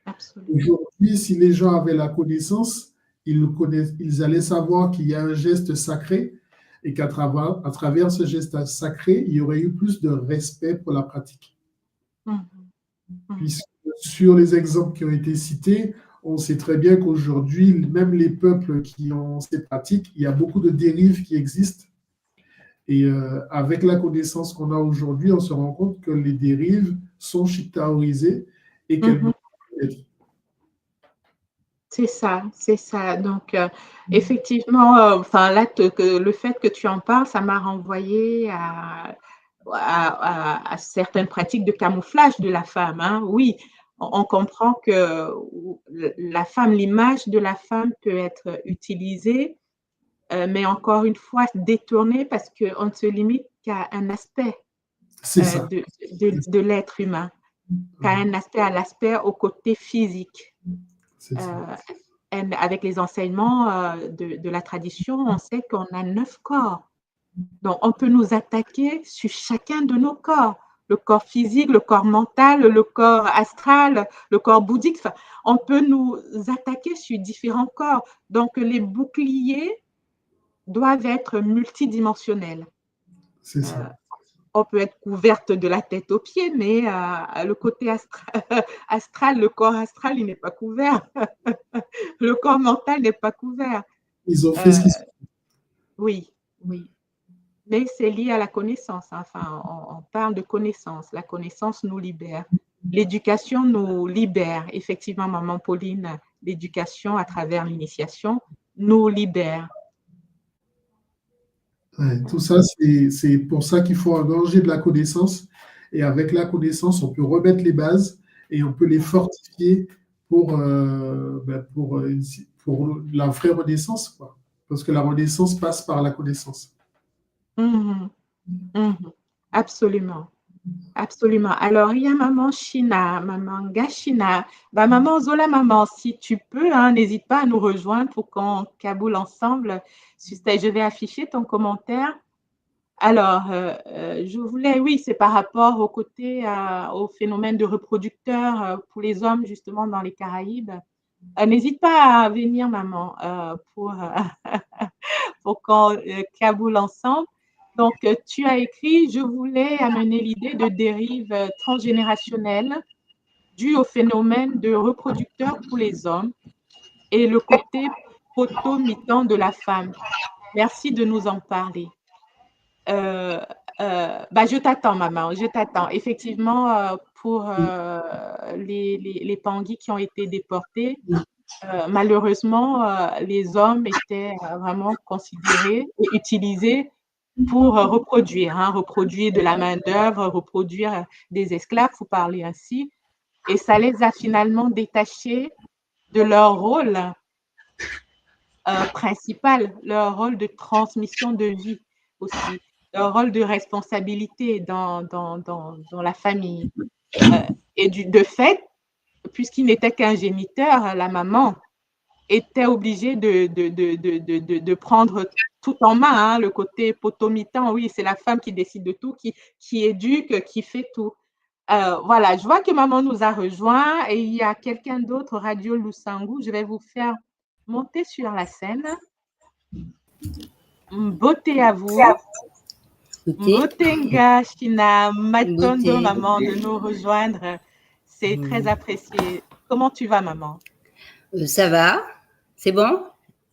Absolument. Aujourd'hui, si les gens avaient la connaissance, ils allaient savoir qu'il y a un geste sacré et qu'à travers ce geste sacré, il y aurait eu plus de respect pour la pratique. Puisque sur les exemples qui ont été cités, on sait très bien qu'aujourd'hui, même les peuples qui ont ces pratiques, il y a beaucoup de dérives qui existent. Et avec la connaissance qu'on a aujourd'hui, on se rend compte que les dérives sont chictaorisées et qu'elles ne peuvent pas être. C'est ça, c'est ça. Donc, effectivement, enfin là, le fait que tu en parles, ça m'a renvoyé à certaines pratiques de camouflage de la femme. Hein. Oui, on comprend que la femme, l'image de la femme peut être utilisée, mais encore une fois détournée parce qu'on ne se limite qu'à un aspect C'est ça. de l'être humain, qu'à un aspect, à l'aspect au côté physique. C'est ça. Avec les enseignements de la tradition, on sait qu'on a 9 corps. Donc, on peut nous attaquer sur chacun de nos corps. Le corps physique, le corps mental, le corps astral, le corps bouddhique. Enfin, on peut nous attaquer sur différents corps. Donc, les boucliers doivent être multidimensionnels. C'est ça. On peut être couverte de la tête aux pieds, mais le côté astral, le corps astral, il n'est pas couvert. Le corps mental n'est pas couvert. Ils ont fait ce qu'ils ont fait. Oui, oui. Mais c'est lié à la connaissance. Hein. Enfin, on parle de connaissance. La connaissance nous libère. L'éducation nous libère. Effectivement, maman Pauline, l'éducation à travers l'initiation nous libère. Ouais, tout ça, c'est pour ça qu'il faut engorger de la connaissance. Et avec la connaissance, on peut remettre les bases et on peut les fortifier pour la vraie renaissance, quoi. Parce que la renaissance passe par la connaissance. Absolument. Absolument. Alors, il y a maman China, maman Gachina. Bah, maman Zola, maman, si tu peux, hein, n'hésite pas à nous rejoindre pour qu'on caboule ensemble. Je vais afficher ton commentaire. Alors, je voulais, oui, c'est par rapport au phénomène de reproducteur pour les hommes, justement, dans les Caraïbes. N'hésite pas à venir, maman, pour qu'on caboule ensemble. Donc, tu as écrit « Je voulais amener l'idée de dérive transgénérationnelle due au phénomène de reproducteur pour les hommes et le côté potomitant de la femme. Merci de nous en parler. » Je t'attends, maman, je t'attends. Effectivement, pour les Pangui qui ont été déportés, malheureusement, les hommes étaient vraiment considérés et utilisés pour reproduire de la main-d'œuvre, reproduire des esclaves, vous parlez ainsi. Et ça les a finalement détachés de leur rôle principal, leur rôle de transmission de vie aussi, leur rôle de responsabilité dans la famille. Et de fait, puisqu'il n'était qu'un géniteur, la maman était obligée de prendre tout en main, hein, le côté potomitan. Oui, c'est la femme qui décide de tout, qui éduque, qui fait tout. Voilà, je vois que maman nous a rejoints et il y a quelqu'un d'autre, Radio Lusangu. Je vais vous faire monter sur la scène. Beauté à vous. Mbotenga China, Matondo, maman, de nous rejoindre. C'est très apprécié. Comment tu vas, maman? Ça va? C'est bon?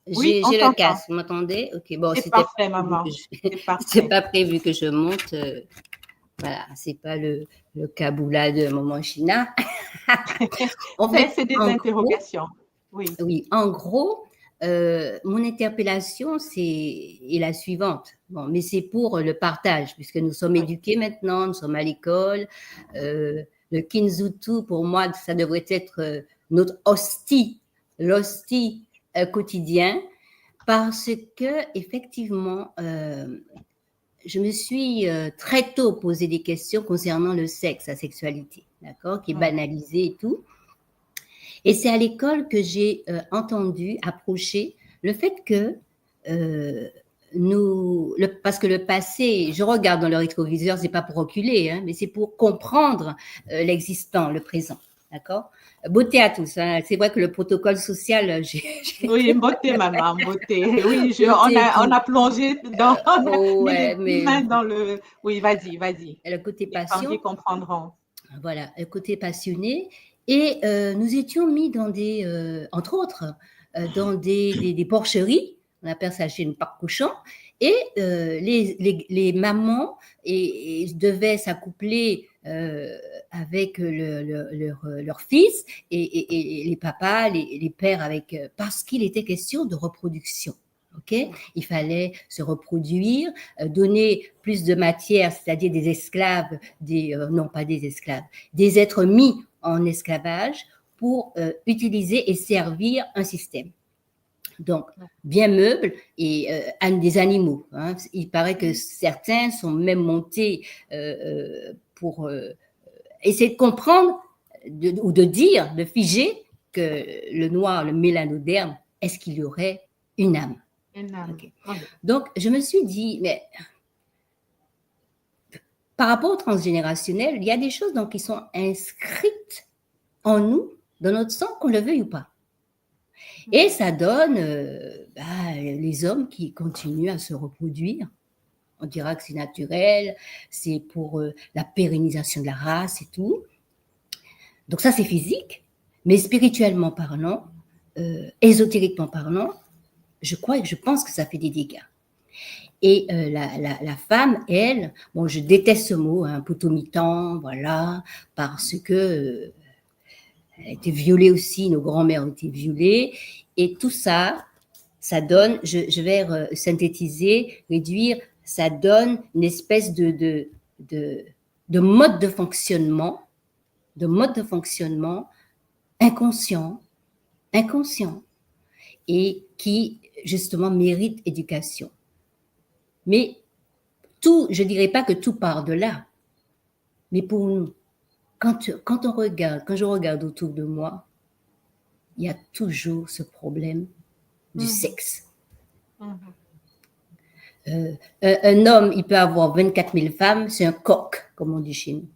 Oui, j'ai le casque, vous m'entendez? Ok, bon, c'est parfait, maman. C'est pas prévu que je monte. Voilà, c'est pas le kaboula de maman China. En fait, c'est des interrogations. Oui. Oui, en gros, mon interpellation est la suivante. Bon, mais c'est pour le partage, puisque nous sommes éduqués maintenant, nous sommes à l'école. Le Kinzutu, pour moi, ça devrait être notre hostie, l'hostie quotidien. Parce que, effectivement, je me suis très tôt posé des questions concernant le sexe, la sexualité, d'accord, qui est banalisée et tout. Et c'est à l'école que j'ai entendu approcher le fait que parce que le passé, je regarde dans le rétroviseur, c'est pas pour reculer, hein, mais c'est pour comprendre l'existant, le présent, d'accord. Beauté à tous, hein. C'est vrai que le protocole social, Oui, beauté, maman, beauté. Oui, on a plongé ouais, les mains dans le... Oui, vas-y. Le côté Les passion. familles comprendront. Voilà, le côté passionné. Et nous étions mis dans entre autres, dans des porcheries, on appelle ça chez une parc cochon, et les mamans devaient s'accoupler avec leur fils et les papas, les pères parce qu'il était question de reproduction. Okay, il fallait se reproduire, donner plus de matière, c'est-à-dire des esclaves, non pas des esclaves, des êtres mis en esclavage pour utiliser et servir un système. Donc, bien meubles et des animaux. Hein. Il paraît que certains sont même montés pour essayer de comprendre ou de dire, de figer que le noir, le mélanoderme, est-ce qu'il y aurait une âme? Okay. Donc, je me suis dit, mais par rapport au transgénérationnel, il y a des choses donc, qui sont inscrites en nous, dans notre sang, qu'on le veuille ou pas. Et ça donne les hommes qui continuent à se reproduire. On dira que c'est naturel, c'est pour la pérennisation de la race et tout. Donc ça, c'est physique, mais spirituellement parlant, ésotériquement parlant, je pense que ça fait des dégâts. Et la femme, elle, bon, je déteste ce mot, hein, potomitan, voilà, parce que elle a été violée aussi, nos grands-mères ont été violées, et tout ça, ça donne, je vais synthétiser, réduire, ça donne une espèce de mode de fonctionnement inconscient, et qui justement mérite éducation. Mais je dirais pas que tout part de là, mais pour nous, quand je regarde autour de moi, il y a toujours ce problème du sexe. Un homme, il peut avoir 24 000 femmes, c'est un coq, comme on dit chez nous.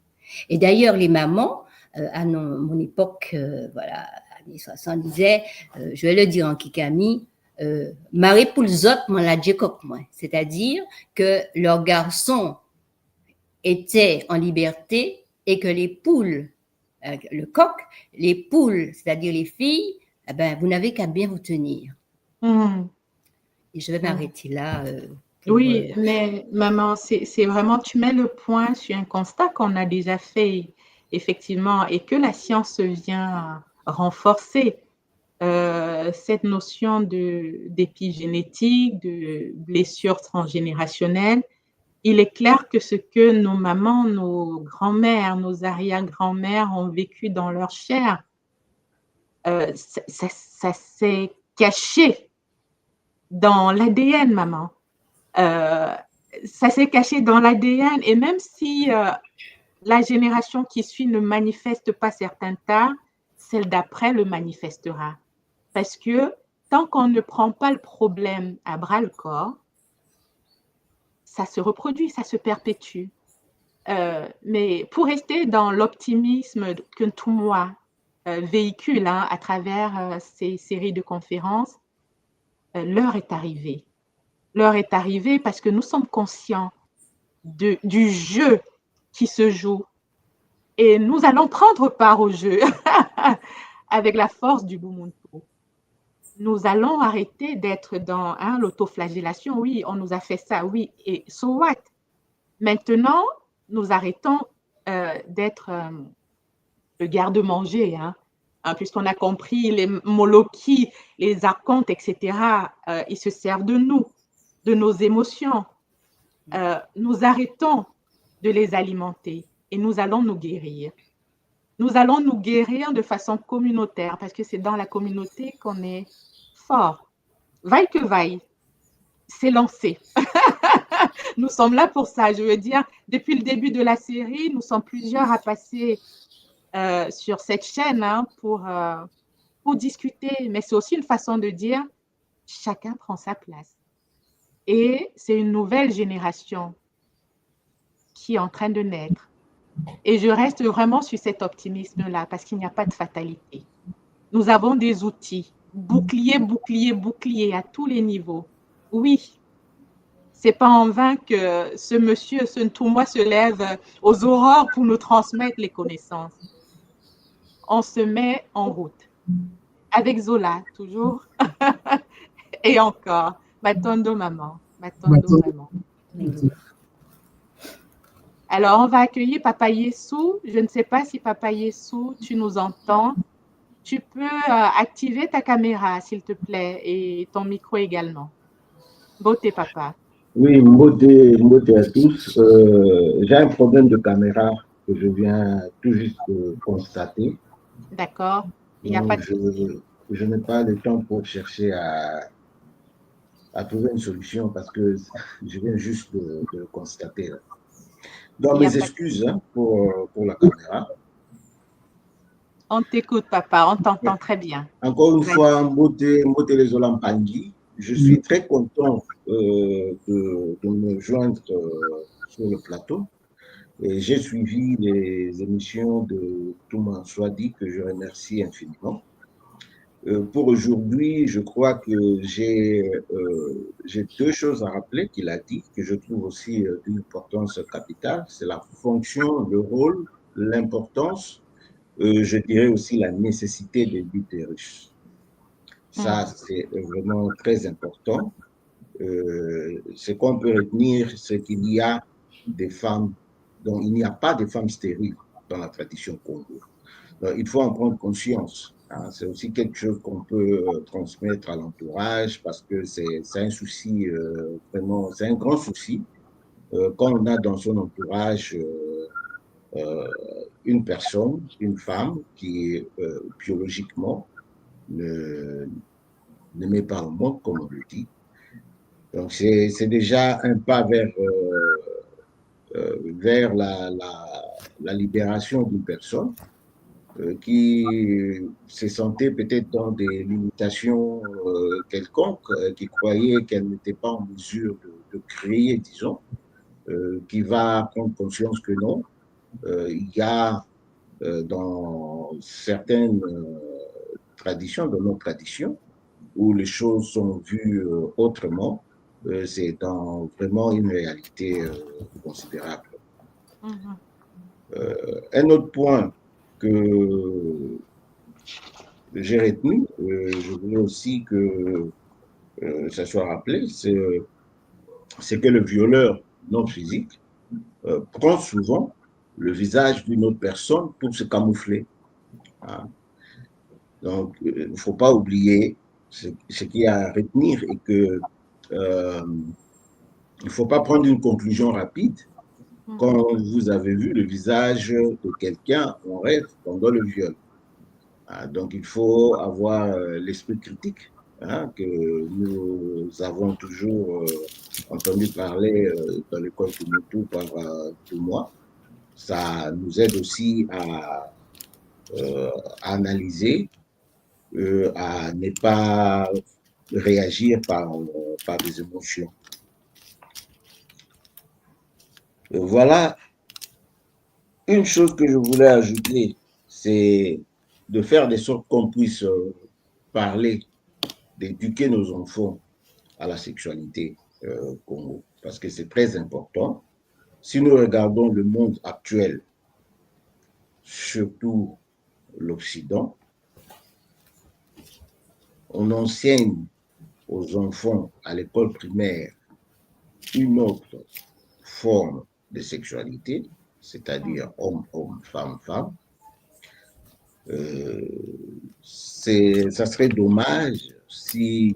Et d'ailleurs, les mamans, à mon époque, voilà, années 60, disaient, je vais le dire en kikami, Marie Poulzot, moi la djekok, moi. C'est-à-dire que leurs garçons étaient en liberté et que les poules, le coq, les poules, c'est-à-dire les filles, eh ben, vous n'avez qu'à bien vous tenir. Et je vais m'arrêter là. Oui, mais maman, c'est vraiment, tu mets le point sur un constat qu'on a déjà fait, effectivement, et que la science vient renforcer. Cette notion d'épigénétique, de blessures transgénérationnelles. Il est clair que ce que nos mamans, nos grands-mères, nos arrière-grands-mères ont vécu dans leur chair, ça s'est caché dans l'ADN, maman. Ça s'est caché dans l'ADN, et même si la génération qui suit ne manifeste pas certains tas, celle d'après le manifestera. Parce que tant qu'on ne prend pas le problème à bras-le-corps, ça se reproduit, ça se perpétue. Mais pour rester dans l'optimisme que tout moi véhicule à travers ces séries de conférences, l'heure est arrivée. L'heure est arrivée parce que nous sommes conscients du jeu qui se joue. Et nous allons prendre part au jeu avec la force du Bumuntu. Nous allons arrêter d'être dans l'autoflagellation. Oui, on nous a fait ça, oui, et so what? Maintenant, nous arrêtons d'être le garde-manger, puisqu'on a compris les molochis, les archontes, etc. Ils se servent de nous, de nos émotions. Nous arrêtons de les alimenter et nous allons nous guérir. Nous allons nous guérir de façon communautaire parce que c'est dans la communauté qu'on est fort. vaille que vaille, c'est lancé. Nous sommes là pour ça. Je veux dire, depuis le début de la série, nous sommes plusieurs à passer sur cette chaîne pour discuter. Mais c'est aussi une façon de dire, chacun prend sa place. Et c'est une nouvelle génération qui est en train de naître. Et je reste vraiment sur cet optimisme-là parce qu'il n'y a pas de fatalité. Nous avons des outils, bouclier, bouclier, bouclier à tous les niveaux. Oui, c'est pas en vain que ce monsieur, ce Ntoumwa se lève aux aurores pour nous transmettre les connaissances. On se met en route. Avec Zola, toujours. Et encore. Matondo maman. Matondo maman. Alors, on va accueillir Papa Yessou. Je ne sais pas si Papa Yessou, tu nous entends. Tu peux activer ta caméra, s'il te plaît, et ton micro également. Beauté, papa. Oui, beauté à tous. J'ai un problème de caméra que je viens tout juste de constater. D'accord. Il n'y a pas de souci. Je n'ai pas le temps pour chercher à trouver une solution parce que je viens juste de le constater. Là. Donc, mes excuses pour la caméra. On t'écoute, papa. On t'entend très bien. Encore une fois, beauté les Olampangui. Je suis très content de me joindre sur le plateau. Et j'ai suivi les émissions de Touma Swadi, que je remercie infiniment. Pour aujourd'hui, je crois que j'ai 2 choses à rappeler qu'il a dit, que je trouve aussi d'une importance capitale. C'est la fonction, le rôle, l'importance, je dirais aussi la nécessité des utérus. Ça, c'est vraiment très important. Ce qu'on peut retenir, c'est qu'il y a des femmes, donc il n'y a pas de femmes stériles dans la tradition Congo. Donc, il faut en prendre conscience. Hein. C'est aussi quelque chose qu'on peut transmettre à l'entourage parce que c'est un souci, vraiment, c'est un grand souci quand on a dans son entourage une personne, une femme qui biologiquement ne met pas au monde, comme on le dit. Donc, c'est déjà un pas vers la libération d'une personne qui se sentait peut-être dans des limitations quelconques, qui croyait qu'elle n'était pas en mesure de créer, disons, qui va prendre conscience que non. Il y a dans certaines traditions, dans nos traditions, où les choses sont vues autrement, c'est vraiment une réalité considérable. Un autre point que j'ai retenu, je voulais aussi que ça soit rappelé, c'est que le violeur non physique prend souvent le visage d'une autre personne pour se camoufler. Hein. Donc, il ne faut pas oublier ce qu'il y a à retenir et que il ne faut pas prendre une conclusion rapide quand vous avez vu le visage de quelqu'un en rêve pendant le viol. Donc, il faut avoir l'esprit critique que nous avons toujours entendu parler dans l'école de Moutou par tout moi. Ça nous aide aussi à analyser, à ne pas réagir par des émotions. Voilà une chose que je voulais ajouter, c'est de faire de sorte qu'on puisse parler, d'éduquer nos enfants à la sexualité Congo, parce que c'est très important. Si nous regardons le monde actuel, surtout l'Occident, on enseigne aux enfants à l'école primaire une autre forme de sexualité, c'est-à-dire homme-homme, femme-femme. Ça serait dommage si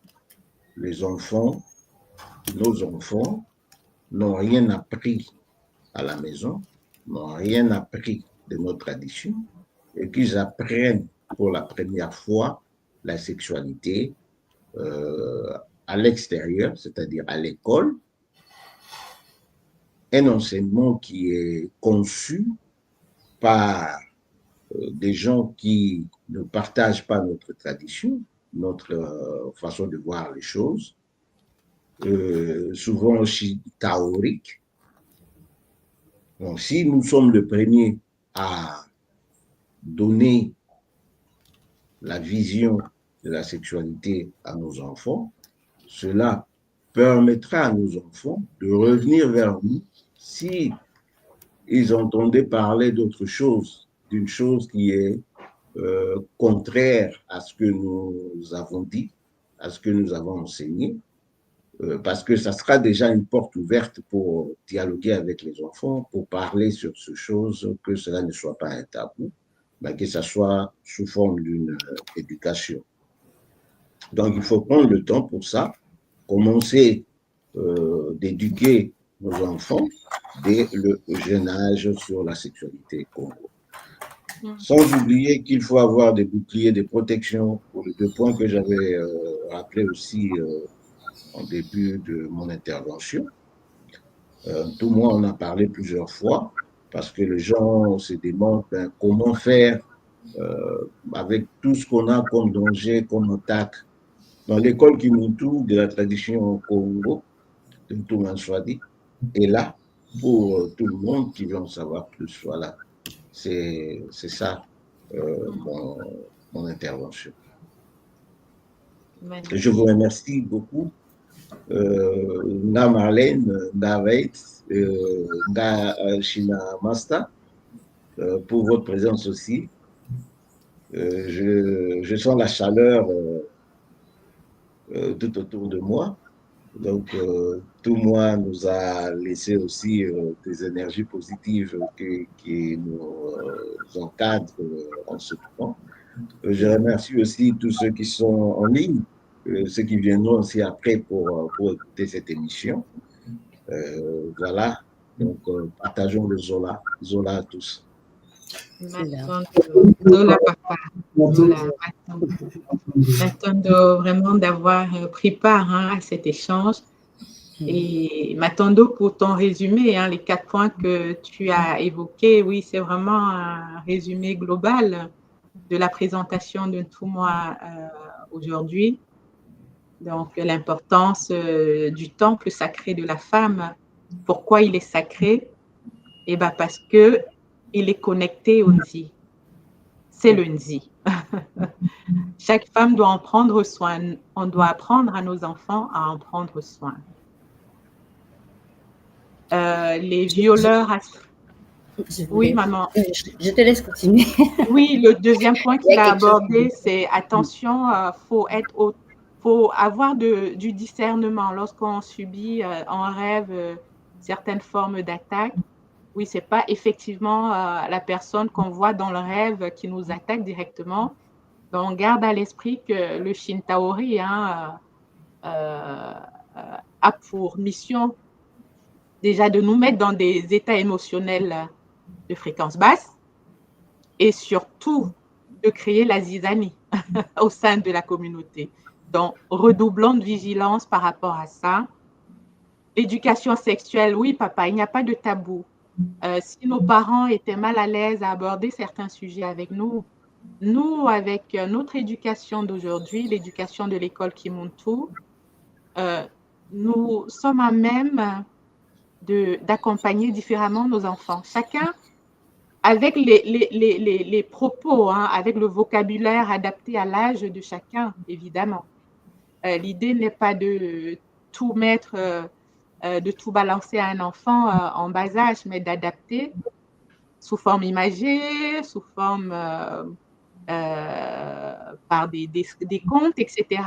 les enfants, nos enfants, n'ont rien appris à la maison, n'ont rien appris de nos traditions, et qu'ils apprennent pour la première fois la sexualité à l'extérieur, c'est-à-dire à l'école, un enseignement qui est conçu par des gens qui ne partagent pas notre tradition, notre façon de voir les choses, souvent aussi théorique. Donc, si nous sommes les premiers à donner la vision de la sexualité à nos enfants, cela permettra à nos enfants de revenir vers nous si ils entendaient parler d'autre chose, d'une chose qui est contraire à ce que nous avons dit, à ce que nous avons enseigné, parce que ça sera déjà une porte ouverte pour dialoguer avec les enfants, pour parler sur ces choses, que cela ne soit pas un tabou, mais que ça soit sous forme d'une éducation. Donc, il faut prendre le temps pour ça, commencer d'éduquer nos enfants dès le jeune âge sur la sexualité Congo. Sans oublier qu'il faut avoir des boucliers de protection pour les 2 points que j'avais rappelés aussi en début de mon intervention. Tout le monde en a parlé plusieurs fois parce que les gens se demandent comment faire avec tout ce qu'on a comme danger, comme attaque. Dans l'école Kimuntu de la tradition Congo, de Toumanswadi, est là pour tout le monde qui veut en savoir plus. Voilà, c'est ça mon intervention. Et je vous remercie beaucoup. Nga Marlène, Nga Veit, Nga Shina Masta, pour votre présence aussi. Je sens la chaleur tout autour de moi. Donc, tout moi nous a laissé aussi des énergies positives qui nous encadrent en ce moment. Je remercie aussi tous ceux qui sont en ligne, ceux qui viendront aussi après pour écouter cette émission. Voilà, donc partageons le Zola. Zola à tous. Zola papa. Zola, Matondo, vraiment d'avoir pris part à cet échange. Et Matondo, pour ton résumé, les 4 points que tu as évoqués, oui, c'est vraiment un résumé global de la présentation de Ntumwa aujourd'hui. Donc, l'importance du temple sacré de la femme. Pourquoi il est sacré? Eh bien, parce qu'il est connecté au Nzi. C'est le Nzi. Chaque femme doit en prendre soin. On doit apprendre à nos enfants à en prendre soin. Les violeurs... Oui, maman. Je te laisse continuer. Oui, le deuxième point qu'il a abordé, c'est attention, faut avoir du discernement lorsqu'on subit en rêve certaines formes d'attaque. Oui, ce n'est pas effectivement la personne qu'on voit dans le rêve qui nous attaque directement. Donc, on garde à l'esprit que le Shintaori a pour mission déjà de nous mettre dans des états émotionnels de fréquence basse et surtout de créer la zizanie au sein de la communauté. Donc, redoublons de vigilance par rapport à ça. L'éducation sexuelle, oui, papa, il n'y a pas de tabou. Si nos parents étaient mal à l'aise à aborder certains sujets avec nous, avec notre éducation d'aujourd'hui, l'éducation de l'école Kimuntu, nous sommes à même d'accompagner différemment nos enfants. Chacun avec les propos, avec le vocabulaire adapté à l'âge de chacun, évidemment. L'idée n'est pas de tout mettre, de tout balancer à un enfant en bas âge, mais d'adapter sous forme imagée, sous forme par des contes, etc.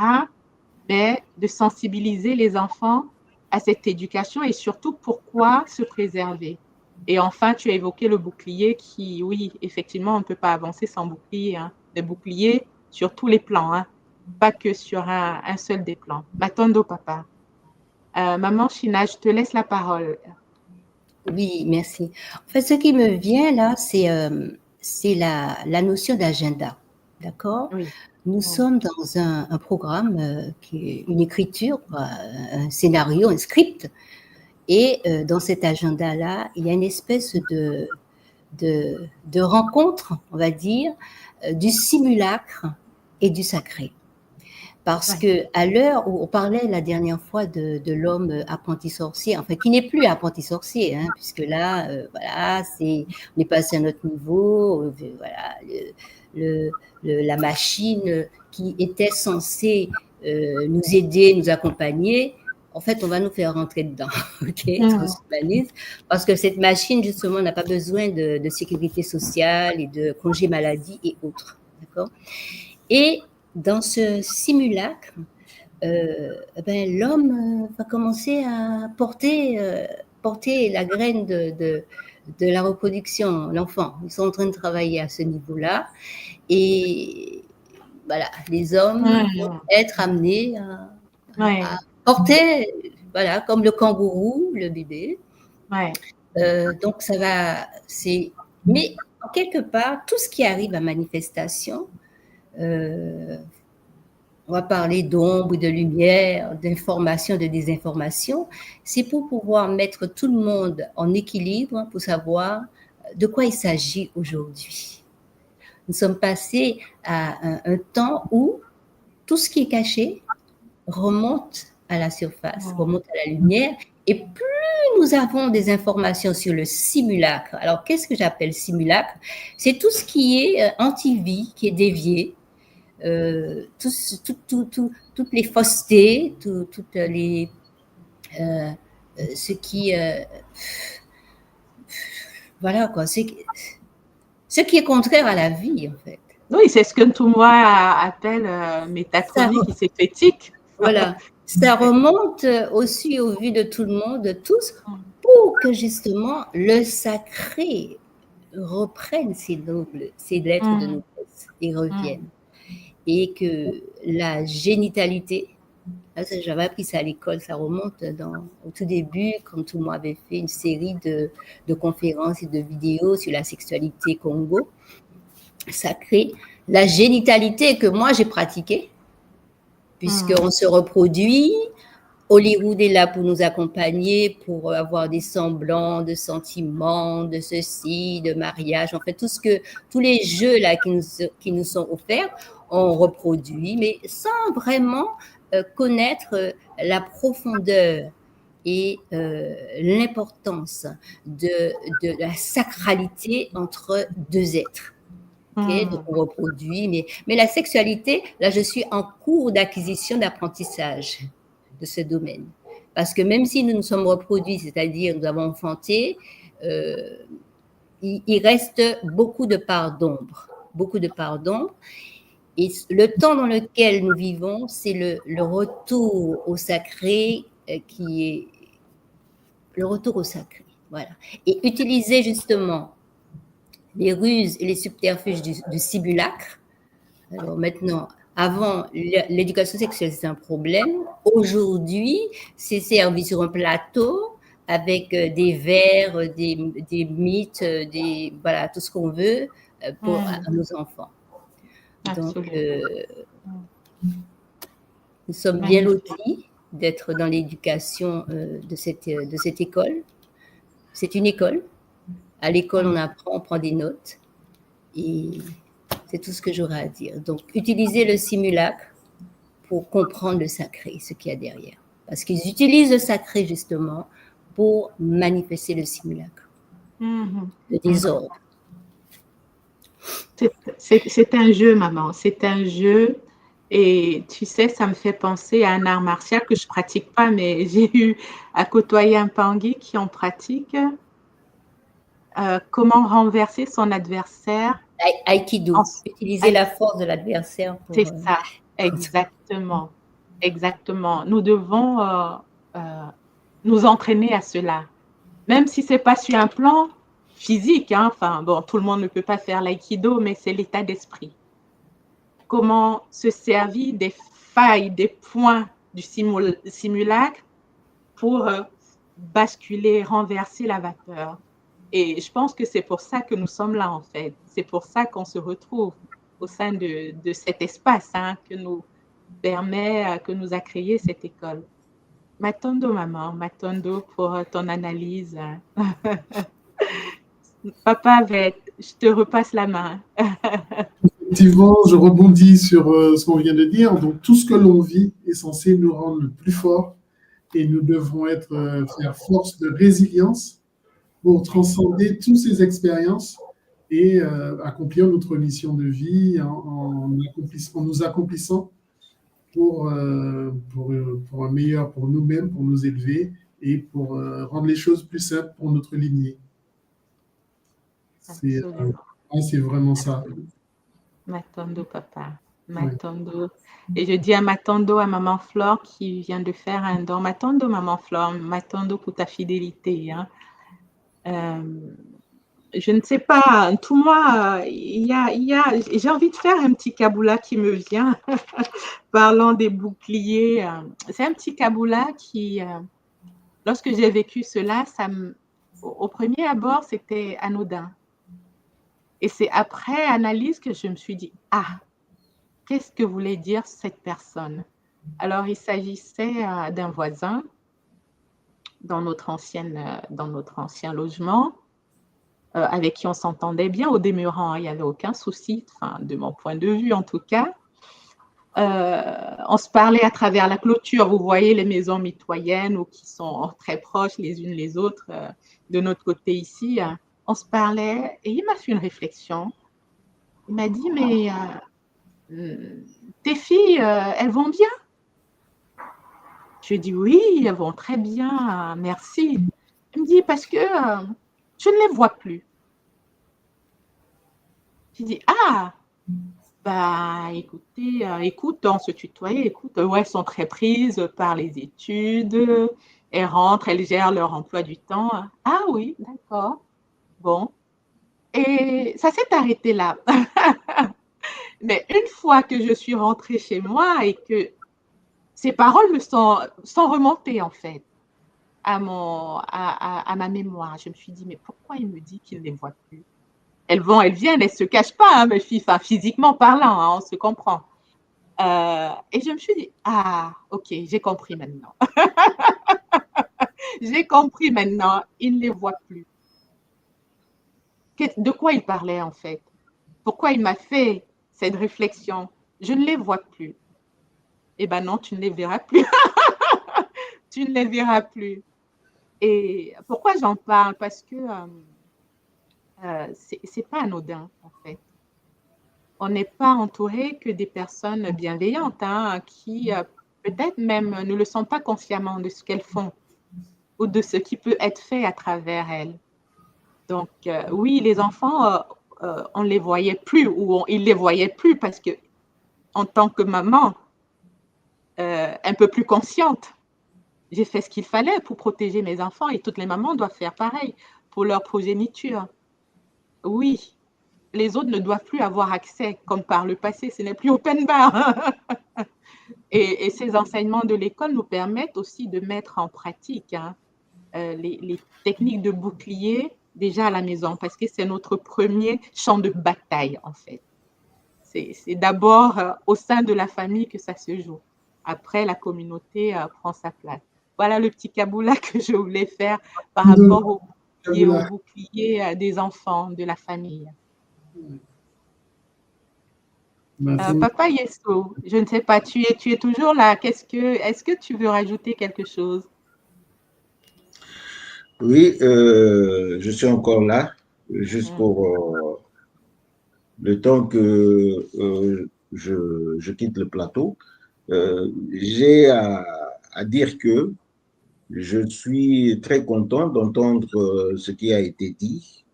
Mais de sensibiliser les enfants à cette éducation et surtout pourquoi se préserver. Et enfin, tu as évoqué le bouclier qui, oui, effectivement, on ne peut pas avancer sans bouclier. Des boucliers sur tous les plans, pas que sur un seul des plans. Matondo, papa. Maman Shina, je te laisse la parole. Oui, merci. En fait, ce qui me vient là, c'est la notion d'agenda. D'accord? Oui. Nous sommes dans un programme qui est une écriture, un scénario, un script. Et dans cet agenda-là, il y a une espèce de rencontre, on va dire, du simulacre et du sacré. Parce que à l'heure où on parlait la dernière fois de l'homme apprenti sorcier, enfin qui n'est plus apprenti sorcier, hein, puisque là, voilà, on est passé à notre niveau, voilà, la machine qui était censée nous aider, nous accompagner, en fait, on va nous faire rentrer dedans, ok, transhumanisme, parce que cette machine, justement, n'a pas besoin de sécurité sociale et de congé maladie et autres, d'accord. Et dans ce simulacre, l'homme va commencer à porter la graine de la reproduction, l'enfant. Ils sont en train de travailler à ce niveau-là. Et voilà, les hommes vont être amenés à porter, voilà, comme le kangourou, le bébé. Donc, ça va... Mais, en quelque part, tout ce qui arrive à manifestation, on va parler d'ombre, de lumière, d'information, de désinformation, c'est pour pouvoir mettre tout le monde en équilibre, pour savoir de quoi il s'agit aujourd'hui. Nous sommes passés à un temps où tout ce qui est caché remonte à la surface, remonte à la lumière, et plus nous avons des informations sur le simulacre. Alors, qu'est-ce que j'appelle simulacre? C'est tout ce qui est anti-vie, qui est dévié, toutes les faussetés, toutes les ce qui voilà quoi, ce qui est contraire à la vie en fait. Oui, c'est ce que Ntumwa appelle métachronique et c'est fétique. Voilà, ça remonte aussi au vu de tout le monde, tous, pour que justement le sacré reprenne ses lettres de noblesse et revienne. Et que la génitalité, j'avais appris ça à l'école, ça remonte au tout début, quand tout le monde avait fait une série de conférences et de vidéos sur la sexualité Congo sacrée, la génitalité que moi j'ai pratiquée, puisqu'on se reproduit, Hollywood est là pour nous accompagner, pour avoir des semblants de sentiments, de ceci, de mariage, en fait, tous les jeux là qui nous sont offerts, on reproduit, mais sans vraiment connaître la profondeur et l'importance de la sacralité entre deux êtres. Okay, donc on reproduit, mais la sexualité, là je suis en cours d'acquisition, d'apprentissage de ce domaine. Parce que même si nous nous sommes reproduits, c'est-à-dire nous avons enfanté, il reste beaucoup de parts d'ombre. Et le temps dans lequel nous vivons, c'est le retour au sacré qui est le retour au sacré. Voilà. Et utiliser justement les ruses et les subterfuges du simulacre. Alors maintenant, avant, l'éducation sexuelle, c'est un problème. Aujourd'hui, c'est servi sur un plateau avec des vers, des mythes, voilà, tout ce qu'on veut pour à nos enfants. Donc, nous sommes bien lotis d'être dans l'éducation de cette école. C'est une école. À l'école, on apprend, on prend des notes. Et c'est tout ce que j'aurais à dire. Donc, utiliser le simulacre pour comprendre le sacré, ce qu'il y a derrière. Parce qu'ils utilisent le sacré, justement, pour manifester le simulacre. Le désordre. C'est un jeu, maman. C'est un jeu. Et tu sais, ça me fait penser à un art martial que je ne pratique pas, mais j'ai eu à côtoyer un Pangui qui en pratique. Comment renverser son adversaire. Aikido, utiliser la force de l'adversaire. C'est ça, exactement. Exactement. Nous devons nous entraîner à cela. Même si ce n'est pas sur un plan physique, hein. Enfin, bon, tout le monde ne peut pas faire l'aïkido, mais c'est l'état d'esprit. Comment se servir des failles, des points du simulacre pour basculer, renverser la vapeur. Et je pense que c'est pour ça que nous sommes là, en fait. C'est pour ça qu'on se retrouve. au sein de cet espace que nous permet, que nous a créé cette école. Matondo, maman, Matondo pour ton analyse. Papa Vette, je te repasse la main. Effectivement, je rebondis sur ce qu'on vient de dire. Donc, tout ce que l'on vit est censé nous rendre le plus fort et nous devrons faire force de résilience pour transcender toutes ces expériences et accomplir notre mission de vie en nous accomplissant pour un meilleur, pour nous-mêmes, pour nous élever et pour rendre les choses plus simples pour notre lignée. C'est vraiment ça. Matondo, papa. Matondo. Et je dis à Matondo, à maman Flore qui vient de faire un don. Matondo, maman Flore, Matondo pour ta fidélité. Je ne sais pas, tout moi, j'ai envie de faire un petit kaboula qui me vient, parlant des boucliers. C'est un petit kaboula qui, lorsque j'ai vécu cela, au premier abord, c'était anodin. Et c'est après analyse que je me suis dit, qu'est-ce que voulait dire cette personne? Alors, il s'agissait d'un voisin dans notre ancien logement, avec qui on s'entendait bien au demeurant, il n'y avait aucun souci, de mon point de vue en tout cas. On se parlait à travers la clôture, vous voyez les maisons mitoyennes ou qui sont très proches les unes les autres de notre côté ici. On se parlait et il m'a fait une réflexion. Il m'a dit, mais tes filles, elles vont bien? Je lui ai dit, oui, elles vont très bien, merci. Il me dit, parce que je ne les vois plus. J'ai dit, écoutez, écoute, on se tutoyait, écoute, elles sont très prises par les études, elles rentrent, elles gèrent leur emploi du temps. Ah oui, d'accord. Bon. Et ça s'est arrêté là. Mais une fois que je suis rentrée chez moi et que ces paroles me sont remontées en fait à ma mémoire, je me suis dit, mais pourquoi il me dit qu'il ne les voit plus? Elles vont, elles viennent, elles ne se cachent pas, mes filles, physiquement parlant, on se comprend. Et je me suis dit, ok, j'ai compris maintenant. J'ai compris maintenant, il ne les voit plus. De quoi il parlait en fait? Pourquoi il m'a fait cette réflexion? Je ne les vois plus. Eh bien non, tu ne les verras plus. Tu ne les verras plus. Et pourquoi j'en parle? Parce que c'est pas anodin en fait. On n'est pas entouré que des personnes bienveillantes qui peut-être même ne le sont pas consciemment de ce qu'elles font ou de ce qui peut être fait à travers elles. Donc oui, les enfants, on ne les voyait plus ou ils ne les voyaient plus parce que en tant que maman, un peu plus consciente, j'ai fait ce qu'il fallait pour protéger mes enfants et toutes les mamans doivent faire pareil pour leur progéniture. Oui, les autres ne doivent plus avoir accès comme par le passé, ce n'est plus open bar. Et ces enseignements de l'école nous permettent aussi de mettre en pratique les techniques de bouclier déjà à la maison parce que c'est notre premier champ de bataille en fait. C'est d'abord au sein de la famille que ça se joue. Après, la communauté prend sa place. Voilà le petit kaboula que je voulais faire par rapport au bouclier des enfants, de la famille. Papa Yesso, je ne sais pas, tu es toujours là. Est-ce que tu veux rajouter quelque chose? Oui, je suis encore là, juste pour le temps que je quitte le plateau. J'ai à dire que je suis très content d'entendre ce qui a été dit,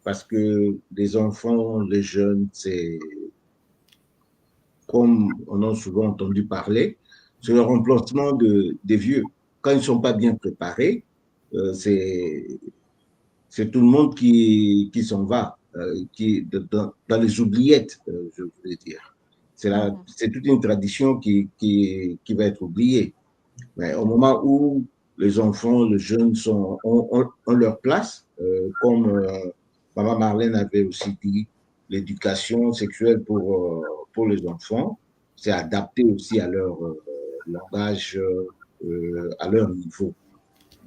parce que les enfants, les jeunes, c'est, comme on a souvent entendu parler, c'est le remplacement des vieux. Quand ils ne sont pas bien préparés, c'est tout le monde qui s'en va, dans les oubliettes, je voulais dire. C'est toute une tradition qui va être oubliée. Mais au moment où les enfants, les jeunes ont leur place, comme Maman Marlène avait aussi dit, l'éducation sexuelle pour les enfants. C'est adapté aussi à leur langage, à leur niveau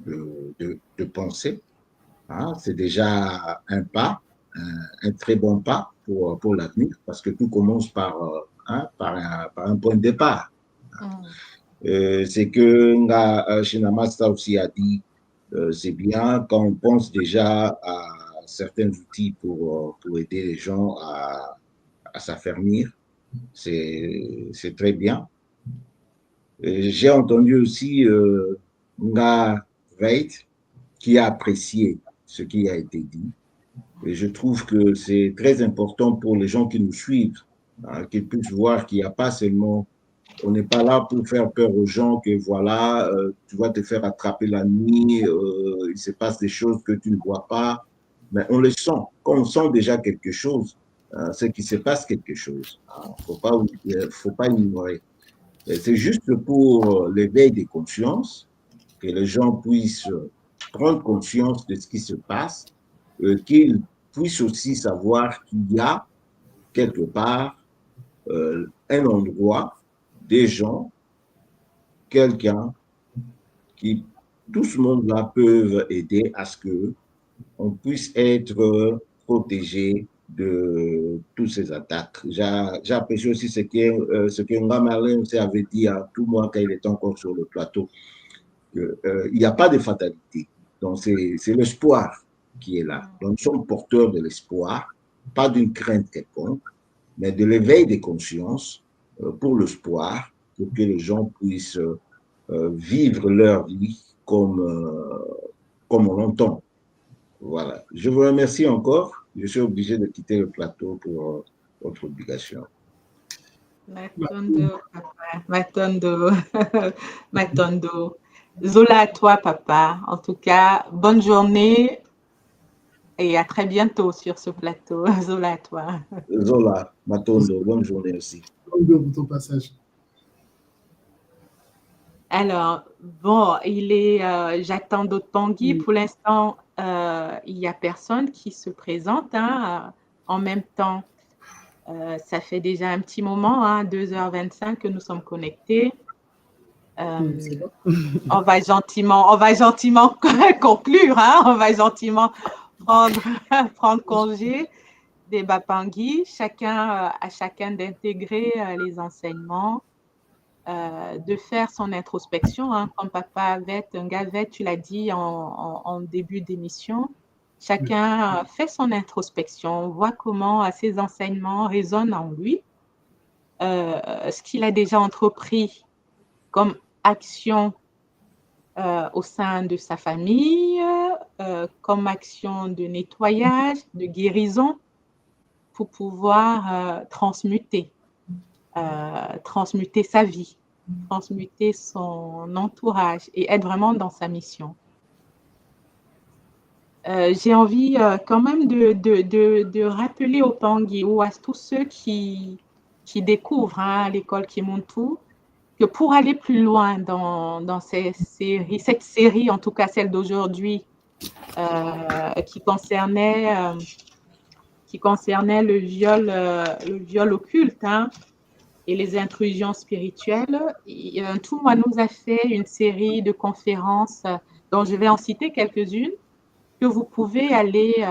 de pensée. Hein. C'est déjà un pas, un très bon pas pour l'avenir, parce que tout commence par un point de départ. C'est que Shinamasta aussi a dit, c'est bien quand on pense déjà à certains outils pour aider les gens à s'affermir. C'est très bien. J'ai entendu aussi Nga Veit qui a apprécié ce qui a été dit. Et je trouve que c'est très important pour les gens qui nous suivent, hein, qu'ils puissent voir qu'il n'y a pas seulement, on n'est pas là pour faire peur aux gens que voilà, tu vas te faire attraper la nuit, il se passe des choses que tu ne vois pas, mais on le sent. Quand on sent déjà quelque chose, c'est qu'il se passe quelque chose. Il ne faut pas ignorer. C'est juste pour l'éveil des consciences, que les gens puissent prendre conscience de ce qui se passe, qu'ils puissent aussi savoir qu'il y a quelque part un endroit, des gens, quelqu'un qui, tout ce monde-là peuvent aider à ce que on puisse être protégé de toutes ces attaques. J'apprécie aussi ce que Ngamarlin avait dit à tout le monde quand il était encore sur le plateau. Il n'y a pas de fatalité. Donc, c'est l'espoir qui est là. Donc, nous sommes porteurs de l'espoir, pas d'une crainte quelconque, mais de l'éveil des consciences pour l'espoir, pour que les gens puissent vivre leur vie comme on l'entend. Voilà. Je vous remercie encore. Je suis obligé de quitter le plateau pour votre obligation. Matondo, papa. Matondo. Matondo. Zola à toi, papa. En tout cas, bonne journée et à très bientôt sur ce plateau. Zola à toi. Zola, Matondo, bonne journée aussi. Matondo pour ton passage. Alors, bon, j'attends d'autres Tanguy. Pour l'instant, il n'y a personne qui se présente en même temps. Ça fait déjà un petit moment, 2h25 que nous sommes connectés. On va gentiment conclure, on va gentiment prendre congé des Bapangui, à chacun d'intégrer les enseignements, de faire son introspection, comme Papa Ngavet, tu l'as dit en début d'émission. Chacun fait son introspection, voit comment ces enseignements résonnent en lui, ce qu'il a déjà entrepris comme action au sein de sa famille, comme action de nettoyage, de guérison, pour pouvoir transmuter sa vie, transmuter son entourage et être vraiment dans sa mission. J'ai envie quand même de rappeler aux Tanguy ou à tous ceux qui découvrent l'école Kimuntu, que pour aller plus loin dans cette série, en tout cas celle d'aujourd'hui, qui concernait le viol occulte et les intrusions spirituelles, Ntumwa nous a fait une série de conférences dont je vais en citer quelques-unes, que vous pouvez aller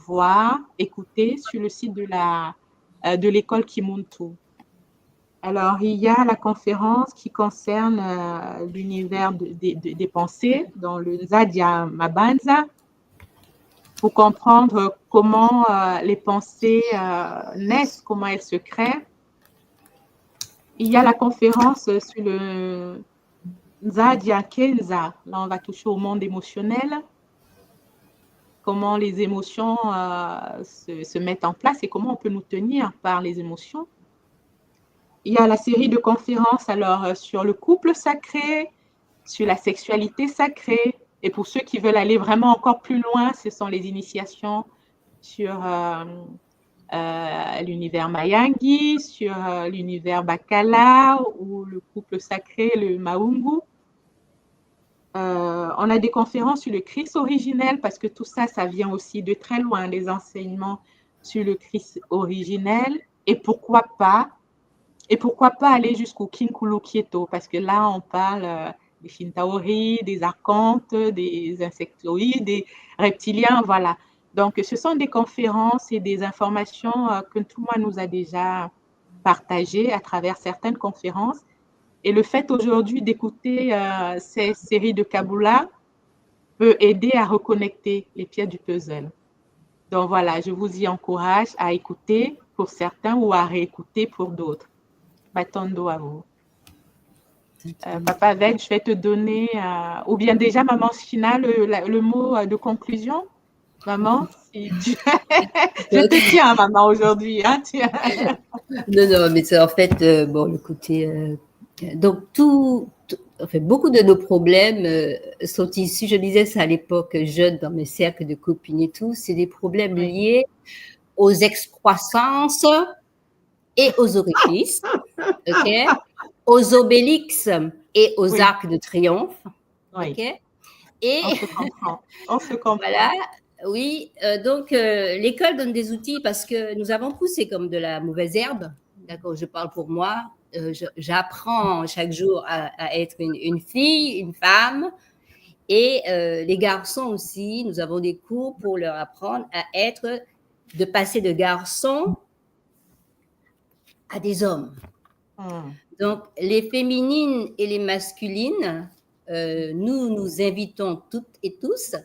voir, écouter sur le site de l'école Kimuntu. Alors, il y a la conférence qui concerne l'univers des pensées dans le Nzadia Mabanza, pour comprendre comment les pensées naissent, comment elles se créent. Il y a la conférence sur le Nzadia Kenza. Là, on va toucher au monde émotionnel, comment les émotions se mettent en place et comment on peut nous tenir par les émotions. Il y a la série de conférences sur le couple sacré, sur la sexualité sacrée. Et pour ceux qui veulent aller vraiment encore plus loin, ce sont les initiations sur l'univers Mayangi, sur l'univers Bakala ou le couple sacré, le Maungu. On a des conférences sur le Christ originel parce que tout ça, ça vient aussi de très loin, les enseignements sur le Christ originel et pourquoi pas aller jusqu'au Kinkulu Kieto, parce que là, on parle des Shintaori, des archontes, des insectoïdes, des reptiliens, voilà. Donc, ce sont des conférences et des informations que tout le monde nous a déjà partagées à travers certaines conférences. Et le fait aujourd'hui d'écouter ces séries de Kabbalah peut aider à reconnecter les pièces du puzzle. Donc voilà, je vous y encourage à écouter pour certains ou à réécouter pour d'autres. Matondo à vous. Papa Avec, je vais te donner, ou bien déjà, Maman Shina, le mot de conclusion. Maman, si tu... je te tiens, maman, aujourd'hui. Hein, Non, mais c'est en fait, bon, le côté... donc, enfin, beaucoup de nos problèmes sont issus, je disais ça à l'époque, jeune, dans mes cercles de copines et tout, c'est des problèmes liés aux excroissances et aux orifices, ok, aux obélix et aux arcs de triomphe, ok, et on se comprend. Voilà, oui. Donc l'école donne des outils parce que nous avons poussé comme de la mauvaise herbe. D'accord, je parle pour moi. J'apprends chaque jour à être une fille, une femme, et les garçons aussi. Nous avons des cours pour leur apprendre de passer de garçons à des hommes. Donc, les féminines et les masculines, nous invitons toutes et tous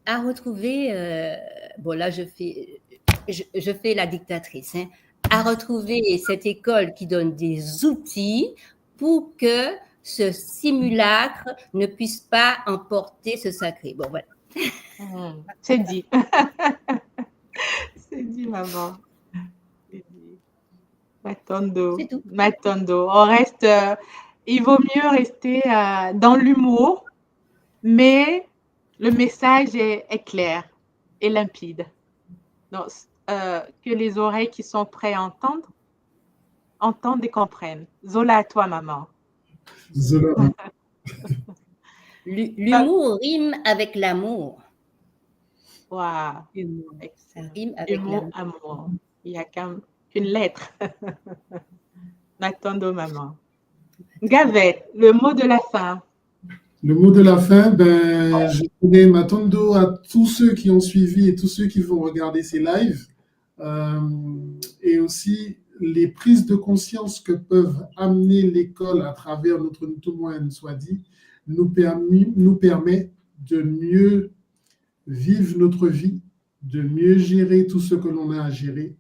à retrouver, bon là je fais la dictatrice, hein, à retrouver cette école qui donne des outils pour que ce simulacre ne puisse pas emporter ce sacré. Bon, voilà. C'est dit. C'est dit, maman. Matondo. C'est tout. Matondo. On reste, il vaut mieux rester dans l'humour, mais le message est clair et limpide. Donc, que les oreilles qui sont prêtes à entendent et comprennent. Zola, à toi, maman. Zola. L'humour rime avec l'amour. Waouh. Ça rime avec l'amour. Il n'y a qu'une lettre. Matondo, maman. Gavette, le mot de la fin. Le mot de la fin, je connais Matondo à tous ceux qui ont suivi et tous ceux qui vont regarder ces lives. Et aussi les prises de conscience que peuvent amener l'école à travers notre témoin soit dit, nous permet de mieux vivre notre vie, de mieux gérer tout ce que l'on a à gérer.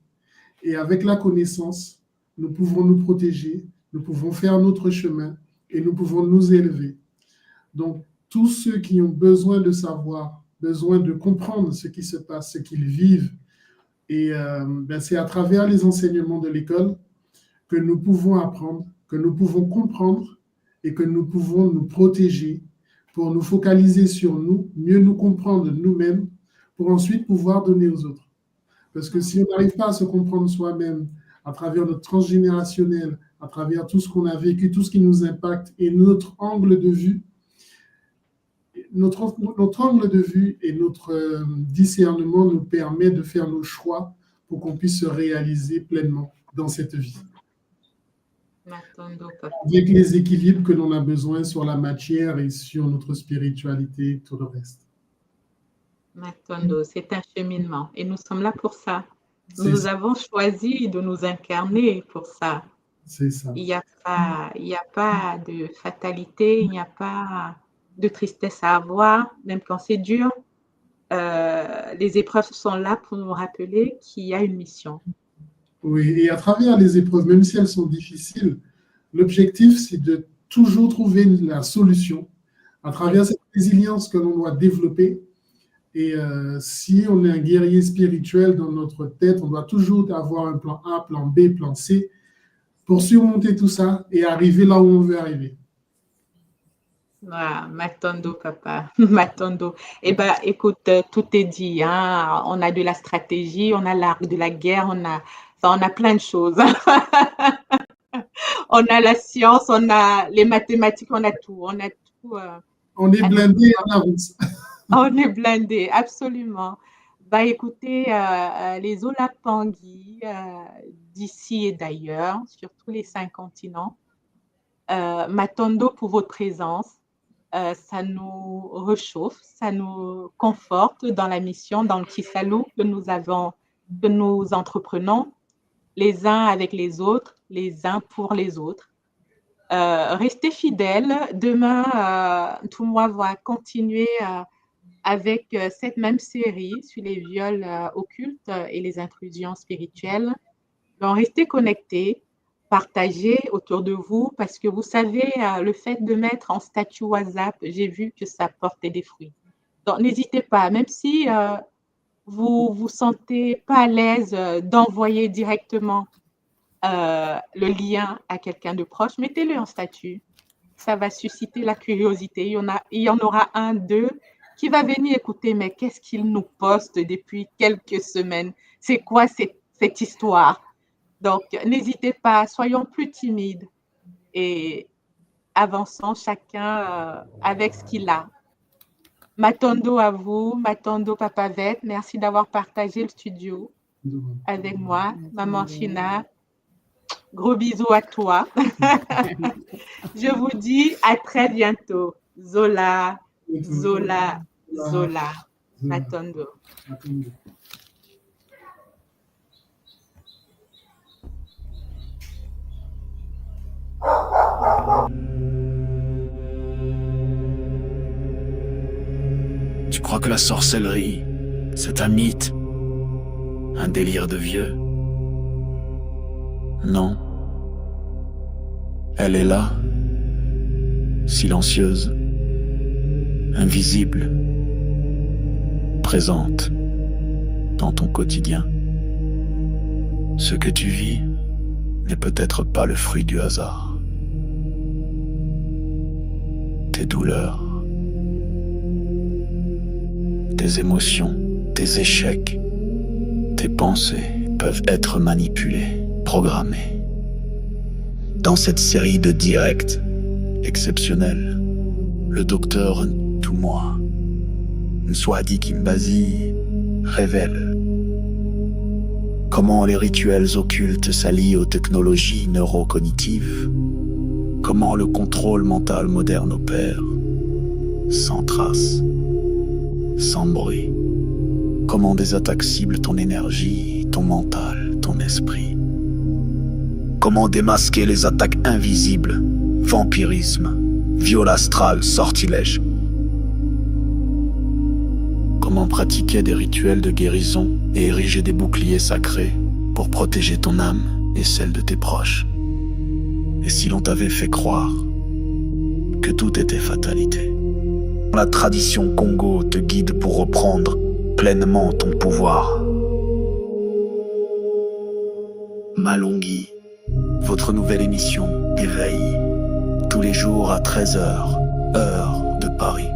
Et avec la connaissance, nous pouvons nous protéger, nous pouvons faire notre chemin et nous pouvons nous élever. Donc, tous ceux qui ont besoin de savoir, besoin de comprendre ce qui se passe, ce qu'ils vivent, et c'est à travers les enseignements de l'école que nous pouvons apprendre, que nous pouvons comprendre et que nous pouvons nous protéger pour nous focaliser sur nous, mieux nous comprendre nous-mêmes, pour ensuite pouvoir donner aux autres. Parce que si on n'arrive pas à se comprendre soi-même à travers notre transgénérationnel, à travers tout ce qu'on a vécu, tout ce qui nous impacte et notre angle de vue, notre angle de vue et notre discernement nous permet de faire nos choix pour qu'on puisse se réaliser pleinement dans cette vie. Avec les équilibres que l'on a besoin sur la matière et sur notre spiritualité et tout le reste. Matondo, c'est un cheminement et nous sommes là pour ça. Nous avons choisi de nous incarner pour ça. C'est ça. Il n'y a pas de fatalité, il n'y a pas de tristesse à avoir, même quand c'est dur. Les épreuves sont là pour nous rappeler qu'il y a une mission. Oui, et à travers les épreuves, même si elles sont difficiles, l'objectif, c'est de toujours trouver la solution à travers cette résilience que l'on doit développer. Et si on est un guerrier spirituel dans notre tête, on doit toujours avoir un plan A, plan B, plan C pour surmonter tout ça et arriver là où on veut arriver. Ah, Matondo, papa, Matondo. Eh bien, écoute, tout est dit. Hein? On a de la stratégie, on a l'art de la guerre, on a plein de choses. On a la science, on a les mathématiques, on a tout. On est blindé en avance. On est blindé, absolument. va écouter les Olapangi d'ici et d'ailleurs, sur tous les 5 continents. Matondo pour votre présence. Ça nous réchauffe, ça nous conforte dans la mission, dans le Kisalu que nous entreprenons, les uns avec les autres, les uns pour les autres. Restez fidèles. Demain, tout moi va continuer avec cette même série sur les viols occultes et les intrusions spirituelles. Donc, restez connectés, partagez autour de vous, parce que vous savez, le fait de mettre en statut WhatsApp, j'ai vu que ça portait des fruits. Donc, n'hésitez pas, même si vous vous sentez pas à l'aise d'envoyer directement le lien à quelqu'un de proche, mettez-le en statut. Ça va susciter la curiosité. Il y en aura un d'eux qui va venir écouter, mais qu'est-ce qu'il nous poste depuis quelques semaines? C'est quoi cette histoire? Donc, n'hésitez pas, soyons plus timides et avançons chacun avec ce qu'il a. Matondo à vous, Matondo Papavet, merci d'avoir partagé le studio avec moi. Maman China, gros bisous à toi. Je vous dis à très bientôt. Zola, Zola, Zola, Matondo. Tu crois que la sorcellerie, c'est un mythe, un délire de vieux? Non. Elle est là, silencieuse, invisible, présente dans ton quotidien. Ce que tu vis n'est peut-être pas le fruit du hasard. Tes douleurs, tes émotions, tes échecs, tes pensées peuvent être manipulées, programmées. Dans cette série de directs exceptionnels, le docteur Ntumwa Nswadi Kimbazi révèle comment les rituels occultes s'allient aux technologies neurocognitives, comment le contrôle mental moderne opère, sans trace, sans bruit, comment des attaques ciblent ton énergie, ton mental, ton esprit, comment démasquer les attaques invisibles, vampirisme, viol astral, sortilège, comment pratiquer des rituels de guérison et ériger des boucliers sacrés pour protéger ton âme et celle de tes proches. Et si l'on t'avait fait croire que tout était fatalité? La tradition Congo te guide pour reprendre pleinement ton pouvoir. Malongi, votre nouvelle émission Éveil, tous les jours à 13h, heure de Paris,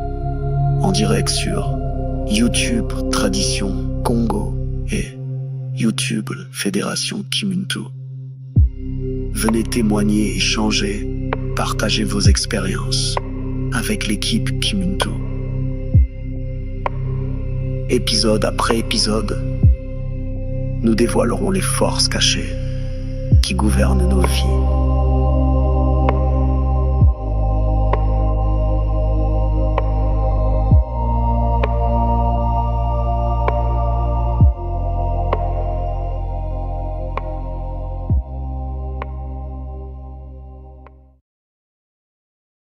en direct sur YouTube Tradition Congo et YouTube Fédération Kimuntu. Venez témoigner, échanger, partager vos expériences avec l'équipe Kimuntu. Épisode après épisode, nous dévoilerons les forces cachées qui gouvernent nos vies.